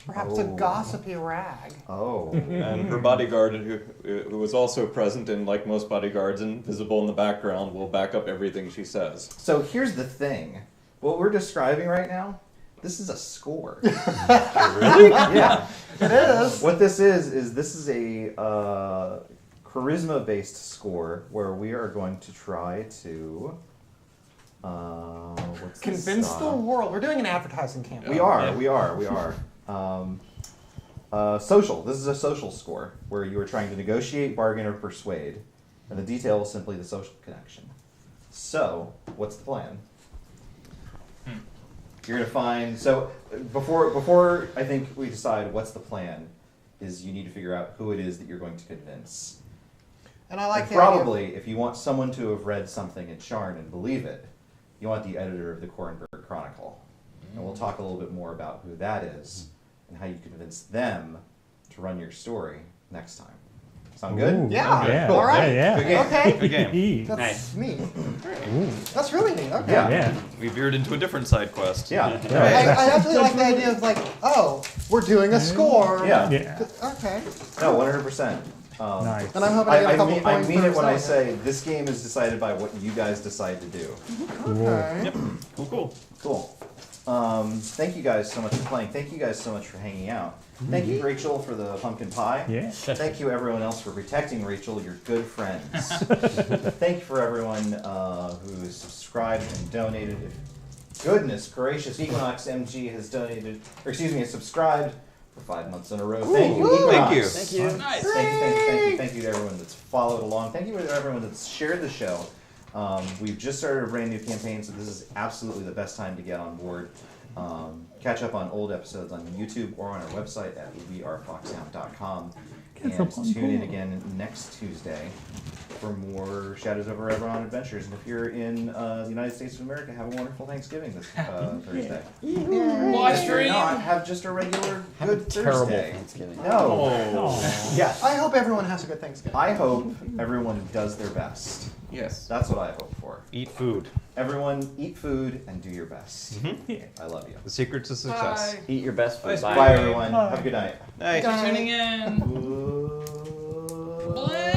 Perhaps a Oh. gossipy rag. Oh. And her bodyguard, who was also present and, like most bodyguards, and visible in the background, will back up everything she says. So here's the thing. What we're describing right now, this is a score. Really? Yeah. It is. What this is this is a charisma-based score where we are going to try to what's this Convince the song? world. We're doing an advertising campaign. We are. Social. This is a social score where you are trying to negotiate, bargain, or persuade, and the detail is simply the social connection. So, what's the plan? You're gonna find. So before I think we decide what's the plan, is you need to figure out who it is that you're going to convince. And I like And the idea of- probably, if you want someone to have read something in Sharn and believe it, you want the editor of the Korenberg Chronicle. And we'll talk a little bit more about who that is and how you convince them to run your story next time. Sound good? Ooh, Yeah. All right. Yeah. Good game. Okay. Good game. That's Nice. neat. Ooh. That's really neat. Okay. Yeah. Yeah. We veered into a different side quest. Yeah. I actually like the idea of like, oh, we're doing a score. Yeah. Yeah. Okay. No, 100%. Nice. And I'm hoping I get a couple I points mean for it when I selling say this game is decided by what you guys decide to do. Okay. Cool. Cool. Thank you guys so much for playing. Thank you guys so much for hanging out. Thank you, Rachel, for the pumpkin pie. Yeah. Thank you, everyone else, for protecting Rachel. You're good friends. Thank you for everyone who has subscribed and donated. Goodness gracious, Equinox MG has donated, or excuse me, has subscribed for 5 months in a row. Thank you, Equinox. Thank you. Thank you. Nice. Thank you to everyone that's followed along. Thank you to everyone that's shared the show. We've just started a brand new campaign, so this is absolutely the best time to get on board. Catch up on old episodes on YouTube or on our website at wearefoxhound.com. And tune in again next Tuesday for more Shadows over Eberron adventures. And if you're in the United States of America, have a wonderful Thanksgiving this Thursday. Watch If you're stream. not, have just a regular Have a good terrible Thursday. Thanksgiving. No. Yes. I hope everyone has a good Thanksgiving. I hope everyone does their best. Yes. That's what I hope for. Eat food. Everyone, eat food and do your best. I love you. The secret to success. Bye. Eat your best food. Bye, everyone. Have a good night. Night. Thanks for tuning in. Ooh. Bleh.